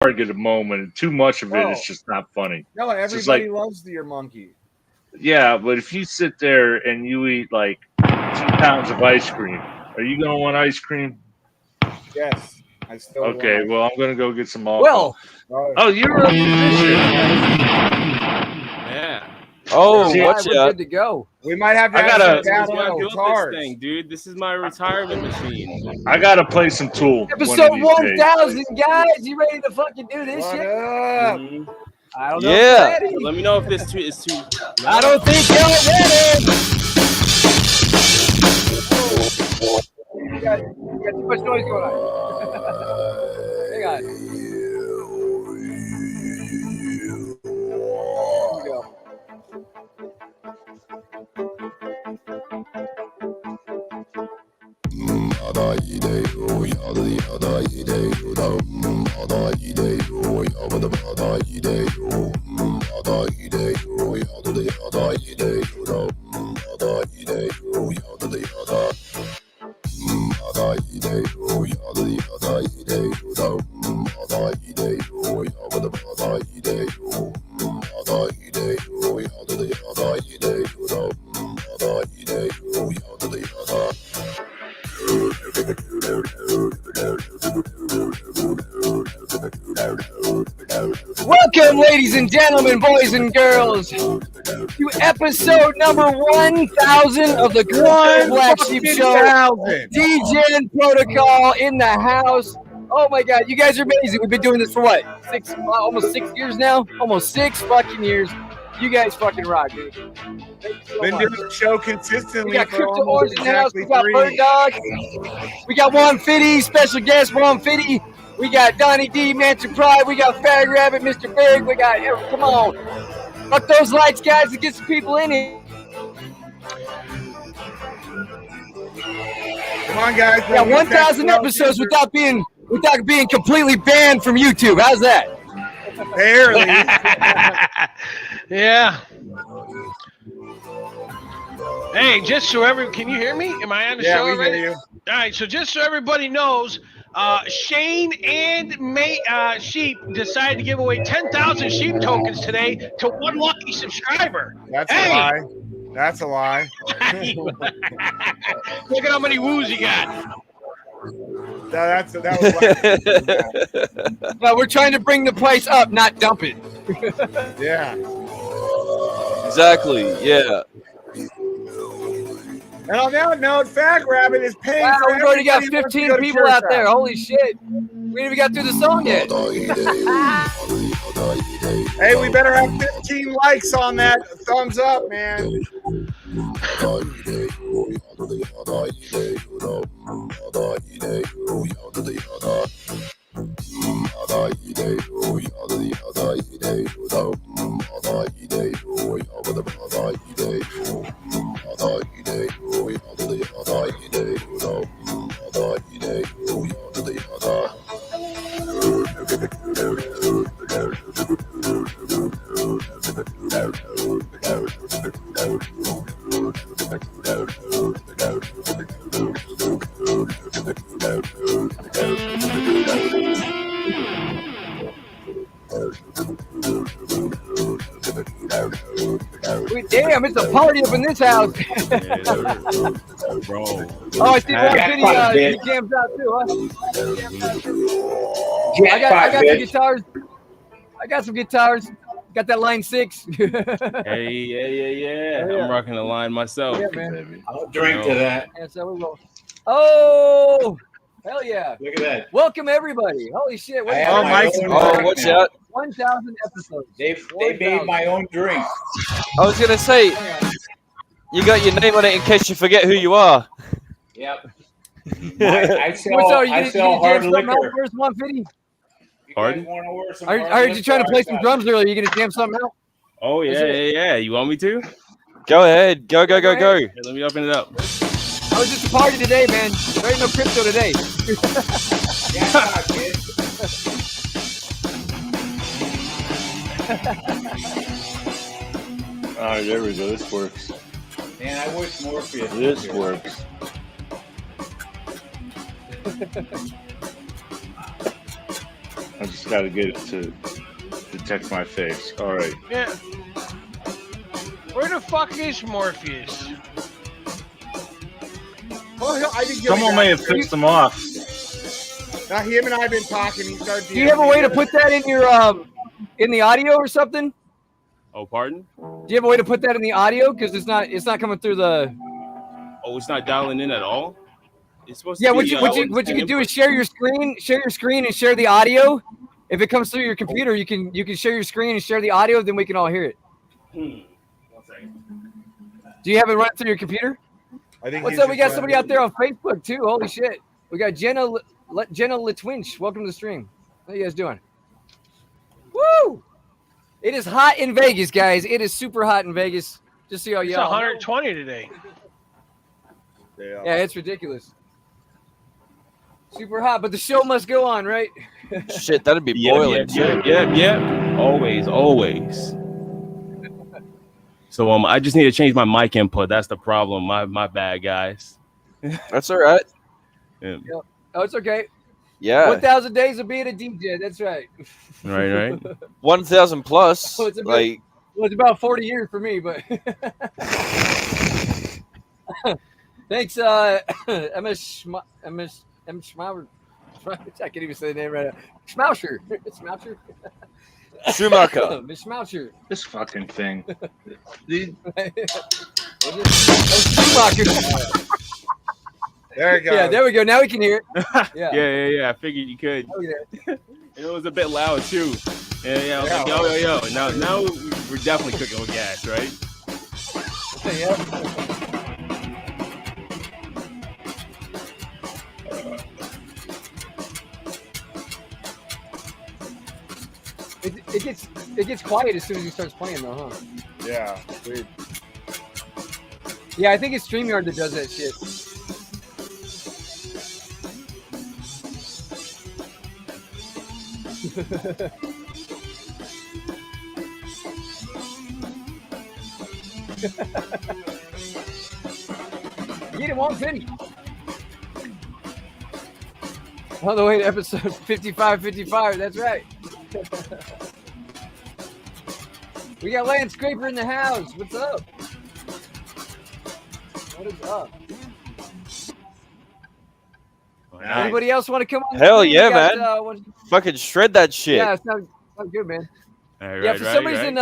targeted moment, and too much of it is just not funny. No, It's just everybody like, loves your monkey. yeah, but if you sit there and you eat like 2 pounds of ice cream, are you gonna want ice cream? Yes, I still Okay, want. well, I'm gonna go get some alcohol. Well, Oh, you're a musician. Yeah. oh, See, watch We're out. good to go. We might have to I have gotta- some This is battle why I of built guitars. this thing, dude. This is my retirement machine. I gotta play some Tool one Episode of these days. 1000, guys. You ready to fucking do this What shit? up? Mhm. I don't know Yeah. if you're ready. Let me know if this is too. I don't think y'all ready. You got too much noise going on. Hang on. There we go. Welcome, ladies and gentlemen, boys and girls, to episode number 1000 of the Black Sheep Show. DJ and Protocol in the house. Oh my God, you guys are amazing. We've been doing this for what? Almost 6 years now? Almost 6 fucking years. You guys fucking rock, dude. Thank you so Been much. doing the show consistently. We got for Crypto almost Orange in the house. exactly We got 3 Bird Dog. We got Juan Fitty, special guest Juan Fitty. We got Donnie D, Mansion Pride. We got Fag Rabbit, Mr. Big. We got, come on. Fuck those lights, guys, and get some people in here. Come on, guys. We got 1,000 episodes without being completely banned from YouTube. How's that? Barely. Yeah. Hey, just so can you hear me? Am I on the Yeah, show we already? hear you. All right, so just so everybody knows, Shane and Sheep decided to give away 10,000 sheep tokens today to one lucky subscriber. That's Hey! a lie. That's a lie. Look at how many woos you got. That was No, we're trying to bring the price up, not dump it. yeah. Exactly. Yeah. And on that note, Fag Rabbit is paying Wow, for we've already got everybody who wants to 15 go to people church out there. out. Holy shit. We ain't even got through the song yet. Hey, we better have 15 likes on that. Thumbs up, man. Damn, it's a party up in this house. Bro. Oh, I see one video. He jams out too, huh? I got some guitars. I got some guitars. Got that line 6. Hey, yeah. I'm rocking the line myself. Yeah, man. I'll drink to that. And so we will. Oh, hell yeah. Look at that. Welcome, everybody. Holy shit. I have Oh, my Mike's own Oh, drink watch now. out. 1,000 episodes. They made my own drink. I was going to say, you got your name on it in case you forget who you are. Yep. I What's up? Are you I gonna sell jam hard something out liquor. first, 150? You Pardon? guys want to wear some I hard heard you liquor? trying to play I some got drums earlier. You gonna jam something out? Oh, yeah. You want me to? Go ahead. Go. Here, let me open it up. I was just a party today, man. There ain't no crypto today. it. Yeah, kid. All right, there we go. This works. Man, I wish Morpheus. was This here. works. I just got to get it to detect my face. All right. Yeah. Where the fuck is Morpheus? Well, I didn't get Someone may have pissed him off. Now him and I have been talking. He started. Do you have a way to put that in your in the audio or something? Oh, pardon? Do you have a way to put that in the audio? Because it's not coming through the. Oh, it's not dialing in at all. It's supposed Yeah, to be. what you can do is share your screen, and share the audio. If it comes through your computer, you can share your screen and share the audio. Then we can all hear it. 1 second. Do you have it run through your computer? I think. What's up? We got somebody out there on Facebook too. Holy shit! We got Jenna Litwinch. Welcome to the stream. How you guys doing? Woo! It is hot in Vegas, guys. It is super hot in Vegas. Just so y'all It's know. 120 today. Yeah, it's ridiculous. Super hot, but the show must go on, right? Shit, that'd be boiling. Yeah. Always. So I just need to change my mic input. That's the problem. My bad, guys. That's all right. Yeah. Oh, it's okay. Yeah. 1,000 days of being a DJ. That's right. Right. 1,000 plus. Oh, it's Like, well, it's about 40 years for me, but thanks, MS Schmauer. I can't even say the name right now. Schmauscher. Schumacher. Miss Schmauscher. This fucking thing. Schumacher. There you go. Yeah, there we go. Now we can hear it. Yeah. I figured you could. Oh, yeah. It was a bit loud too. Yeah. I was like, yo. Now we're definitely cooking with gas, right? Yeah. It gets quiet as soon as he starts playing, though, huh? Yeah. Weird. Yeah, I think it's StreamYard that does that shit. Get him on Vinny. On the way to episode 55. That's right. We got Landscraper in the house. What's up? What is up? Anybody else want to come on? Hell yeah, man. Fucking shred that shit. Yeah, it sounds good, man. Right, for some reason,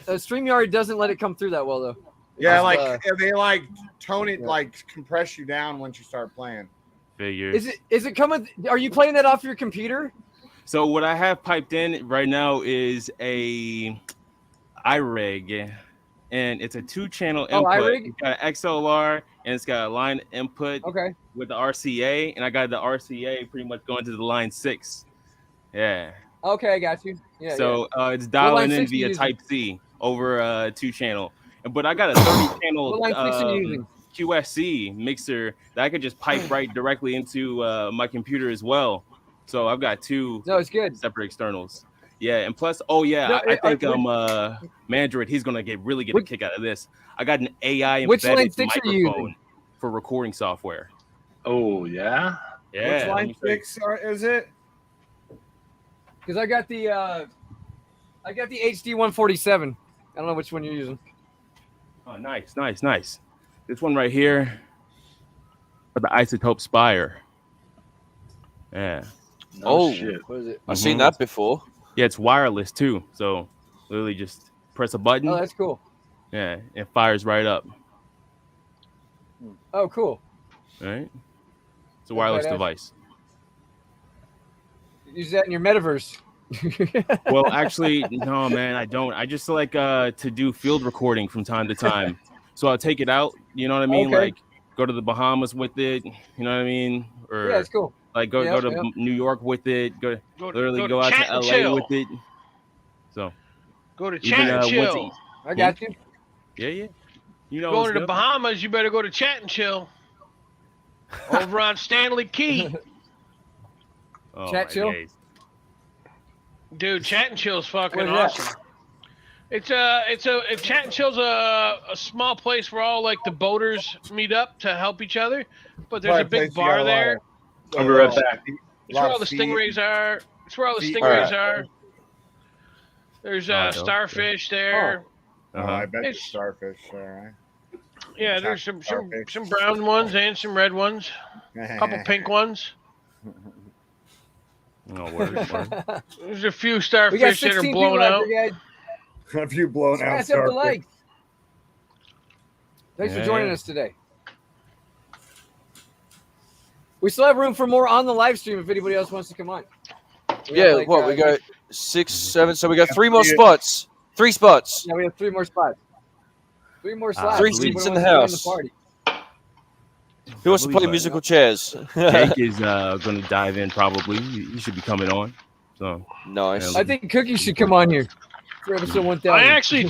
StreamYard doesn't let it come through that well, though. Yeah, they tone it, compress you down once you start playing. Figures. Is it coming? Are you playing that off your computer? So what I have piped in right now is a iRig, and it's a 2-channel input. iRig? It's got XLR and it's got a line input with the RCA, and I got the RCA pretty much going to the line 6. Yeah. Okay, I got you. Yeah. So it's dialing in via Type C over 2-channel, but I got a 30-channel QSC mixer that I could just pipe right directly into my computer as well. So I've got 2 separate externals. Yeah, and plus, I think Mandroid, he's gonna really get a kick out of this. I got an AI embedded microphone for recording software. Oh yeah. Which line 6 is it? Because I got the HD 147. I don't know which one you're using. Oh, nice. This one right here, for the Isotope Spire. Yeah. Shit. What is it? I've seen that before. Yeah, it's wireless too. So literally just press a button. Oh, that's cool. Yeah, it fires right up. Oh, cool. All right. It's a wireless device. Use that in your metaverse. Well, actually, no, man, I don't. I just like to do field recording from time to time. So I'll take it out, you know what I mean? Okay. Like go to the Bahamas with it, you know what I mean? Or yeah, it's cool. Like go to New York with it. Go out to LA with it. So go to chat and chill. I got you. Yeah. You know, going to the Bahamas, you better go to chat and chill. Over on Stanley Key. Chat chill. Days. Dude, chat and chill's fucking awesome. It's chat and chill's a small place where all the boaters meet up to help each other. But there's a big bar there. I'll be right back. It's where all the stingrays are. That's where all the Feet. stingrays are. There's Alright, starfish there. I bet It's- there's starfish there. Yeah, there's some Starfish. brown ones and some red ones. Right? A couple pink ones. Oh, word. There's a few We got starfish that 16 are people blown out out. there, guys. Have you blown out Smash up the starfish? likes. Thanks for joining us today. We still have room for more on the live stream if anybody else wants to come on. We have, we got 6, 7. So we got 3 more spots. 3 spots. Yeah, we have 3 more spots. 3 more slots. 3 Anybody seats in wants the to join house. party. Who wants to play musical chairs? Jake is going to dive in probably. He should be coming on. So Nice. I think Cookie should come on here for episode 1000. I actually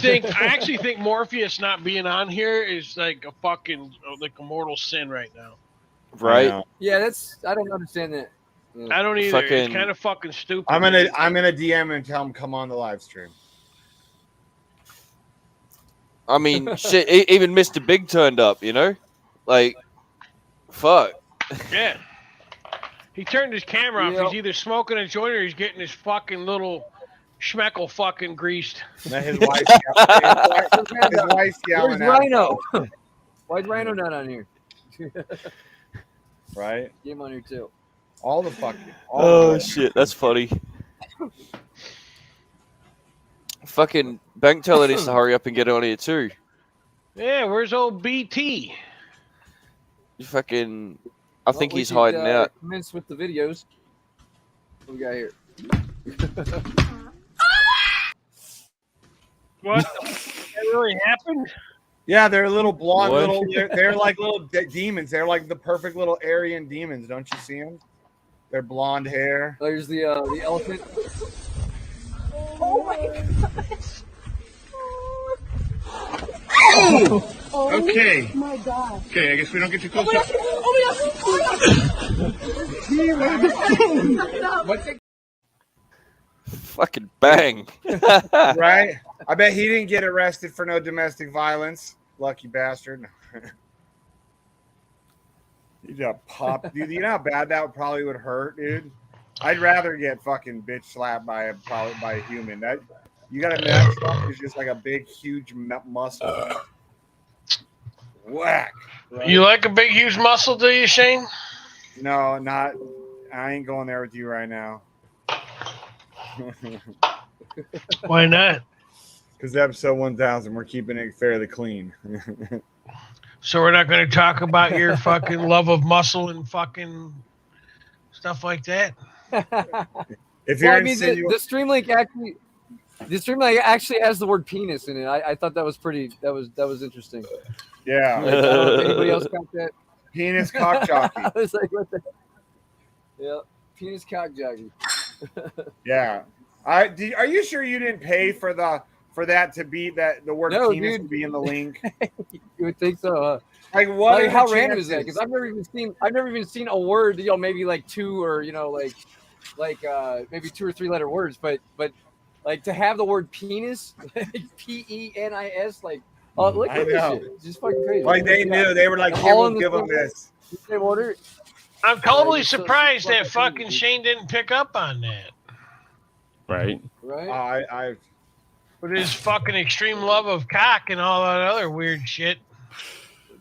think Morpheus not being on here is like a fucking like a mortal sin right now. Right? Yeah, I don't understand that. I don't either. It's kind of fucking stupid. I'm gonna DM and tell him come on the live stream. I mean, shit, even Mr. Big turned up, you know? Like, fuck. Yeah. He turned his camera off. Yep. He's either smoking a joint or he's getting his fucking little schmeckle fucking greased. Now his wife's yelling Where's at him. Rhino? Why's Rhino not on here? Right? Get him on here too. All the fucking. Shit, that's funny. Fucking Bank Teller needs to hurry up and get on here too. Yeah, where's old BT? I think he's hiding out. Commence with the videos. What we got here? What? That really happened? Yeah, they're little blonde What? they're like little demons. They're like the perfect little Aryan demons. Don't you see them? Their blonde hair. There's the elephant. Oh my gosh. Okay. Oh my god. Okay, I guess we don't get too close. Fucking bang. Right? I bet he didn't get arrested for no domestic violence. Lucky bastard. He got popped. Dude, you know how bad that probably would hurt, dude? I'd rather get fucking bitch slapped by a human. That you gotta admit, that is just like a big, huge muscle. Whack. Right? You like a big, huge muscle, do you, Shane? No, not. I ain't going there with you right now. Why not? Because episode 1000, we're keeping it fairly clean. So we're not going to talk about your fucking love of muscle and fucking stuff like that. If you're the stream link actually has the word penis in it. I thought that was pretty. That was interesting. Yeah. Like, I don't know if anybody else got that? Penis cock jockey. I was like, what the? Yeah, penis cock jockey. Yeah. Are you sure you didn't pay for that to be that the word penis to be in the link? You would think so, huh? Like what? Like, how random is that? Because I've never even seen a word, maybe like 2 or maybe 2 or 3 letter words, but like to have the word penis, like PENIS, like look at this shit. It's just fucking crazy. Like they knew, they were like, here, we'll give them this. Same order. I'm totally surprised that fucking Shane didn't pick up on that. Right. I With his fucking extreme love of cock and all that other weird shit.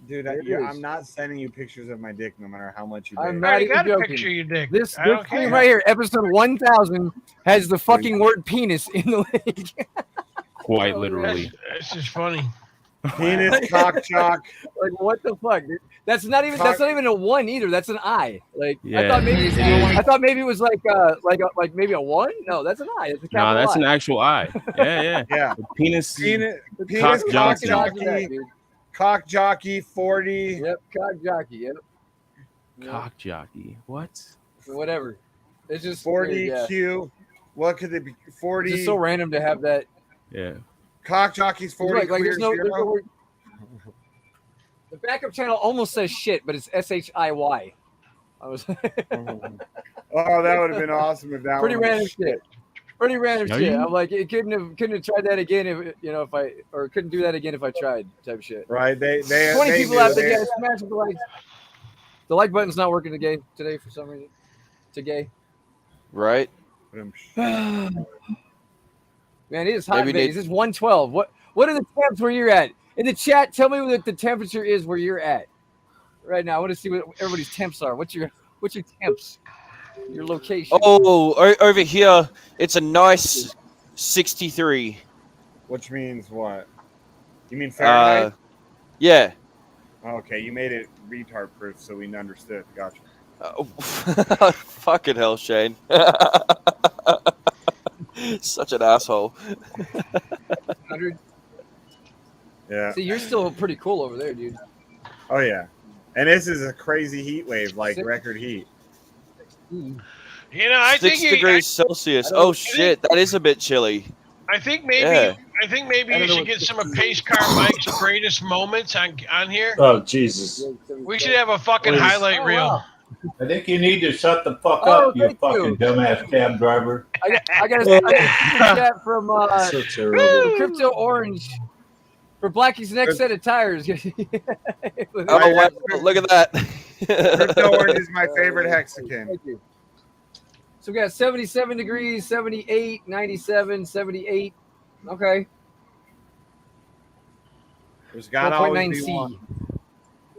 Dude, I'm not sending you pictures of my dick no matter how much you pay. I'm I not already even got a joking. picture of your dick. This I don't stream care. right here, episode 1000, has the fucking word penis in the link. Quite literally. That's just funny. Penis cock jock. Like what the fuck, dude? That's not even a 1 either. That's an I. Like Yeah. I thought maybe it was like maybe a 1. No, that's an I. It's a capital No, that's I. an actual eye. Yeah. Yeah. Penis. Penis Cock cock jockey. jockey. Cock jockey 40. Yep, cock jockey. Yep. Cock jockey. What? Whatever. It's just 40 weird, yeah. Q. What could it be? 40. It's just so random to have that. Yeah. Cock jockey's 40. Like queer there's no zero. word. The backup channel almost says shit, but it's SHIY. I was Oh, that would have been awesome if that pretty one was random shit. Pretty random Are shit. you? I'm like, it couldn't have tried that again if couldn't do that again if I tried type shit. Right. They 20 they people knew out there, they- guys. Smash the likes. The like button's not working today for some reason. Today. Right? Man, it is hot. Maybe In Vegas. It's 112. What are the temps where you're at? In the chat, tell me what the temperature is where you're at right now. I want to see what everybody's temps are. What's your temps? Your location. Oh, over here, it's a nice 63. Which means what? You mean Fahrenheit? Yeah. Okay, you made it retard proof so we understood. Gotcha. Fucking hell, Shane. Such an asshole. 100. Yeah. See, you're still pretty cool over there, dude. Oh yeah. And this is a crazy heat wave, like record heat. You know, I 6 think degrees Celsius. Oh shit, that is a bit chilly. I think maybe Yeah. you should get some of Pace Car Mike's greatest moments on here. Oh Jesus! We should have a fucking highlight reel. Wow. I think you need to shut the fuck Oh, up, you thank fucking you. dumbass cab driver. I got a chat from So terrible. Crypto Orange for Blackie's next set of tires. Oh wow, look at that. Crypto Orange is my favorite Hexagon. Thank you. So we got 77 degrees, 78, 97, 78. Okay. There's got to always 1.9 be C. one.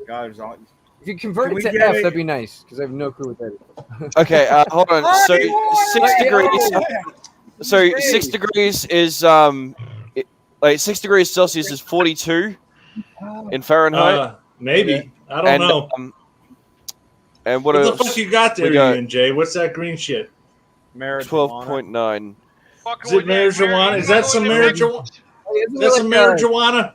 God, there's always. If you convert Can it we to get F, it? that'd be nice because I have no clue what that is. Okay, hold on. So 6 degrees. So 6 degrees is like 6 degrees Celsius is 42 in Fahrenheit. Maybe. I don't know. And what What the else? fuck you got there, We got Ian J? What's that green shit? 12.9. Is it marijuana? Is that some marijuana? Isn't That's it some like, marijuana?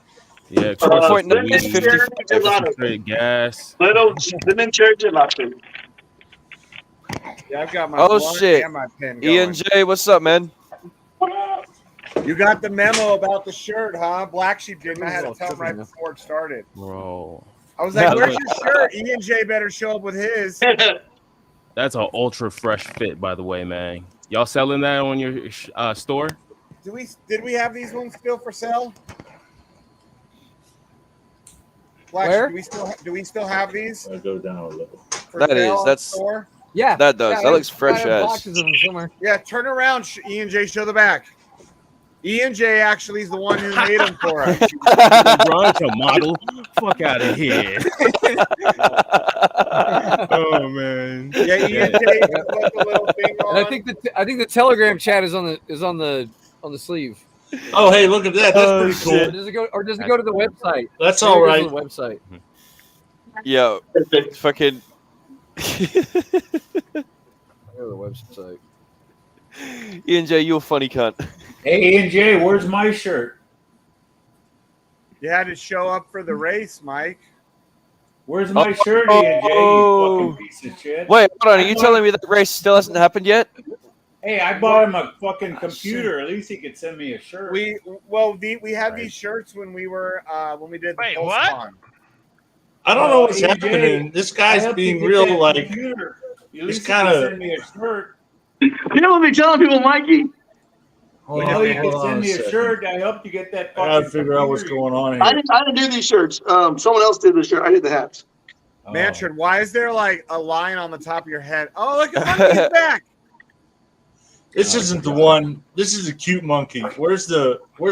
Yeah, 12.9 is 55. straight gas. Little lemon cherry gelato. Yeah, I've got my Oh blunt shit. and my pen going. Ian J, what's up, man? You got the memo about the shirt, huh? Black Sheep didn't. I had to tell him right before it started. Bro. I was like, "Where's your shirt?" Ian J better show up with his. That's an ultra fresh fit, by the way, man. Y'all selling that on your store? Did we have these ones still for sale? Black Where? Sheep, do we still have these? I'll go down a little. For That sale is, on the that's store? yeah. that does. That looks fresh I have as. boxes of them somewhere. Yeah, turn around, Ian J. Show the back. Ian J. actually is the one who made them for us. Bro, it's a model. Fuck out of here. Oh man. Yeah, Ian J. put the little thing on. And I think the Telegram chat is on the sleeve. Oh hey, look at that. That's pretty Or cool. does it go to the website? That's Maybe all it right. goes to the website. Yo, fucking. Go to the website. Ian J, you a funny cunt. Hey, Ian J, where's my shirt? You had to show up for the race, Mike. Where's my shirt, Ian J, you fucking piece of shit? Wait, hold on. Are you telling me that race still hasn't happened yet? Hey, I bought him a fucking computer. At least he could send me a shirt. We had these shirts when we were when we did the Wait, Pulse what? Con. I don't know what's AJ, happening. This I guy's helped being you get real that like computer. At he's least he kinda- could send me a shirt. You know what we telling people, Mikey? You know you could send me a shirt. I helped you get that I gotta fucking figure out what's computer. going on I here. didn't do these shirts. Someone else did the shirt. I did the hats. Oh. Manfred, why is there like a line on the top of your head? Oh, look at Monkey's back. This isn't the one. This is a cute monkey. Where's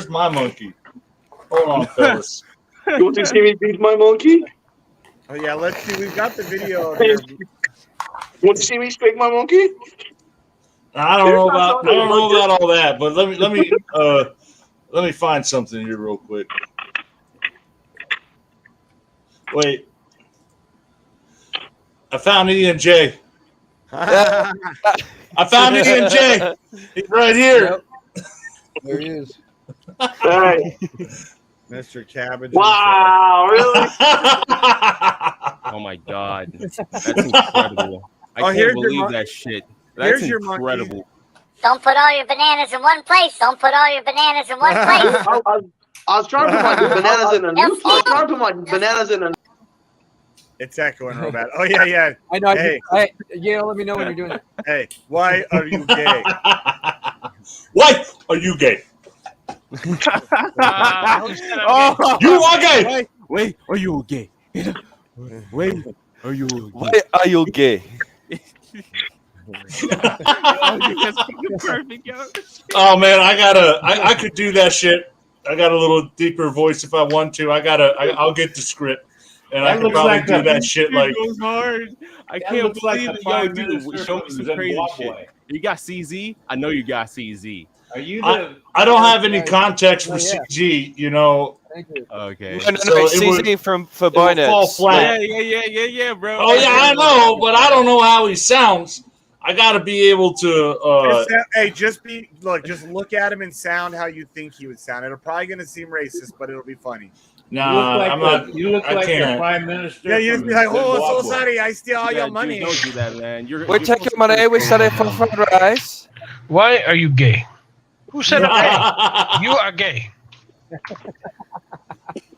my monkey? Hold on, fellas. You want to see me beat my monkey? Oh yeah, let's see. We've got the video of Hey, your you want to see me spank my monkey? I don't know about all that, but let me find something here real quick. Wait. I found Ian J. I found Ian J. He's right here. Yep. There he is. Hey. Mr. Cabbage. Wow, really? Oh my god. That's incredible. I can't here's your believe mon- that shit. That's here's your monkey. incredible. Don't put all your bananas in one place. Don't put all your bananas in one place. I was trying to put my bananas in a new. I was trying to put my bananas in a. It's echoing real bad. Oh yeah, yeah. I know. Hey. Yeah, let me know when you're doing it. Hey, why are you gay? Why are you gay? Oh, You are gay. Wait, are you gay? Wait, are you Why are you gay? That's fucking perfect, yo. Oh man, I could do that shit. I got a little deeper voice if I want to. I'll get the script, and I That can looks probably like do a- that shit It like. goes hard. I That can't looks like believe the it. Yo, Prime dude, Minister show me from some crazy shit. Zimbabwe. You got CZ? I know you got CZ. Are you I the? I don't have any context for Oh, yeah. CG, you know. Thank you. Okay. No, So it CZ would- for it would fall Binance. flat. Yeah, bro. Oh yeah, I know, but I don't know how he sounds. I got to be able to. Just look at him and sound how you think he would sound. It'll probably gonna seem racist, but it'll be funny. Nah, I'm not. You look I like the can't. Prime Minister. Yeah, you just from be like, "Oh, so Zimbabwe. sorry, I steal all your Dude, money." don't do that, man. We take your money. We sell it for fried rice. Why are you gay? Who said I'm gay? You are gay.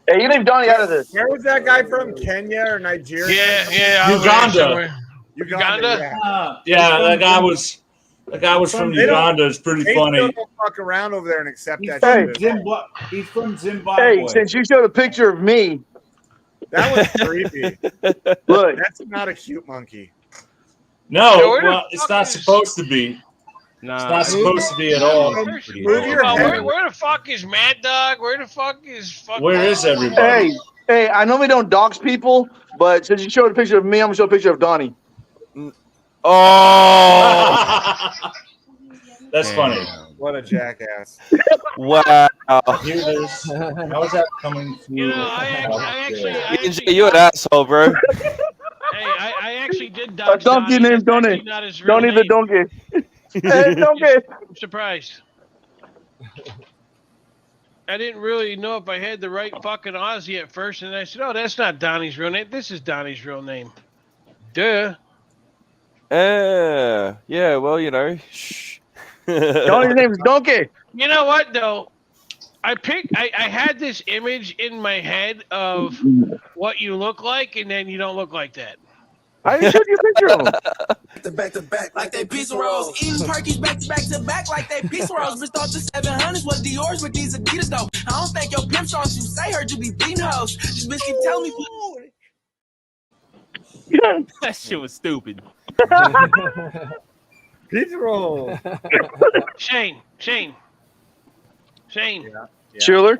Hey, you leave Donnie out of this. Where was that guy from? Kenya or Nigeria? Yeah. Uganda. Uganda. Yeah, that guy was from They don't- Uganda. It's pretty They funny. still don't fuck around over there and accept He's that from shit. Zimbabwe. He's from Zimbabwe. Hey, since you showed a picture of me, That was creepy. look, That's not a cute monkey. No, Yo, where the well, it's fuck not is- supposed to be. Nah, It's not supposed to be at all. Move your Well, head. where the fuck is Mad Dog? Where the fuck is fucking? Where is everybody? hey, I normally don't dox people, but since you showed a picture of me, I'm gonna show a picture of Donnie. Oh, That's funny. What a jackass. wow. Hear this? How's that coming through? You know, I actually, You're an asshole, bro. I actually did A dox donkey Donnie. named That's Donnie. actually not his real Donnie the name. donkey. Hey, donkey. I'm surprised. I didn't really know if I had the right fucking Aussie at first, and I said, "Oh, that's not Donnie's real name. This is Donnie's real name." Duh. Yeah, well, you know. Shh. Donnie's name's Donkey. You know what though? I had this image in my head of what you look like, and then you don't look like that. I didn't show you a picture of him. Back to back like they pizza rolls. Eating turkeys back to back like they pizza rolls. Bitch thought the 700s was Dior's with these Adidas though. I don't think your pimp songs you say heard you be beating hoes. This bitch keep telling me. that shit was stupid. Pizza roll. Shane. Schuler.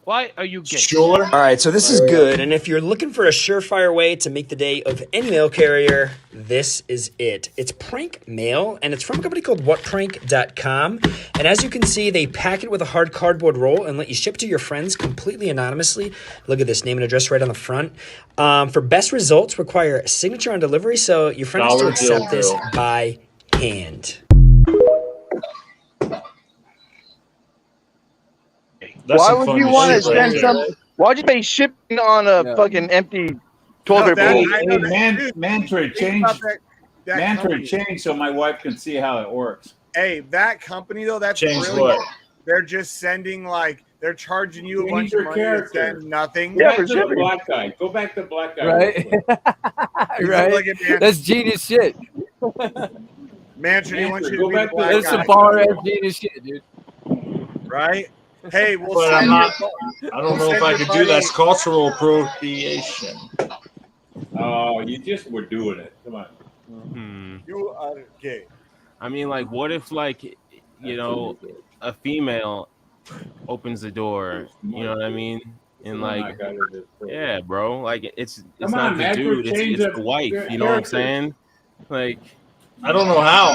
Why are you gay? Sure. All right, so this is good, and if you're looking for a surefire way to make the day of any mail carrier, this is it. It's prank mail, and it's from a company called whatprank.com, and as you can see, they pack it with a hard cardboard roll and let you ship to your friends completely anonymously. Look at this, name and address right on the front. For best results, require a signature on delivery, so your friend has to accept this by hand. Why would you want to send some? Why'd you pay shipping on a fucking empty toilet paper roll? Mantra change so my wife can see how it works. Hey, that company though, that's Change really what? They're just sending they're charging you a bunch Change of your money to character. send nothing. Go back to the black guy. Go back to black guy. Right? Right? That's genius shit. Mantra, he wants you to go be back the to black That's guy. some bar ass genius shit, dude. Right? Hey, we'll But send I we'll don't know if send I your could buddy- do that. It's cultural appropriation. Oh, you just were doing it. Come on. You are gay. I mean, like, what if, like, you know, a female opens the door? You know what I mean? And like, yeah, bro, like it's Come not on, the man, dude, change it's the wife. You know what I'm character. saying? Like, I don't know how.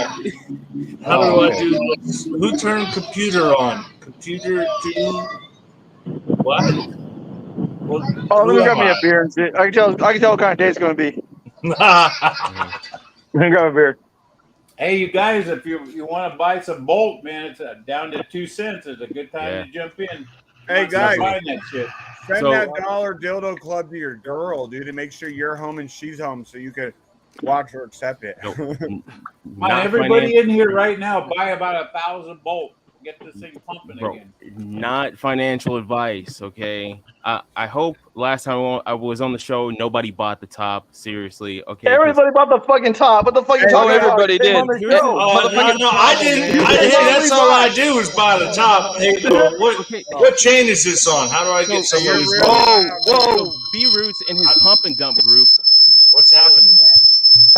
How do I do this? Who turned computer on? Computer to what? Oh, let me grab me a beer and shit. I can tell what kind of day it's going to be. Let me grab a beer. Hey, you guys, if you want to buy some Bolt, man, it's down to 2 cents. It's a good time to jump in. Hey, Start guys. buying that shit. Send So- that $1 dildo club to your girl, dude, and make sure you're home and she's home so you can watch her accept it. Come not on, everybody finan- in here right now, buy about 1,000 Bolt. Get this thing pumping bro, again. not financial advice, okay? I hope last time I was on the show, nobody bought the top. Seriously, okay? 'cause- Everybody bought the fucking top. What the fuck you talking about? everybody Came did. on the Here's- show. Oh, no, I didn't. Hey, that's all I do is buy the top. Hey, what chain is this on? How do I get some of these? Whoa, B Roots and his pump and dump group. What's happening?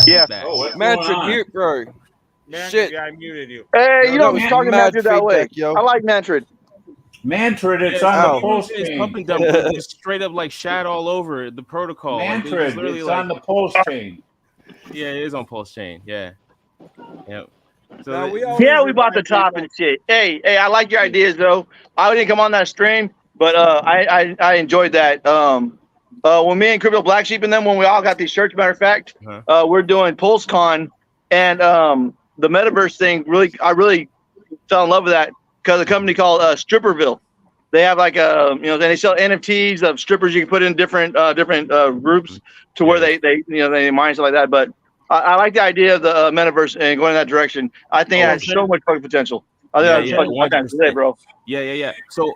Yeah. Oh, what's Mantra, going on? mute, bro. Man, Shit. yeah, I muted you. Hey, No, you that don't was be talking mad Mantrid that way. feedback, yo. I like Mantrid. Mantrid, it's Yeah, on Ow. the pulse it's chain. pumping dump, just straight up like shat all over the protocol. Like, they just Mantrid, literally it's like, on the pulse chain. yeah, it is on pulse chain. Yeah, yeah. So No, we Yeah, always we bought the remind top people. and shit. Hey, I like your ideas though. I didn't come on that stream, but I enjoyed that. When me and Crypto Black Sheep and them, when we all got these shirts, matter of fact, we're doing PulseCon and the metaverse thing. I really fell in love with that because a company called Stripperville. They have like they sell NFTs of strippers you can put in different groups to where they mine stuff like that. But I like the idea of the metaverse and going in that direction. I think it has so much fucking potential. I think that's fucking fantastic, bro. Yeah. So,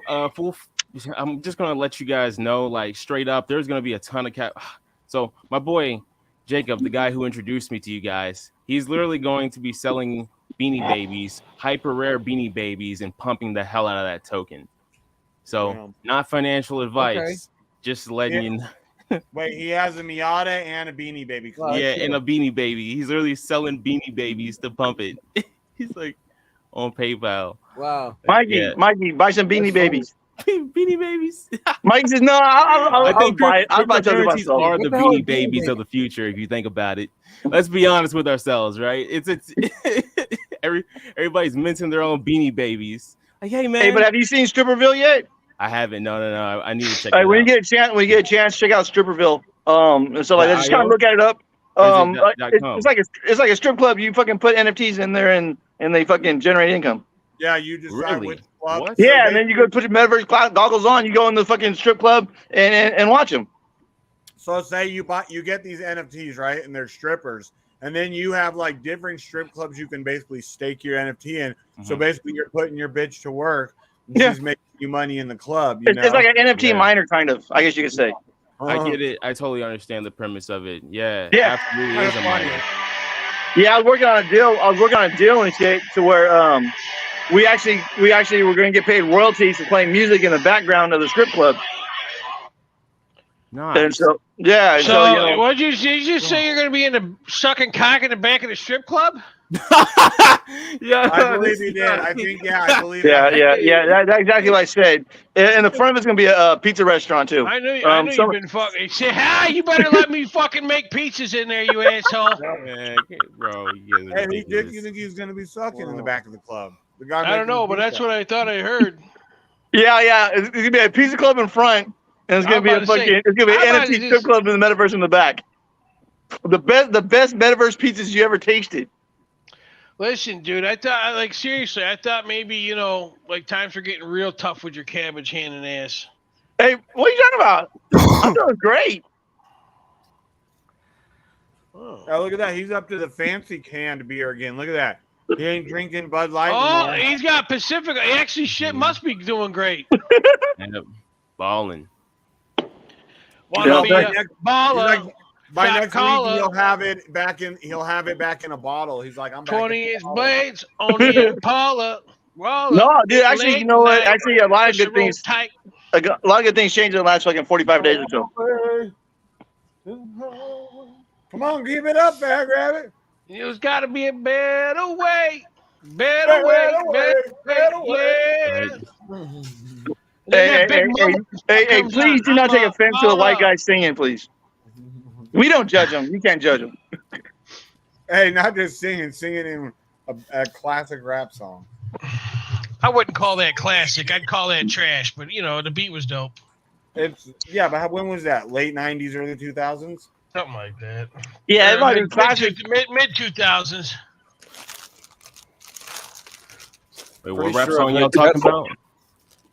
I'm just gonna let you guys know, like, straight up, there's gonna be a ton of So, my boy Jacob, the guy who introduced me to you guys, he's literally going to be selling Beanie Babies, hyper rare Beanie Babies, and pumping the hell out of that token. So, not financial advice, just letting you know. Wait, he has a Miata and a Beanie Baby club. Yeah, and a Beanie Baby. He's literally selling Beanie Babies to pump it. He's like on PayPal. Wow. Mikey, buy some Beanie Babies. Beanie Babies. Mikey says, "No, I'll buy it. I'll buy it Cryptocurrencies myself." are the Beanie Babies of the future, if you think about it. Let's be honest with ourselves, right? It's everybody's minting their own Beanie Babies. Like, hey man. Hey, but have you seen Stripperville yet? I haven't. No. I need to check. When you get a chance, check out Stripperville. And so like, just kind of look at it up. It's like a strip club. You fucking put NFTs in there and they fucking generate income. Yeah, you decide which club. What? Yeah, and then you go put your metaverse goggles on. You go in the fucking strip club and watch them. So say you get these NFTs, right? And they're strippers. And then you have like different strip clubs you can basically stake your NFT in. So basically you're putting your bitch to work. And she's making you money in the club. It's like an NFT miner kind of, I guess you could say. I get it. I totally understand the premise of it. Yeah. Absolutely is a funny. miner. Yeah, I was working on a deal and shit to where we actually were going to get paid royalties for playing music in the background of the strip club. Nice. And so yeah. So what did you just say? You're going to be in the sucking cock in the back of the strip club? Yeah, I believe he did. I think, I believe. Yeah. That's exactly what I said. And the front of it's going to be a pizza restaurant too. I knew you've been fucking. Say, you better let me fucking make pizzas in there, you asshole. Man, bro, Hey, you think he's going to be sucking in the back of the club? The guy I don't know, but that's what I thought I heard. Yeah. It's going to be a pizza club in front, and it's going to be an NFT strip club in the metaverse in the back. The best metaverse pizzas you ever tasted. Listen, dude, I thought, seriously, I thought maybe, times were getting real tough with your cabbage hand and ass. Hey, what are you talking about? I'm doing great. Oh, look at that. He's up to the fancy canned beer again. Look at that. He ain't drinking Bud Light anymore. anymore. He's got Pacific. Actually, shit must be doing great. End up balling. Baller. By next week, he'll have it back in a bottle. He's like, I'm back 20 blades on the Impala. No, dude, actually, you know what? Actually, a lot of good things changed in the last fucking 45 days or so. Come on, keep it up, Bag Rabbit. There's got to be a better way. Better way. Hey, please do not take offense to a white guy singing, please. We don't judge them. You can't judge them. Hey, not just singing in a classic rap song. I wouldn't call that classic. I'd call that trash, but, the beat was dope. But when was that? Late 90s, early 2000s? Something like that. Yeah, it might be classic. Mid-2000s. Wait, what rap song y'all talking about?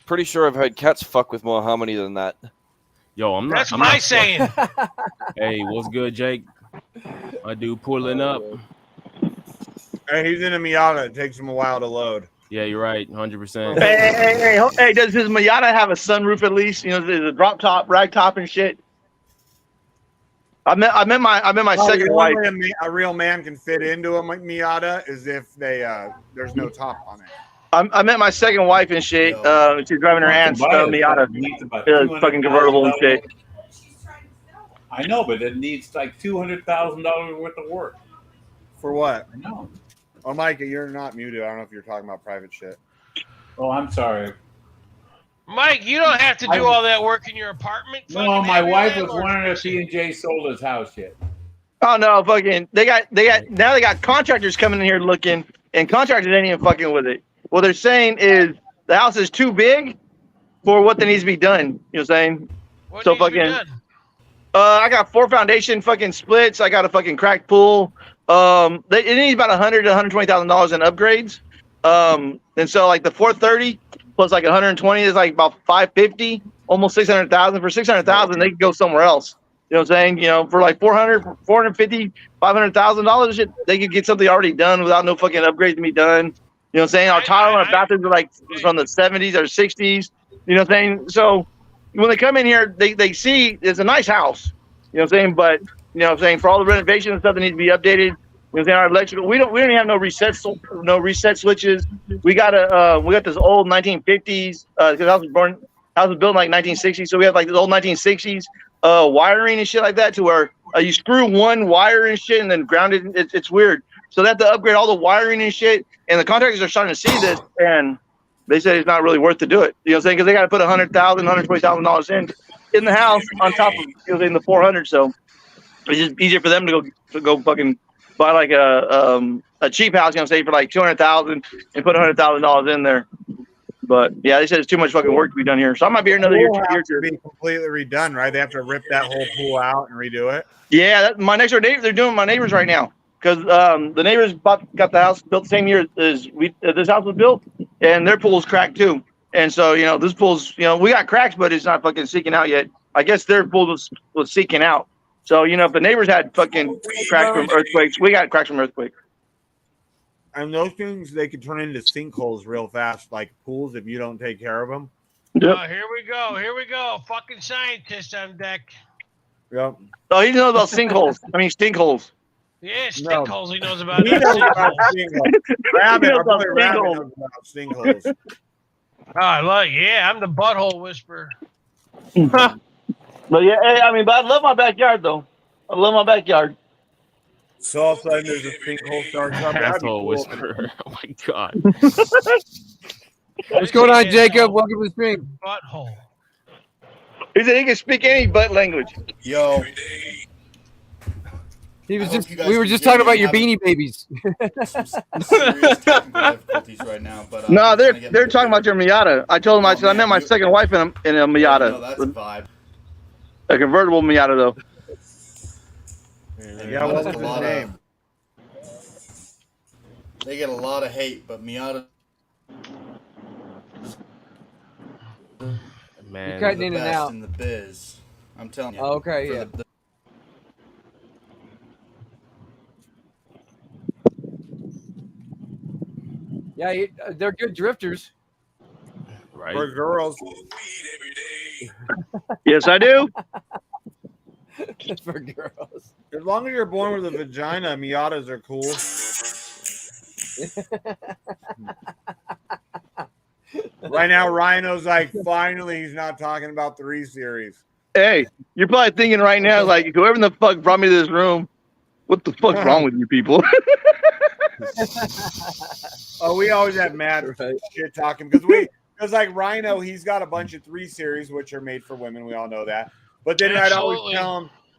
Pretty sure I've heard cats fuck with more harmony than that. Yo, I'm not. That's my saying. Hey, what's good, Jake? My dude pulling up. Hey, he's in a Miata. It takes him a while to load. Yeah, you're right. 100%. Hey, does his Miata have a sunroof at least? The drop top, rag top, and shit. I met my second wife. The only way a real man can fit into a Miata is if there's no top on it. I met my second wife and shit. She's driving her aunt's Miata. It's fucking convertible and shit. I know, but it needs like $200,000 worth of work. For what? I know. Oh, Mike, you're not muted. I don't know if you're talking about private shit. Oh, I'm sorry. Mike, you don't have to do all that work in your apartment. No, my wife was wondering if P&J sold his house yet. Oh no, fucking they got contractors coming in here looking, and contractors ain't even fucking with it. What they're saying is the house is too big for what that needs to be done. You know what I'm saying? What So needs to be fucking done? I got 4 foundation fucking splits. I got a fucking cracked pool. It needs about $100,000 to $120,000 in upgrades. And so like the 430 plus like 120 is like about 550, almost 600,000. For 600,000, they could go somewhere else. You know what I'm saying? You know, for like 400, 450, $500,000, they could get something already done without no fucking upgrades to be done. You know what I'm saying? Our tile and our bathrooms are like from the 70s or 60s. You know what I'm saying? So when they come in here, they see it's a nice house. You know what I'm saying? But you know what I'm saying, for all the renovations and stuff that need to be updated, you know what I'm saying, our electrical, we don't even have no reset switches. We got this old 1950s because the house was built in like 1960s, so we have like this old 1960s wiring and shit like that, to where you screw one wire and shit and then ground it. It's weird. So they have to upgrade all the wiring and shit, and the contractors are starting to see this, and they said it's not really worth to do it. You know what I'm saying? Because they got to put $100,000, $120,000 in the house on top of, you know, in the 400. So it's just easier for them to go fucking buy like a cheap house, you know, say for like $200,000 and put $100,000 in there. But yeah, they said it's too much fucking work to be done here. So I might be here another year. To be completely redone, right? They have to rip that whole pool out and redo it. Yeah, my next door neighbor, they're doing my neighbors right now, because the neighbors got the house built the same year as this house was built, and their pool's cracked too. And so, you know, this pool's, you know, we got cracks, but it's not fucking seeking out yet. I guess their pool was seeking out. So, you know, if the neighbors had fucking cracks from earthquakes, we got cracks from earthquakes. And those things, they could turn into sinkholes real fast, like pools, if you don't take care of them. Yep. Oh, here we go. Here we go. Fucking scientist on deck. Yep. Oh, he knows about sinkholes. I mean, stinkholes. Yeah, stinkholes he knows about. He knows about stinkholes. Rabbit, knows our boy about Rabbit stinkholes. knows about stinkholes. Oh, yeah, I'm the butthole whisperer. But yeah, hey, I mean, but I love my backyard though. I love my backyard. So all of a sudden there's a sinkhole starts up. That'd be Asshole cool. whisperer. Oh my god. What's going on, Jacob? Welcome to the stream. Butthole. He said he can speak any butt language. Yo. He was we were just talking about your beanie babies. Serious technical difficulties right now, but No, they're talking about your Miata. I told them, I said I met my second wife in a Miata. No, that's a vibe. A convertible Miata though. Yeah, what was his name? They get a lot of hate, but Miata. Man, You're cutting in and best out. in the biz. I'm telling you. Oh, okay, For yeah. Yeah, they're good drifters. Right. For girls. Yes, I do. For girls. As long as you're born with a vagina, Miatas are cool. Right now, Rhino's like, finally, he's not talking about 3 Series. Hey, you're probably thinking right now, like, whoever the fuck brought me to this room, what the fuck's wrong with you people? Oh, we always have mad shit talking because like Rhino, he's got a bunch of 3 Series which are made for women. We all know that. But then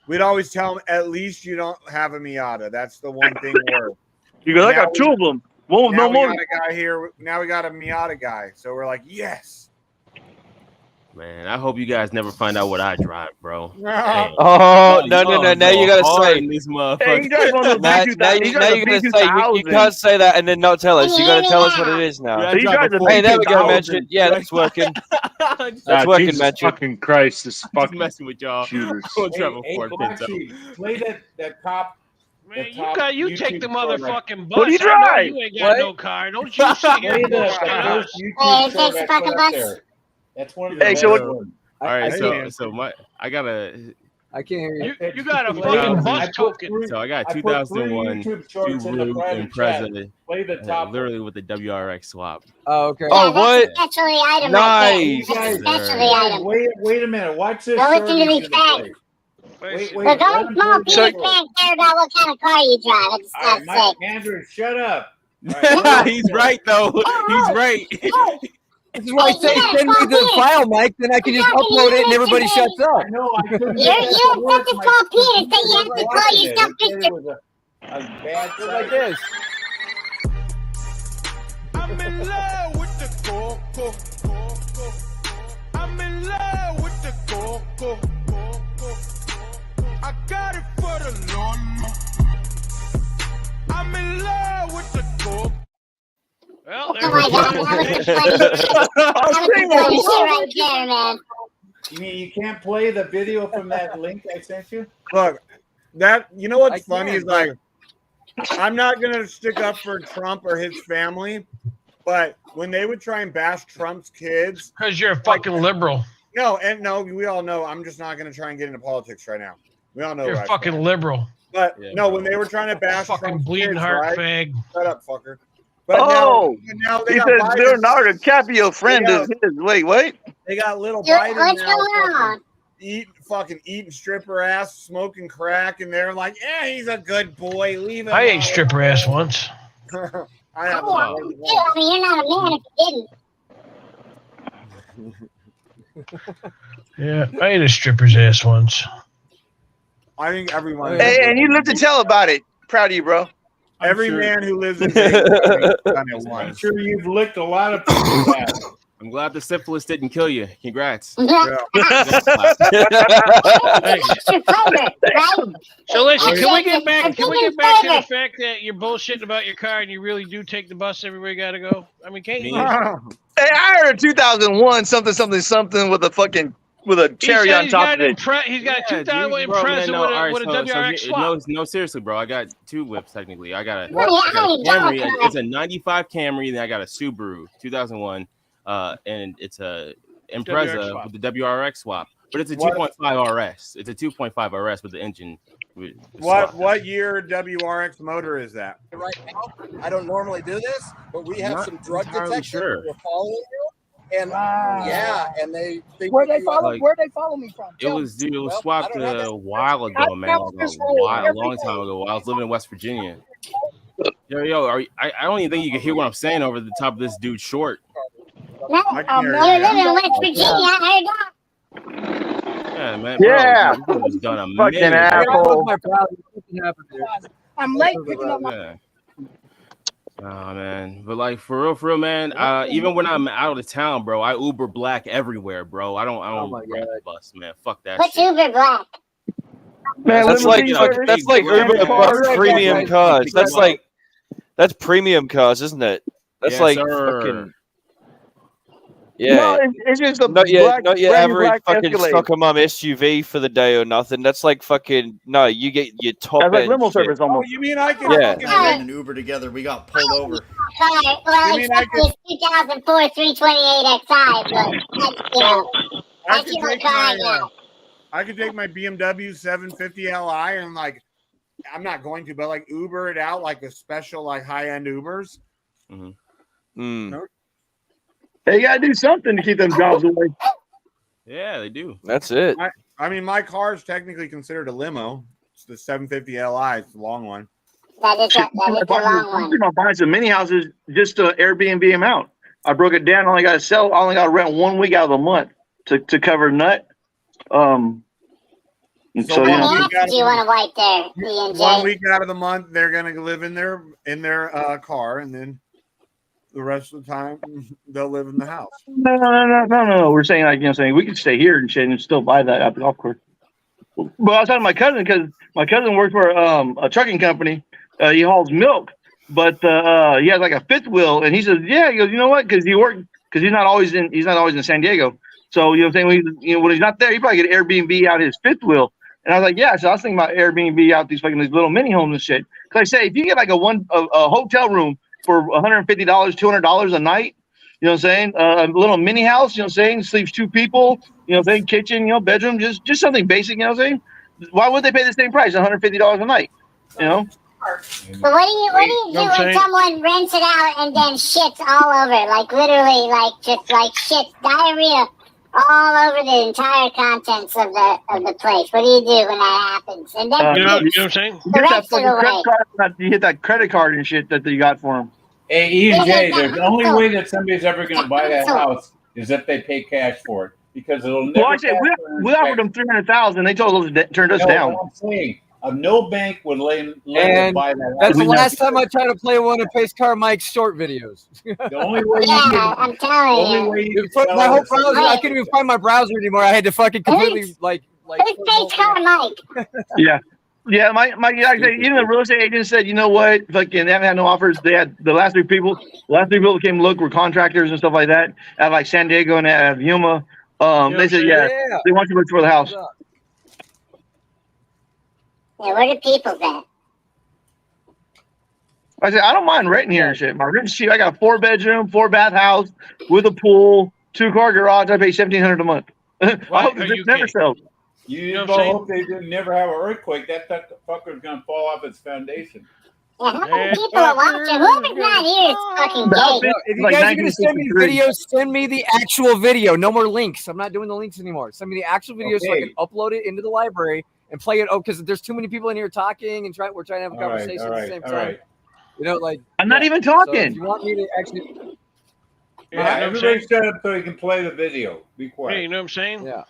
we'd always tell him, at least you don't have a Miata. That's the one thing worse. You go, I got 2 of them. One with no more. We got a guy here. Now we got a Miata guy. So we're like, yes. Man, I hope you guys never find out what I drive, bro. No. Oh, no. Now you gotta say. These Hey, motherfuckers. you guys want Now you gotta say. You can't say that and then not tell us. You gotta tell us what it is now. Hey, there we go, Mention. Yeah, that's working. That's working, Jesus Mention. fucking Christ, this Just fucking messing with y'all. shooters. I'm gonna drive a Hey, Ford Pinto. BlackSheep, play that top. Man, you take the motherfucking bus. What do you I know drive? you ain't got no car. Don't you sit here and bullshit us. Hey, it takes the fucking bus. That's one of the Hey, best so what? ones. All right, I got a. I can't hear you. You got a fucking bus token. So I got I put 2001 3 YouTube shorts in the Subaru private Impreza, Play the top. literally with the WRX swap. Oh, okay. Yeah, Oh, what? that's a specialty item Nice. right there. That's a Yes, specialty sir. item. Wait a minute. Watch this. Don't listen short to me, he's gonna fag. play. Wait, Look, only small penis man care about what kind of car you drive. That's it. Andrew, shut up. He's right though. He's right. This is why I say send me the file, Mike. Then I can just upload it and everybody shuts up. No, I couldn't. You're such a small penis that you have to call yourself Mr. A bad like this. I'm in love with the coco. I'm in love with the coco. I got it for the lawn. I'm in love with the coco. Well, Oh my God, that was funny shit right there, man. You mean you can't play the video from that link I sent you? Look, that you know what's funny is like, I'm not gonna stick up for Trump or his family, but when they would try and bash Trump's kids, because you're a fucking liberal. No, we all know. I'm just not gonna try and get into politics right now. We all know You're a fucking liberal. But no, when they were trying to bash fucking Trump's bleeding kids, heart right? fag. Shut up, fucker. But now they he got said Biden. Leonardo DiCaprio friend is his. Wait. They got little Dude, Biden what's now going on? eating stripper ass, smoking crack, and they're like, yeah, he's a good boy. Leave him. I ate stripper ass once. I have. I mean, you're not a man if you didn't. Yeah, I ate a stripper's ass once. I think everyone. Hey, and you live to tell about it. Proud of you, bro. Every man who lives in I'm sure you've licked a lot of people's ass. I'm glad the syphilis didn't kill you. Congrats. Yeah. So listen, can we get back to the fact that you're bullshitting about your car and you really do take the bus everywhere you gotta go? I mean, can't you? Hey, I heard a 2001 something with a cherry on top of it. He's got a 2001 Impreza with a WRX swap. No, seriously, bro. I got two whips technically. I got a Camry. It's a 95 Camry, and I got a Subaru 2001, and it's a Impreza with the WRX swap. But it's a 2.5 RS. It's a 2.5 RS with the engine. What year WRX motor is that? Right now, I don't normally do this, but we have some drug detection. Sure. We're following you, and and they where they follow me from? It was swapped a while ago, man. A long time ago. I was living in West Virginia. I don't even think you can hear what I'm saying over the top of this dude short. You're living in West Virginia. I heard that. Yeah, man. Yeah. Bro, was done a fucking minute. asshole. I'm late picking up my. Yeah. Oh man, but like for real, man. Even when I'm out of town, bro, I Uber Black everywhere, bro. I don't grab the bus, man. Fuck that. What's shit. Uber Black? Man, that's like Uber Plus premium cars. That's premium cars, isn't it? That's fucking. Yeah, no, it's just a not your average fucking Escalade. soccer mom SUV for the day or nothing. That's like fucking you get your top That's like end limo shit. service almost. Oh, you mean I can? Yeah. We were in an Uber together. We got pulled over. Well, except this 2004 328xi, but that's your car I got. I could take my BMW 750 Li and I'm not going to, but Uber it out like a special high end Ubers. Mm-hmm. They gotta do something to keep them jobs away. Yeah, they do. That's it. I mean, my car is technically considered a limo. It's the 750 Li. It's the long one. That is a long one. I'm buying some mini houses just to Airbnb them out. I broke it down. I only got to rent 1 week out of the month to cover nut. So do you want to wipe there, E&J? 1 week out of the month, they're gonna live in their car, and then the rest of the time they'll live in the house. No. We're saying we can stay here and shit and still buy that at the golf course. But I was talking to my cousin because my cousin works for a trucking company. He hauls milk, but he has a fifth wheel, and he says, "Yeah." He goes, "You know what? Because he's not always in San Diego. So when he's not there, he probably get Airbnb out his fifth wheel." And I was like, "Yeah." So I was thinking about Airbnb out these little mini homes and shit. Because I say if you get a hotel room for $150, $200 a night, you know what I'm saying? A little mini house, you know what I'm saying? Sleeps 2 people, you know what I'm saying? Kitchen, bedroom, just something basic, you know what I'm saying? Why would they pay the same price, $150 a night? You know? But what do you do when someone rents it out and then shits all over? Literally, just shits, diarrhea all over the entire contents of the place. What do you do when that happens? And then you know what I'm saying? the rest of the way. You hit that credit card and shit that you got for him. Hey, Ian J, the only way that somebody's ever going to buy that house is if they pay cash for it, because it'll never. Well, I said, we offered them $300,000. They told us turned us down. I'm saying, no bank would let them buy that house. That's the last time I tried to play one of Pace Car Mike's short videos. The only way I'm telling you. My whole browser, I couldn't even find my browser anymore. I had to fucking completely like. Who's Pace Car Mike? Yeah. Yeah, my even the real estate agent said, you know what, fucking they haven't had no offers. They had the last three people that came look were contractors and stuff like that at like San Diego and at Yuma. They said, they want you to look for the house. Yeah, where the people at? I said, I don't mind renting here and shit. My rent's cheap. I got a 4-bedroom, 4-bath house with a pool, 2-car garage. I pay $1,700 a month. I hope it never sells. You hope they didn't never have an earthquake. That fucker's gonna fall off its foundation. Yeah, how many people are watching? Whoever's not here is fucking gay. If you guys are gonna send me videos, send me the actual video. No more links. I'm not doing the links anymore. Send me the actual video so I can upload it into the library and play it. Oh, because there's too many people in here talking and we're trying to have a conversation at the same time. Right. You know, like I'm not even talking. So if you want me to actually, everybody shut up so you can play the video. Be quiet. Hey, you know what I'm saying? Yeah.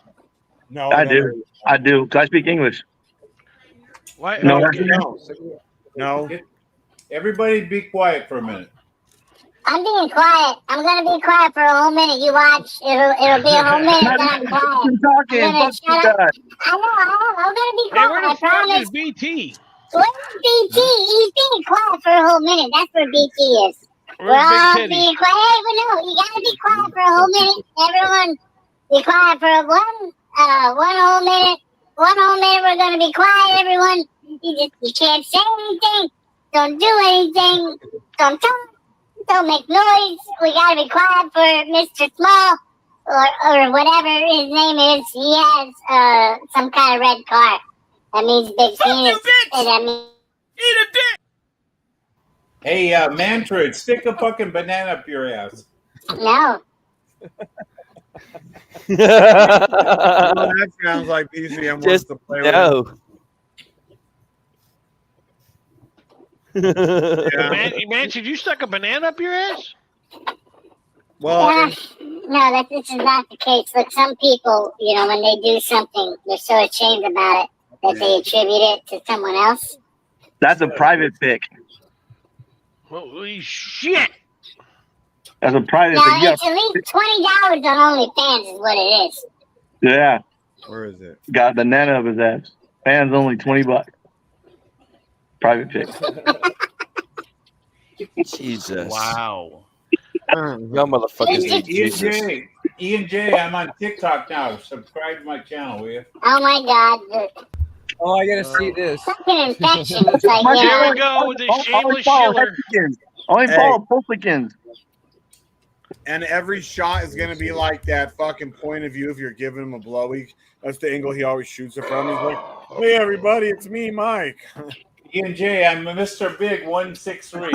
No, I do. Because I speak English. Why? No. Everybody be quiet for a minute. I'm being quiet. I'm gonna be quiet for a whole minute. You watch. It'll be a whole minute that I'm quiet. I'm talking. I'm gonna shut up. I know. I'm gonna be quiet. Hey, where the I fuck promise. is BT? Where's BT? He's being quiet for a whole minute. That's where BT is. We're all being quiet. Hey, but no, you gotta be quiet for a whole minute. Everyone, be quiet for one whole minute. One whole minute. We're gonna be quiet. Everyone, you can't say anything. Don't do anything. Don't talk. Don't make noise. We gotta be quiet for Mr. Small or whatever his name is. He has some kind of red car. That means big penis. That means eat a dick. Hey, Manfred, stick a fucking banana up your ass. no. That sounds like PCM wants to play with. Man, should you stuck a banana up your ass? Well, no, this is not the case. Look, some people, when they do something, they're so ashamed about it that they attribute it to someone else. That's a private pic. Holy shit! That's a private Now, pic. it's at least $20 on OnlyFans is what it is. Yeah. Where is it? Got a banana up his ass. Fans only $20. Private pic. Jesus. Wow. Y'all motherfuckers. Ian J, I'm on TikTok now. Subscribe to my channel, will you? Oh my God. Oh, I gotta see this. Fucking infection. It's like, There we go with the shameless shiller. Only follow Postlikins. And every shot is gonna be like that fucking point of view if you're giving him a blowy. That's the angle he always shoots it from. He's like, "Hey everybody, it's me, Mike." Ian J, I'm Mr. Big 163.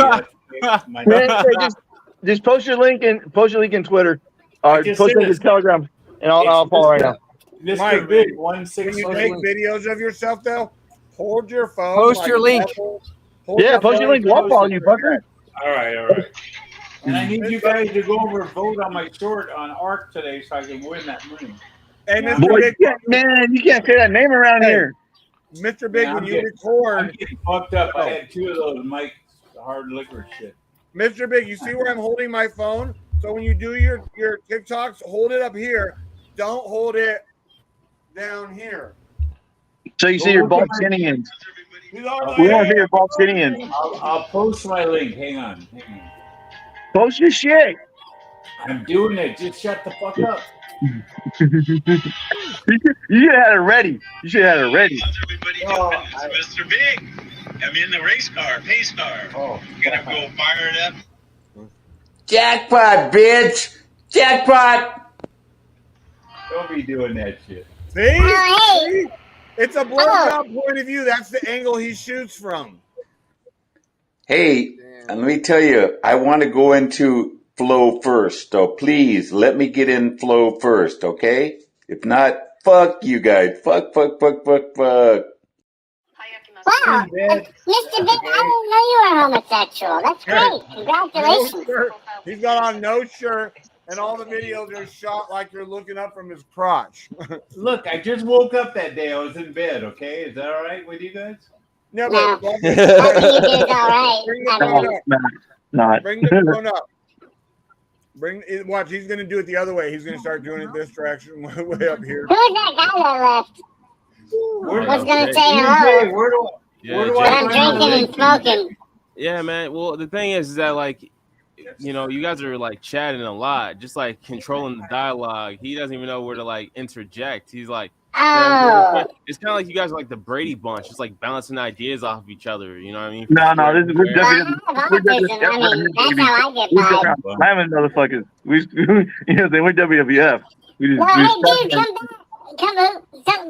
Just post your link in Twitter. Or post it in your Telegram, and I'll follow right now. Mr. Mike, Big when 163. you make videos of yourself, though, hold your phone. Post your link. Post your link. I'll follow you, fucker. All right. And I need you guys to go over and vote on my short on ARC today so I can win that money. Hey, Mr. Boy, Big, you can't say that name around here. Mr. Big, when you record, I'm getting fucked up. I had 2 of those Mike hard liquor shit. Mr. Big, you see where I'm holding my phone? So when you do your TikToks, hold it up here. Don't hold it down here. So you see your bald skinny ends. We want to see your bald skinny ends. I'll post my link. Hang on. Post your shit. I'm doing it. Just shut the fuck up. You should have had it ready. Oh, Mr. Big, I'm in the race car, pace car. Oh, gonna go fire it up. Jackpot, bitch! Jackpot! Don't be doing that shit. See? It's a blowjob point of view. That's the angle he shoots from. Hey, and let me tell you, I want to go into flow first. So please let me get in flow first, okay? If not, fuck you guys. Fuck. Wow, Mr. Big, I didn't know you were homosexual. That's great. Congratulations. No shirt. He's got on no shirt, and all the videos are shot like you're looking up from his crotch. Look, I just woke up that day. I was in bed. Okay, is that all right with you guys? No, No. but Nothing you do is all right. bring the phone up. Not. Bring the phone up. Watch. He's gonna do it the other way. He's gonna start doing it this direction, way up here. Who's that guy that left? Was gonna say hello. Where do I I'm drinking and smoking. Yeah, man. Well, the thing is that, like, you know, you guys are like chatting a lot, just like controlling the dialogue. He doesn't even know where to like interject. He's like, Oh. it's kind of like you guys are like the Brady Bunch, just like bouncing ideas off of each other. You know what I mean? No, this is we're slamming motherfuckers. We're WWF. Well, hey, dude, come back. Get that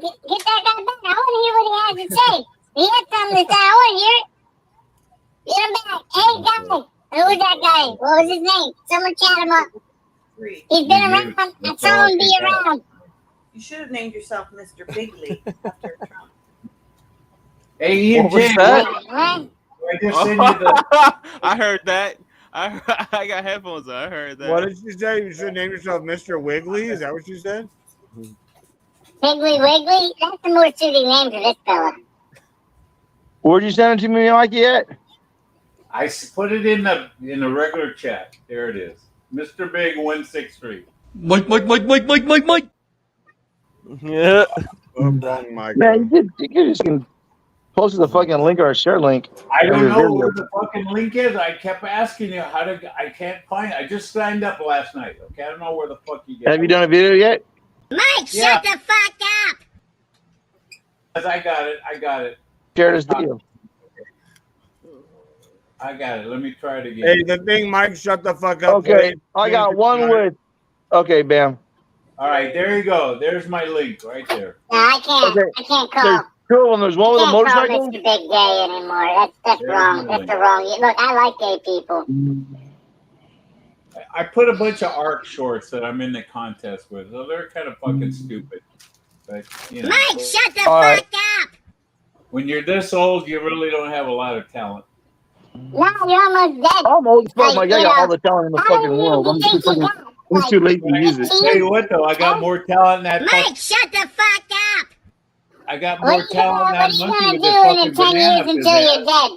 guy back. I want to hear what he has to say. He has something to say. I want to hear it. Get him back. Hey, guy. Who was that guy? What was his name? Someone chat him up. He's been around. I saw him be around. You should have named yourself Mr. Bigley after Trump. Hey, Ian What was James. that? I just sent you the. I heard that. I got headphones on. I heard that. What did you say? You should name yourself Mr. Wiggly? Is that what you said? Piggly Wiggly? That's the more suiting name for this fella. Where'd you send it to me, Mike, yet? I put it in the regular chat. There it is. Mr. Big 163. Mike. Yeah. Wrong, Mike. Man, you just can post the fucking link or a share link. I don't know where the fucking link is. I kept asking you how to. I can't find it. I just signed up last night. Okay, I don't know where the fuck you get. Have you done a video yet? Mike, shut the fuck up! I got it. Share this video. I got it. Let me try it again. Hey, the thing, Mike, shut the fuck up. Okay, I got one with. Okay, bam. All right, there you go. There's my link right there. No, I can't. Okay. I can't call. There's two of them. There's one with a Can't call motorcycle. Mr. Big gay anymore. That's wrong. That's the wrong. Look, I like gay people. I put a bunch of ARC shorts that I'm in the contest with. So they're kind of fucking stupid. But, you know. Mike, shut the fuck up! When you're this old, you really don't have a lot of talent. No, you're almost dead. I'm old as fuck. Like, Mike, I you got know, all the talent in the how fucking many world. do I'm you too think you fucking. got? I'm too late to use it. Tell you what, though, I got more talent than that. Mike, shut the fuck up! I got more talent than that monkey What with are the you gonna do in fucking 10 banana years until business. you're dead?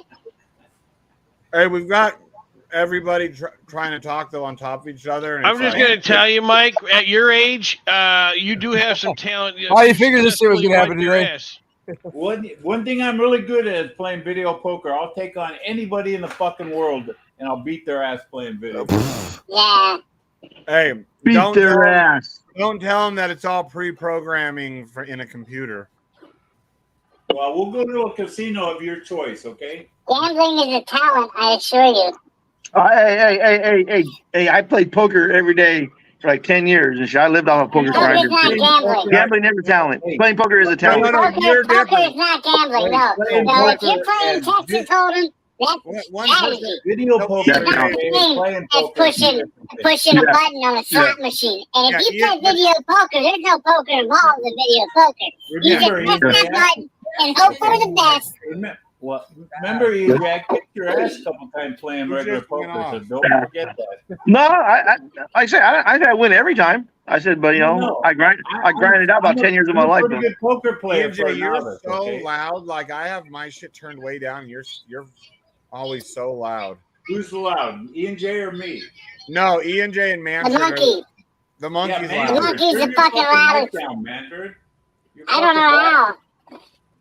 Hey, we've got everybody trying to talk though on top of each other. And I'm just going to tell you, Mike, at your age, you do have some talent. Oh, you figured this shit was going to happen today. One thing I'm really good at is playing video poker. I'll take on anybody in the fucking world, and I'll beat their ass playing video. Yeah. Hey, Beat their ass. Don't tell them that it's all pre-programming in a computer. Well, we'll go to a casino of your choice, okay? Gambling is a talent, I assure you. Hey! I played poker every day for like 10 years and shit. I lived off of poker for Poker's 100 not years. gambling. Gambling never talent. Playing poker is a talent. Poker is not gambling. No. No, if you're playing Texas Hold'em, that's strategy. Video poker It's not the same as pushing a button on a slot machine. And if you play video poker, there's no poker involved in video poker. You just press that button and hope for the best. Remember, you kicked your ass a couple times playing regular poker, so don't forget that. No, I say I win every time. I said, but you know, I grinded out about 10 years of my life. Pretty good poker player for a you're novice, so okay? loud. Like I have my shit turned way down. You're always so loud. Who's loud? Ian J or me? No, Ian J and Manfred. The monkey. The monkey's Yeah, loud. The monkey's Turn the your fucking loudest. mic down, Manfred. I don't know how.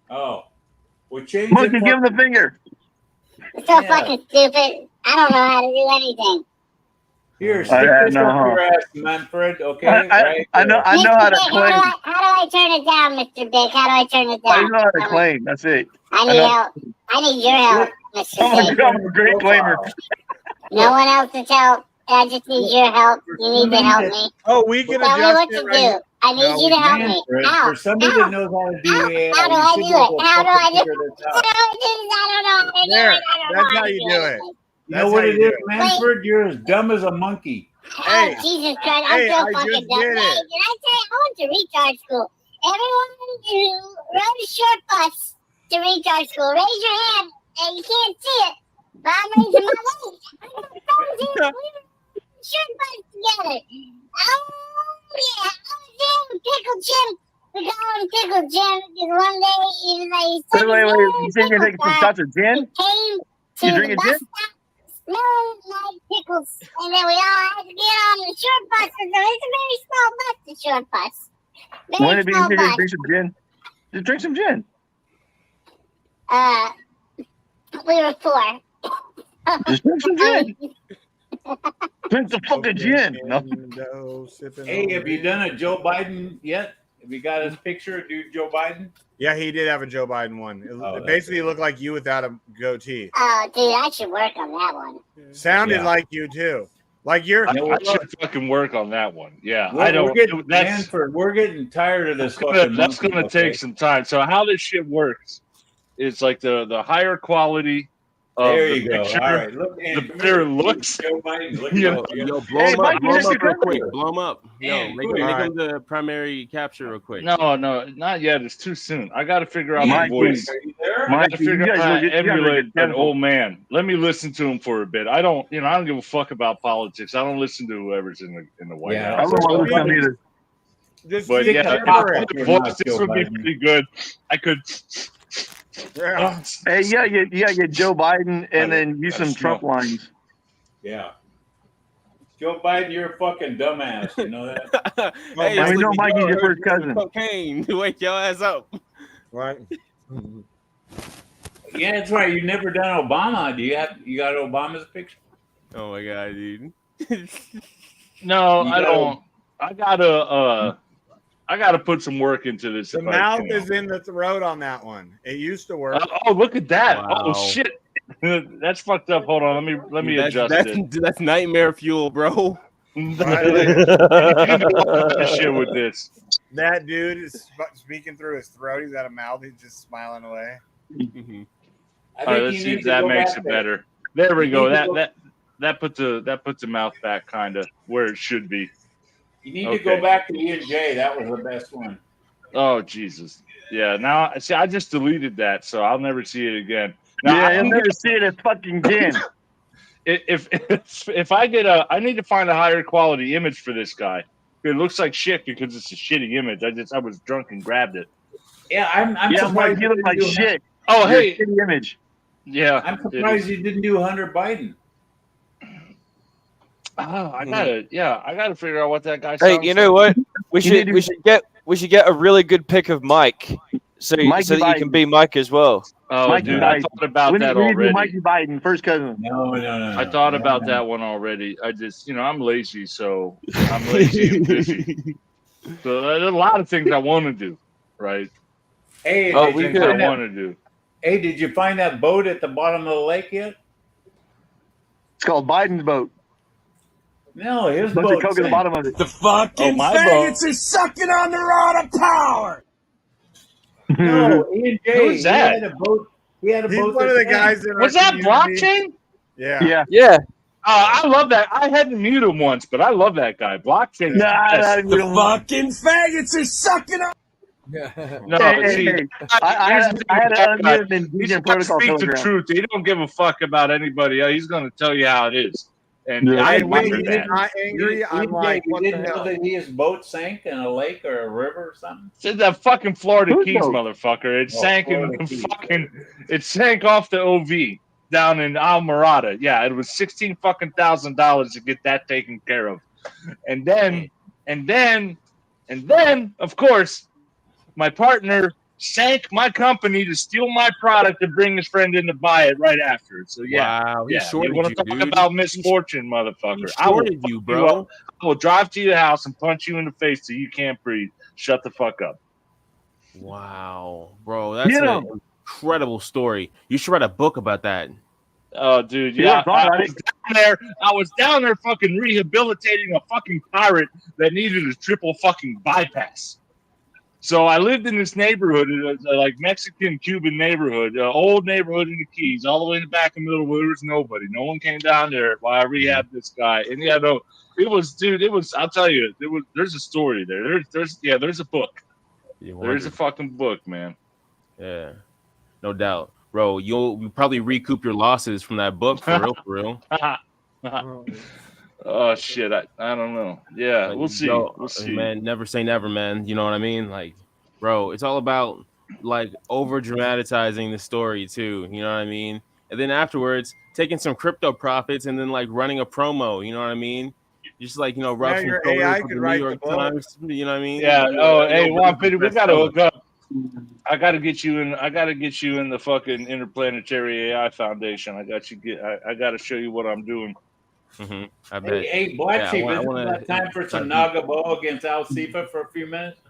Oh. Well, change Monkey, it. give him the finger. It's so fucking stupid. I don't know how to do anything. Here, stick this up your ass, Manfred. Okay, right? I know how to claim. How do I turn it down, Mr. Big? How do I turn it down? I know how to claim. That's it. I need help. I need your help, Mr. Big. I'm a great claimer. No one else's help. I just need your help. You need to help me. Oh, we can Tell me adjust what it to right do. I need you to help me. How? For somebody that knows how to do it, How do I do it? How do I do it? How do I do this? I don't know how to do There. it. I don't know That's how how to you do do it. You know what it is, Manfred? You're as dumb as a monkey. Oh, Jesus Christ. I'm so fucking dumb. Hey, did I tell you, I went to recharge school. Everyone who rode a short bus to recharge school, raise your hand. And you can't see it, but I'm raising my leg. We were short bus together. Oh, yeah. I was there with Pickle Jim. We call him Pickle Jim because one day he was like, Wait. You think you're taking some shots of gin? Came to You the drinking bus gin? stop, smelling like pickles, and then we all had to get on the short bus. So it's a very small bus, the short bus. When Very did you small bus. drink some gin? Just drink some gin. We were 4. Just drink some gin. Drink the fucking gin. No. Hey, have you done a Joe Biden yet? Have you got his picture, dude? Joe Biden? Yeah, he did have a Joe Biden one. It basically looked like you without a goatee. Oh, dude, I should work on that one. Sounded like you too. Like you're. I should fucking work on that one. Yeah, We're, I don't. We're getting, That's Manfred, we're getting tired of this. that's going to take some time. So how this shit works is like the higher quality. There the you go. picture, All right. Look, the better looks. Yo, blow him up real quick. Blow him up. Yo, make him the primary capture real quick. No, not yet. It's too soon. I got to figure out Yeah, my voice. there? I got to figure out how to emulate an careful. old man. Let me listen to him for a bit. I don't give a fuck about politics. I don't listen to whoever's in the White House. I don't want to listen either. But yeah, voice, this would be pretty good. I could. Hey, yeah, get Joe Biden and then use some Trump lines. Yeah. Joe Biden, you're a fucking dumbass. You know that? Hey, I know Mikey's your first cousin. Cocaine to wake your ass up. Right. Yeah, that's right. You've never done Obama. You got Obama's picture? Oh my god, dude. No, I don't. I gotta put some work into this. The mouth is in the throat on that one. It used to work. Oh, look at that! Wow. Oh shit, that's fucked up. Hold on, let me adjust it. That's nightmare fuel, bro. Shit with this. That dude is speaking through his throat. He's got a mouth. He's just smiling away. All right, let's see if that makes it better. There we go. That puts the mouth back kind of where it should be. You need to go back to E&J. That was the best one. Oh Jesus! Yeah. Now, see, I just deleted that, so I'll never see it again. Now, You'll never see it as fucking gin. If I get I need to find a higher quality image for this guy. It looks like shit because it's a shitty image. I was drunk and grabbed it. Yeah, I'm surprised you look like shit. Oh, hey, shitty image. Yeah, I'm surprised you didn't do Hunter Biden. Oh, I gotta figure out what that guy. Hey, you know what? We should get a really good pic of Mike, so that you can be Mike as well. Oh, Mikey dude, Biden. I thought about that already. Mikey Biden, first cousin. No. I thought about that one already. I just, I'm lazy, so I'm lazy and busy. So there's a lot of things I want to do, right? Hey, I want to do. Hey, did you find that boat at the bottom of the lake yet? It's called Biden's boat. No, his Bunch boat. of coke at the bottom of it. The fucking faggots are sucking on the rod of power. No, E&J. Who's that? He had a boat. He's one of the guys in our Was that community. blockchain? Yeah. I love that. I had to mute him once, but I love that guy. Blockchain. The fucking faggots are sucking on. No, see, I had to unmute him in he's DJ gonna Protocol speak the Telegram. truth. He don't give a fuck about anybody. He's going to tell you how it is. And Yeah. I When admire he's that. not angry, I'm like, you what the didn't know hell? that his boat sank in a lake or a river or something? It's that fucking Florida Who's Keys, boat? motherfucker. It Oh, sank Florida in Keys. it sank off the OV down in Almirada. Yeah, it was $16,000 to get that taken care of. And then, of course, my partner sank my company to steal my product and bring his friend in to buy it right after. So Wow, he you shorted want you, to talk dude. about misfortune, motherfucker? He shorted you, bro. I will drive to your house and punch you in the face till you can't breathe. Shut the fuck up. Wow, bro, that's an incredible story. You should write a book about that. Oh, dude, yeah. I was down there fucking rehabilitating a fucking pirate that needed a triple fucking bypass. So I lived in this neighborhood, like Mexican Cuban neighborhood, old neighborhood in the Keys, all the way in the back and middle where there was nobody. No one came down there while I rehabbed this guy. And yeah, no, it was, dude. It was. I'll tell you, there's a story there. There's a book. There's a fucking book, man. Yeah, no doubt, bro. You'll probably recoup your losses from that book for real. Oh shit, I don't know. Yeah, Like, we'll see. bro, We'll see. man. Never say never, man. You know what I mean? Like, bro, it's all about like over dramatizing the story too. You know what I mean? And then afterwards, taking some crypto profits and then like running a promo. You know what I mean? Just like roughing your shoulders AI with could the write New the York book. Times. You know what I mean? Yeah. You Hey, Juan Pity, we gotta bestseller. hook up. I gotta get you in. I gotta get you in the fucking Interplanetary AI Foundation. I gotta show you what I'm doing. Mm-hmm. I bet. Hey, Black Sheep, I isn't wanna it time for some start Naga Bo against Al Sifa for a few minutes?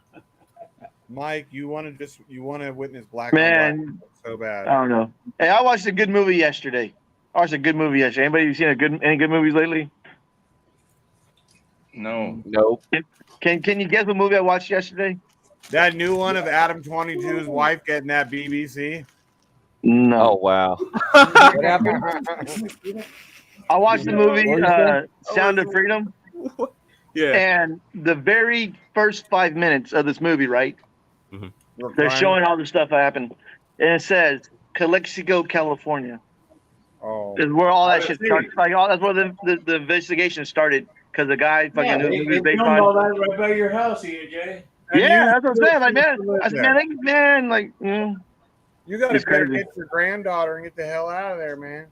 Mike, you want to witness black Man, on black so bad. I don't know. Hey, I watched a good movie yesterday. Anybody seen any good movies lately? No. Nope. Can you guess what movie I watched yesterday? That new one of Adam 22's wife getting that BBC. No. Oh wow. What happened? I watched the movie What did you say? Sound of Freedom. Yeah. And the very first 5 minutes of this movie, right? Mm-hmm. They're showing all the stuff that happened. And it says Calexico, California. Oh. Is where all that shit started. Like that's where the investigation started. Because the guy fucking They based filmed on all that right by your house, EJ. yeah, that's what I'm saying. Like, man, live I said, there. man, like, You got to It's better crazy. get your granddaughter and get the hell out of there, man.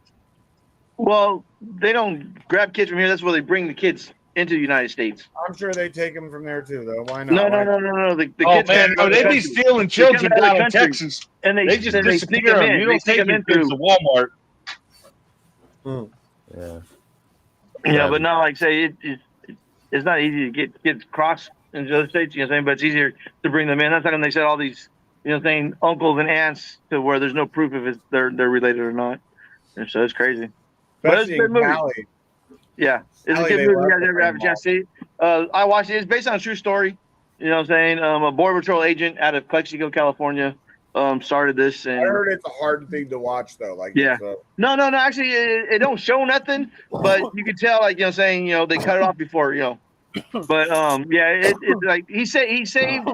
well, they don't grab kids from here. That's where they bring the kids into the United States. I'm sure they take them from there too, though. Why not? No. The kids man, come they from be the stealing country. children They come out of down the in country, Texas. and they just sneak disappear them them. in. You They don't sneak take them your in kids through. to Walmart. Yeah. Yeah, but not like say it's not easy to get kids across into other states. You know what I'm saying? But it's easier to bring them in. That's how come they said all these, you know, what I'm saying, uncles and aunts to where there's no proof if they're related or not. And so it's crazy. But it's a Especially good in movie. Cali. Yeah, it's Cali, a good they movie. love You guys the ever have a chance to see it? I watched it. It's based on a true story. You know what I'm saying? A Border Patrol agent out of Calexico, California, started this. And I heard it's a hard thing to watch, though. Like, yeah. it's a, No. Actually, it don't show nothing, but you can tell, like, you know what I'm saying, you know, they cut it off before, you know. But yeah, it's like he saved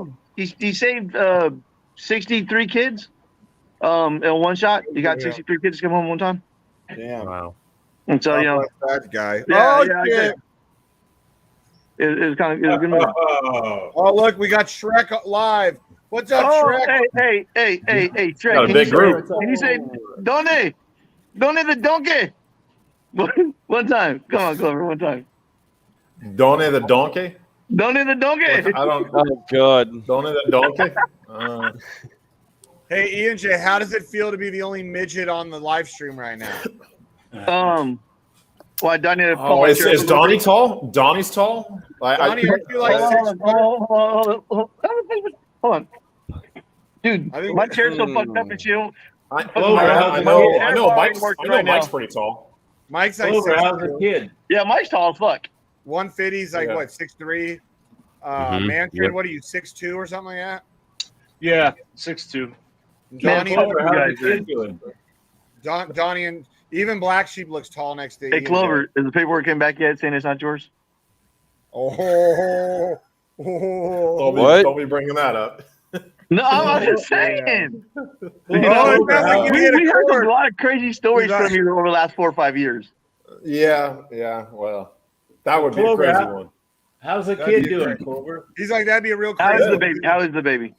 63 kids in one shot. He got 63 kids to come home one time. damn. Wow. And so, you know, that guy. yeah, Oh, yeah, shit. it was kind of a good movie. Oh, look, we got Shrek live. What's up, Oh, Shrek? hey, Shrek. Got a Can big you group. Can you say, Donne the donkey? One time. Come on, Clover, one time. Donne the donkey? Donne the donkey. I don't. Oh god. Donne the donkey? Hey, Ian J, how does it feel to be the only midget on the live stream right now? Well, Donnie had Oh, is Donnie tall? Donnie's tall? Donnie, aren't you like 6 Hold on. Dude, my chair's so fucked up and shit. I know Mike's pretty tall. Mike's like Clover, 6'2". how's the kid? Yeah, Mike's tall as fuck. 150's like Yeah. what, 6'3"? Mhm. Manfred, Yep. what are you, 6'2" or something like that? Yeah, 6'2". Donnie, Clover, how's guys the kid doing? Donnie, and even Black Sheep looks tall next to Hey, Ian Clover, J. is the paperwork came back yet saying it's not yours? Oh, Don't be bringing that up. No, I'm just saying. Oh, it sounds like you we hit a heard chord. a lot of crazy stories You got- from you over the last 4 or 5 years. Yeah. Well, that would be a Clover, crazy one. How's the kid doing, Clover? He's like, that'd be a real How crazy is the baby? How is the baby?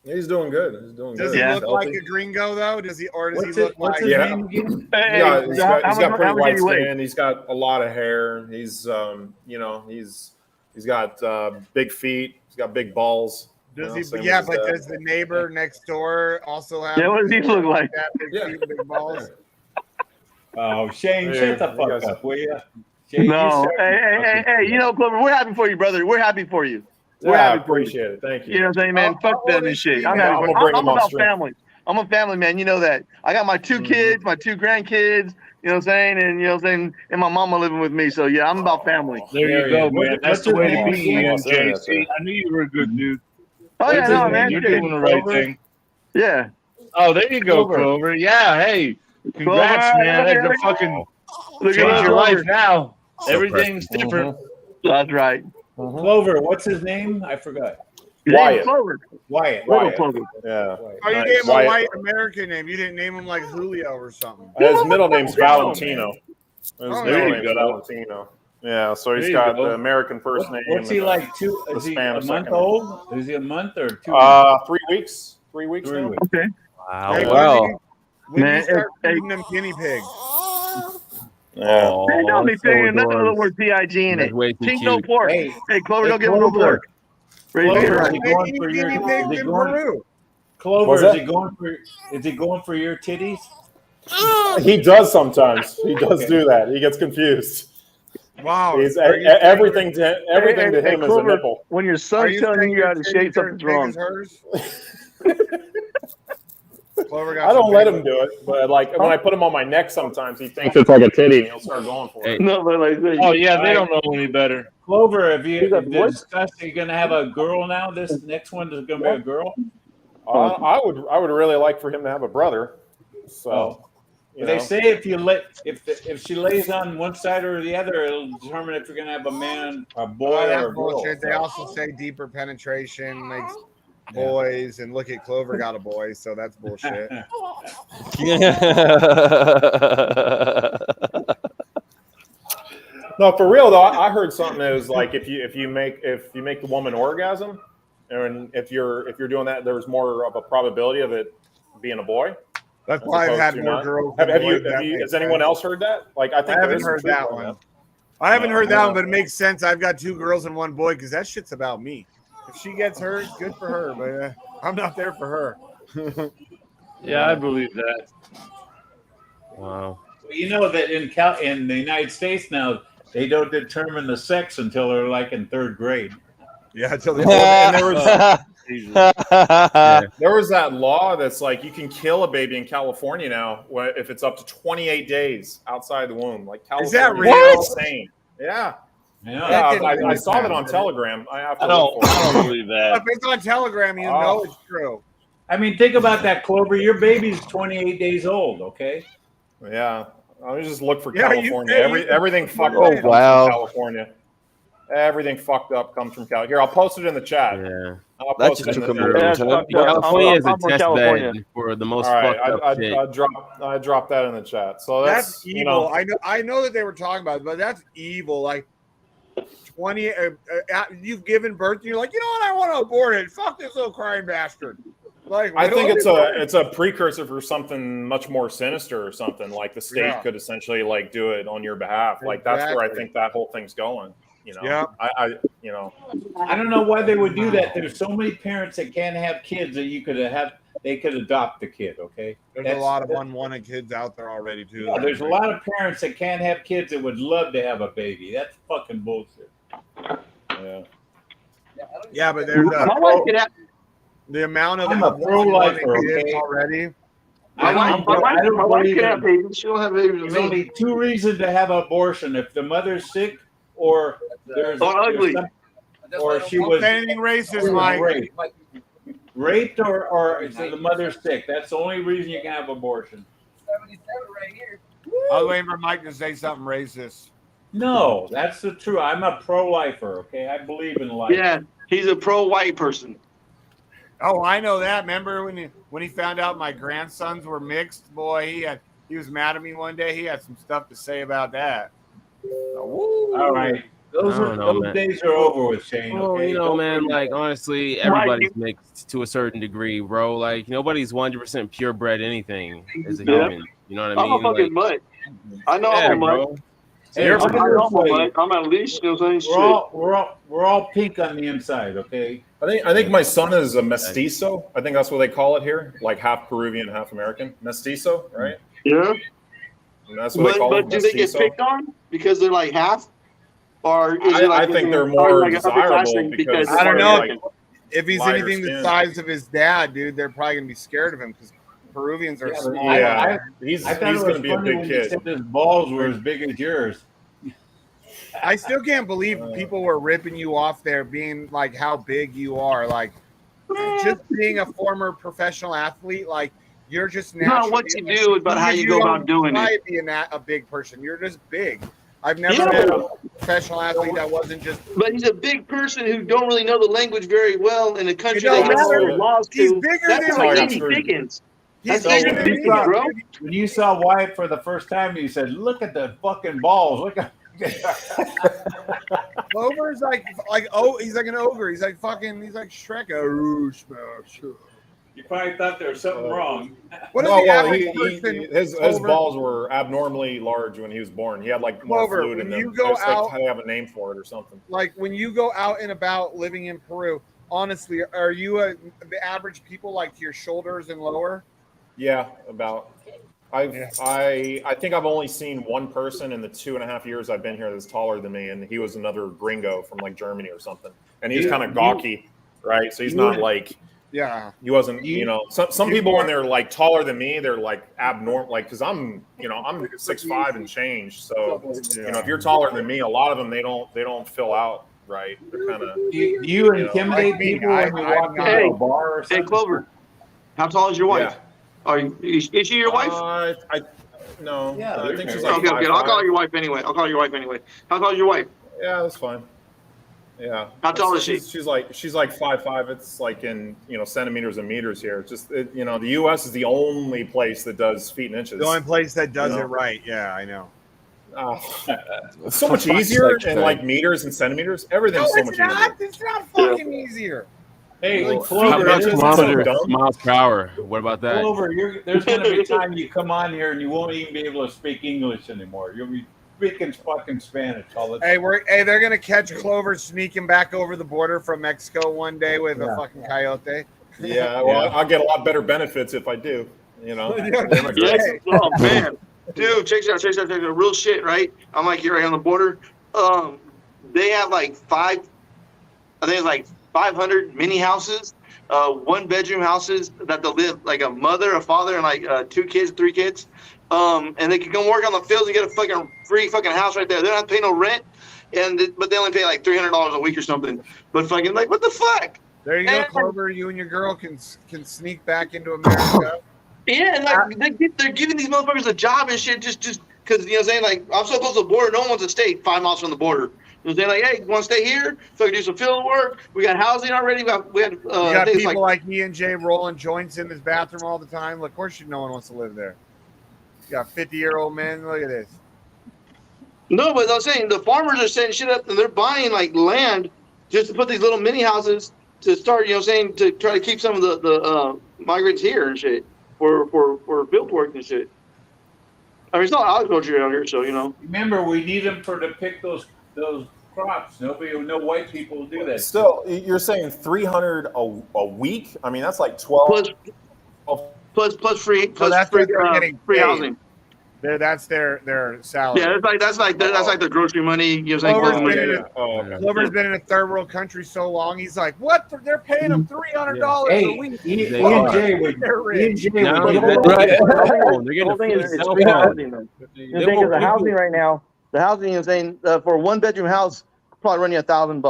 He's doing good. Does he look like a gringo though? Does he look What's like? his Yeah. name again? Hey, He's got pretty white he weigh? skin. He's got a lot of hair. He's he's got big feet. He's got big balls. Does You know, he? same Yeah, as but his dad. does the neighbor next door also have? Yeah, what does he look like? That big Yeah. feet and big balls. Oh, Shane, shut the fuck guys- up, will you? Shane, No. you Hey, you know, Clover, we're happy for you, brother. We're happy for you. We're Yeah, I happy for you. appreciate it. Thank you. You know what I'm saying, man? How Fuck them old and is shit. he, I'm man? happy I'm for gonna bring I'm him on about stream. family. I'm a family man. You know that. I got my 2 kids, my 2 grandkids. You know what I'm saying? And you know what I'm saying? And my mama living with me. So yeah, I'm about family. There you go, man. That's What's the his way to name be, again? Ian JC. I knew you were a good dude. Oh yeah, no, man. You're doing the right thing. Yeah. Oh, there you go, Clover. Clover. Yeah, hey, congrats, Clover, man. look That's at a fucking Look change at your life Clover. now. So Everything's different. That's right. Clover, what's his name? I forgot. Wyatt. Clover. Wyatt. Little Clover. Yeah. Oh, you Nice. gave him a Wyatt. white American name. You didn't name him like Julio or something. His middle name's Valentino. His Oh, middle there you name's go. Valentino. Yeah, so he's There you got go. the American first name. What's he and like? the Is he Spanish a month second name. old? Is he a month or 2 weeks? 3 weeks. 3 weeks now. Okay. Wow. Hey, Wow. when Man, you start hey, feeding them guinea pigs. Yeah. Hey, don't be so saying nothing with the adorable. word PIG in That's it. way too Chink no cute. pork. Hey, Hey, Clover, hey, don't give him no Clover. pork. Raise it Clover, right. is he going for your? Guinea pigs Is he in going? Peru. Clover, What's is that? he going for? Is he going for your titties? He does sometimes. He does Okay. do that. He gets confused. Wow. He's Are you everything to Hey, him is a Clover, nipple. when your Are son's you telling saying you your how to titties shape, are as something's big wrong. as hers? Clover got I don't some let big him do it, but like when I put him on my neck, sometimes he thinks it's like a titty, and he'll start going for it. No, but like, Oh yeah, they don't know any better. Clover, have you You got the voice? discussed? Are you going to have a girl now? This next one is going to be a girl. I would really like for him to have a brother. So, Oh. you They know. say if she lays on one side or the other, it'll determine if you're going to have a man, a boy, that's or a girl. bullshit. They So- also say deeper penetration makes boys, and look at Clover got a boy, so that's bullshit. No, for real though, I heard something that was like if you make the woman orgasm, and if you're doing that, there's more of a probability of it being a boy. That's as why I've opposed had to more not. girls. Have than you? boys. That makes Has anyone sense. else heard that? Like I think there haven't is some heard truth that on one. that. I haven't heard that No. one, but it makes sense. I've got 2 girls and 1 boy because that shit's about me. If she gets hurt, good for her, but I'm not there for her. Yeah, I believe that. Wow. Well, you know that in the United States now, they don't determine the sex until they're like in 3rd grade. Yeah, until they And there was Yeah. there was that law that's like you can kill a baby in California now if it's up to 28 days outside the womb. Like California, Is that is real? insane. Yeah. Yeah, Yeah, I saw that on Telegram. I have to look for it. I don't believe that. If it's on Telegram, you know it's true. I mean, think about that, Clover. Your baby's 28 days old, okay? Yeah. I just look for Yeah, California. you Everything fucked Oh, up comes wow. from California. Everything fucked up comes from California. Here, I'll post it in the chat. Yeah. I'll That post just it took in a the minute. Yeah, that's Lieutenant. fucked up. California is a I'm from test California. bed for the most All right, fucked up shit. I dropped that in the chat. So That's you evil. know, I know that they were talking about it, but that's evil. Like 20, you've given birth, and you're like, you know what? I want to abort it. Fuck this little crying bastard. Like, I think really? it's a precursor for something much more sinister or something. Like the state Yeah. could essentially like do it on your behalf. Like that's where I Exactly. think that whole thing's going. You know, Yeah. I you know, I don't know why they would do that. There's so many parents that can't have kids that they could adopt the kid, okay? There's a lot of unwanted kids out there already, too. Yeah, there's a lot of parents that can't have kids that would love to have a baby. That's fucking bullshit. yeah. Yeah, but there's My wife could have. the amount of I'm a pro-lifer, unwanted kids okay? already. I don't My wife believe can have in- babies. She don't have babies There's with me. only 2 reasons to have an abortion: if the mother's sick, or there's ugly. or she Don't was say anything racist, Mike. raped, or so the mother's sick. That's the only reason you can have abortion. I was waiting for Mike to say something racist. No, that's the truth. I'm a pro-lifer. Okay, I believe in life. Yeah, he's a pro-white person. Oh, I know that. Remember when he found out my grandsons were mixed? Boy, he was mad at me one day. He had some stuff to say about that. All right. Those I don't know, man. days are over with, Shane. Well, Okay? you know, Don't man, worry. like, honestly, everybody's mixed to a certain degree, bro. Like, nobody's 100% purebred anything as a Yeah. human. You know what I I'm mean? a fucking mutt. I know yeah, I'm a mutt. bro. Hey, I'm put it this way. I'm at least, you know what I'm saying? We're all pink on the inside, okay? I think my son is a mestizo. I think that's what they call it here, like half Peruvian, half American. Mestizo, right? Yeah. And that's what they call But it. do they get mestizo. picked on because they're like half? Or is it like I think they're or more like an upper class desirable thing because I don't know. American? If he's lighter anything the skin. size of his dad, dude, they're probably gonna be scared of him because Peruvians are Yeah, but small. Yeah, he's I thought it was going to be a funny big when you kid. said his balls were as big as yours. I still can't believe people were ripping you off there, being like how big you are. Like, just being a former professional athlete, like you're just It's not what you do, but how you go about doing it. Being a big person, you're just big. I've never met a professional athlete that wasn't just. But he's a big person who don't really know the language very well in a country It that don't has matter. laws He's to. bigger That's than like me. Andy Pickens. That's He's Andy bigger than Pickens, me. bro. When you saw Wyatt for the first time, you said, "Look at the fucking balls! Look at." Clover's like he's like an ogre. He's like Shrek. You probably thought there was something wrong. What is No, the well, average person? his Clover? balls were abnormally large when he was born. He had like more Clover, fluid in when them. you go out- they have a name for it or something. Like when you go out and about living in Peru, honestly, are you the average people like to your shoulders and lower? Yeah, about. I think I've only seen one person in the 2.5 years I've been here that's taller than me, and he was another gringo from like Germany or something. And he's kind of gawky, right? So he's not like. Yeah, he wasn't. Some people when they're like taller than me, they're like abnormal. Like because I'm 6'5" and change. So if you're taller than me, a lot of them they don't fill out right. They're kind of. Do you intimidate people when you walk into a bar or something? Hey, Clover, how tall is your wife? Is she your wife? No. Yeah, I think she's okay, like okay. I'll call her your wife anyway. How tall is your wife? Yeah, that's fine. Yeah. How tall is she? She's like 5'5". It's like in centimeters and meters here. It's just the U.S. is the only place that does feet and inches. The only place that does it right. Yeah, I know. It's so much easier in like meters and centimeters. Everything's so much easier. It's not fucking easier. Hey, How Clover, about there's kilometers, miles per hour? What about that? Clover, there's going to be a time you come on here and you won't even be able to speak English anymore. You'll be speaking fucking Spanish all the time. Hey, they're gonna catch Clover sneaking back over the border from Mexico one day with a fucking coyote. Yeah, well, I'll get a lot better benefits if I do. Yes. Oh man, dude, check this out. Real shit, right? I'm like here right on the border. They have like I think it's like 500 mini houses, 1-bedroom houses that they'll live like a mother, a father, and like 2 kids, 3 kids. And they can come work on the fields and get a fucking free fucking house right there. They don't have to pay no rent, but they only pay like $300 a week or something. But fucking like, what the fuck? There you go, Clover. You and your girl can sneak back into America. Yeah, and like they're giving these motherfuckers a job and shit just because saying like I'm so close to the border, no one wants to stay 5 miles from the border. They're like, hey, you want to stay here? So I can do some field work. We got housing already. We had you got people like me and Jay rolling joints in his bathroom all the time. Of course, no one wants to live there. You got 50-year-old men. Look at this. No, but I was saying the farmers are setting shit up and they're buying like land just to put these little mini houses to start, to try to keep some of the migrants here and shit for field work and shit. I mean, it's not agriculture out here, so Remember, we need them to pick those crops. No white people will do that. Still, you're saying 300 a week? I mean, that's like 12. Plus free. So that's free, what they're getting free paid. housing. That's their salary. Yeah, that's like the grocery money. Clover's been in a third world country so long. He's like, what? They're paying him $300 a week. The housing right now, the housing for a 1-bedroom house probably running $1,000.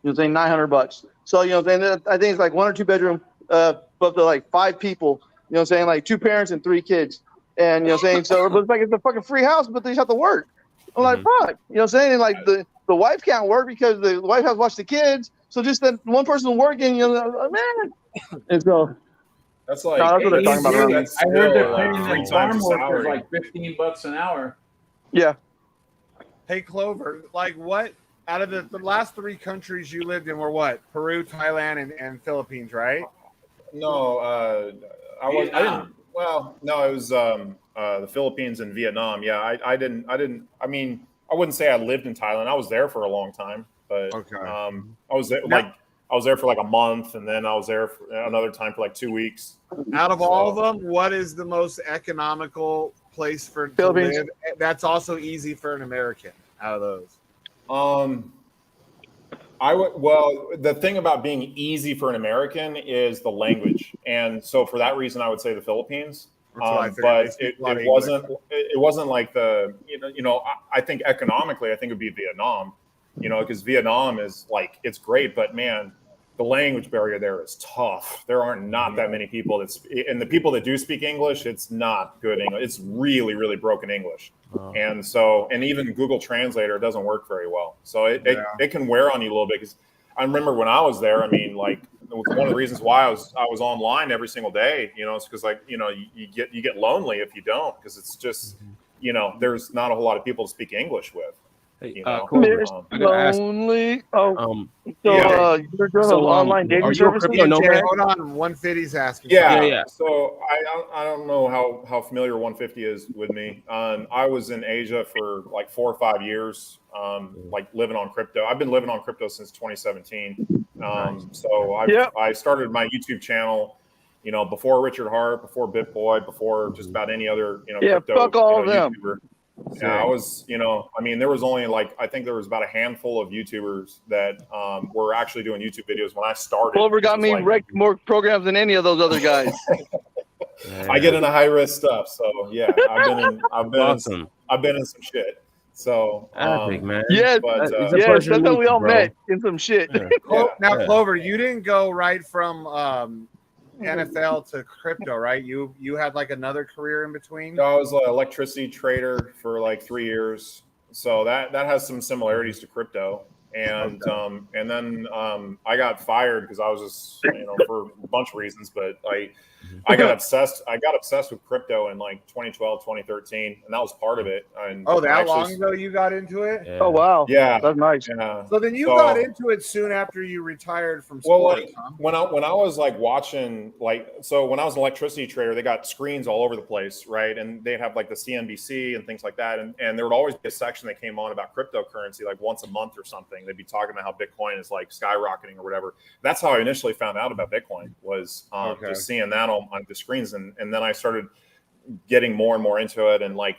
$900. So I think it's like 1 or 2 bedroom, up to like 5 people. Like 2 parents and 3 kids. And so but it's like it's a fucking free house, but they just have to work. I'm like, fuck. And like the wife can't work because the wife has to watch the kids. So just that one person working, man. And so that's like that's what they're talking about. I heard they're paying farm workers like $15 an hour. Yeah. Hey, Clover, like what out of the last 3 countries you lived in were what? Peru, Thailand, and Philippines, right? No, I didn't. Well, no, it was the Philippines and Vietnam. Yeah, I didn't. I mean, I wouldn't say I lived in Thailand. I was there for a long time, but I was there for like a month, and then I was there for another time for like 2 weeks. Out of all of them, what is the most economical place to live? That's also easy for an American. Out of those, Well, the thing about being easy for an American is the language, and so for that reason, I would say the Philippines. But it wasn't like the I think economically, I think it would be Vietnam. Because Vietnam is like it's great, but man, the language barrier there is tough. There aren't not that many people and the people that do speak English, it's not good English. It's really, really broken English. And so, and even Google Translator doesn't work very well. So it can wear on you a little bit. Because I remember when I was there, I mean, like, it was one of the reasons why I was online every single day, you know, it's because, like, you know, you get lonely if you don't, because it's just, you know, there's not a whole lot of people to speak English with. You know? Lonely. Oh, you're doing so, those online dating are you a services? crypto nomad? Hold on, 150's asking. Yeah. So I don't know how familiar 150 is with me. I was in Asia for like 4 or 5 years, like living on crypto. I've been living on crypto since 2017. So I started my YouTube channel, you know, before Richard Hart, before BitBoy, before just about any other, you know, crypto, fuck all of them. YouTuber. Yeah, I was, you know, I mean, there was only like, I think there was about a handful of YouTubers that were actually doing YouTube videos when I started. Clover got me wrecked more programs than any of those other guys. I get into high risk stuff, so yeah, I've been in some shit. So man. Yes, but, yes, that's how we all met, in some shit. Now, Clover, you didn't go right from NFL to crypto, right? You had like another career in between. I was an electricity trader for like 3 years, so that has some similarities to crypto. And and then I got fired because I was just, you know, for a bunch of reasons, but I got obsessed. I got obsessed with crypto in like 2012, 2013, and that was part of it. And that long ago you got into it? Yeah. Oh wow, yeah, that's nice. Yeah. So then you got into it soon after you retired from Well, sports. like when I was like watching, like, so when I was an electricity trader, they got screens all over the place, right? And they'd have like the CNBC and things like that, and there would always be a section that came on about cryptocurrency, like once a month or something. They'd be talking about how Bitcoin is like skyrocketing or whatever. That's how I initially found out about Bitcoin, was just seeing that on the screens, and then I started getting more and more into it, and like,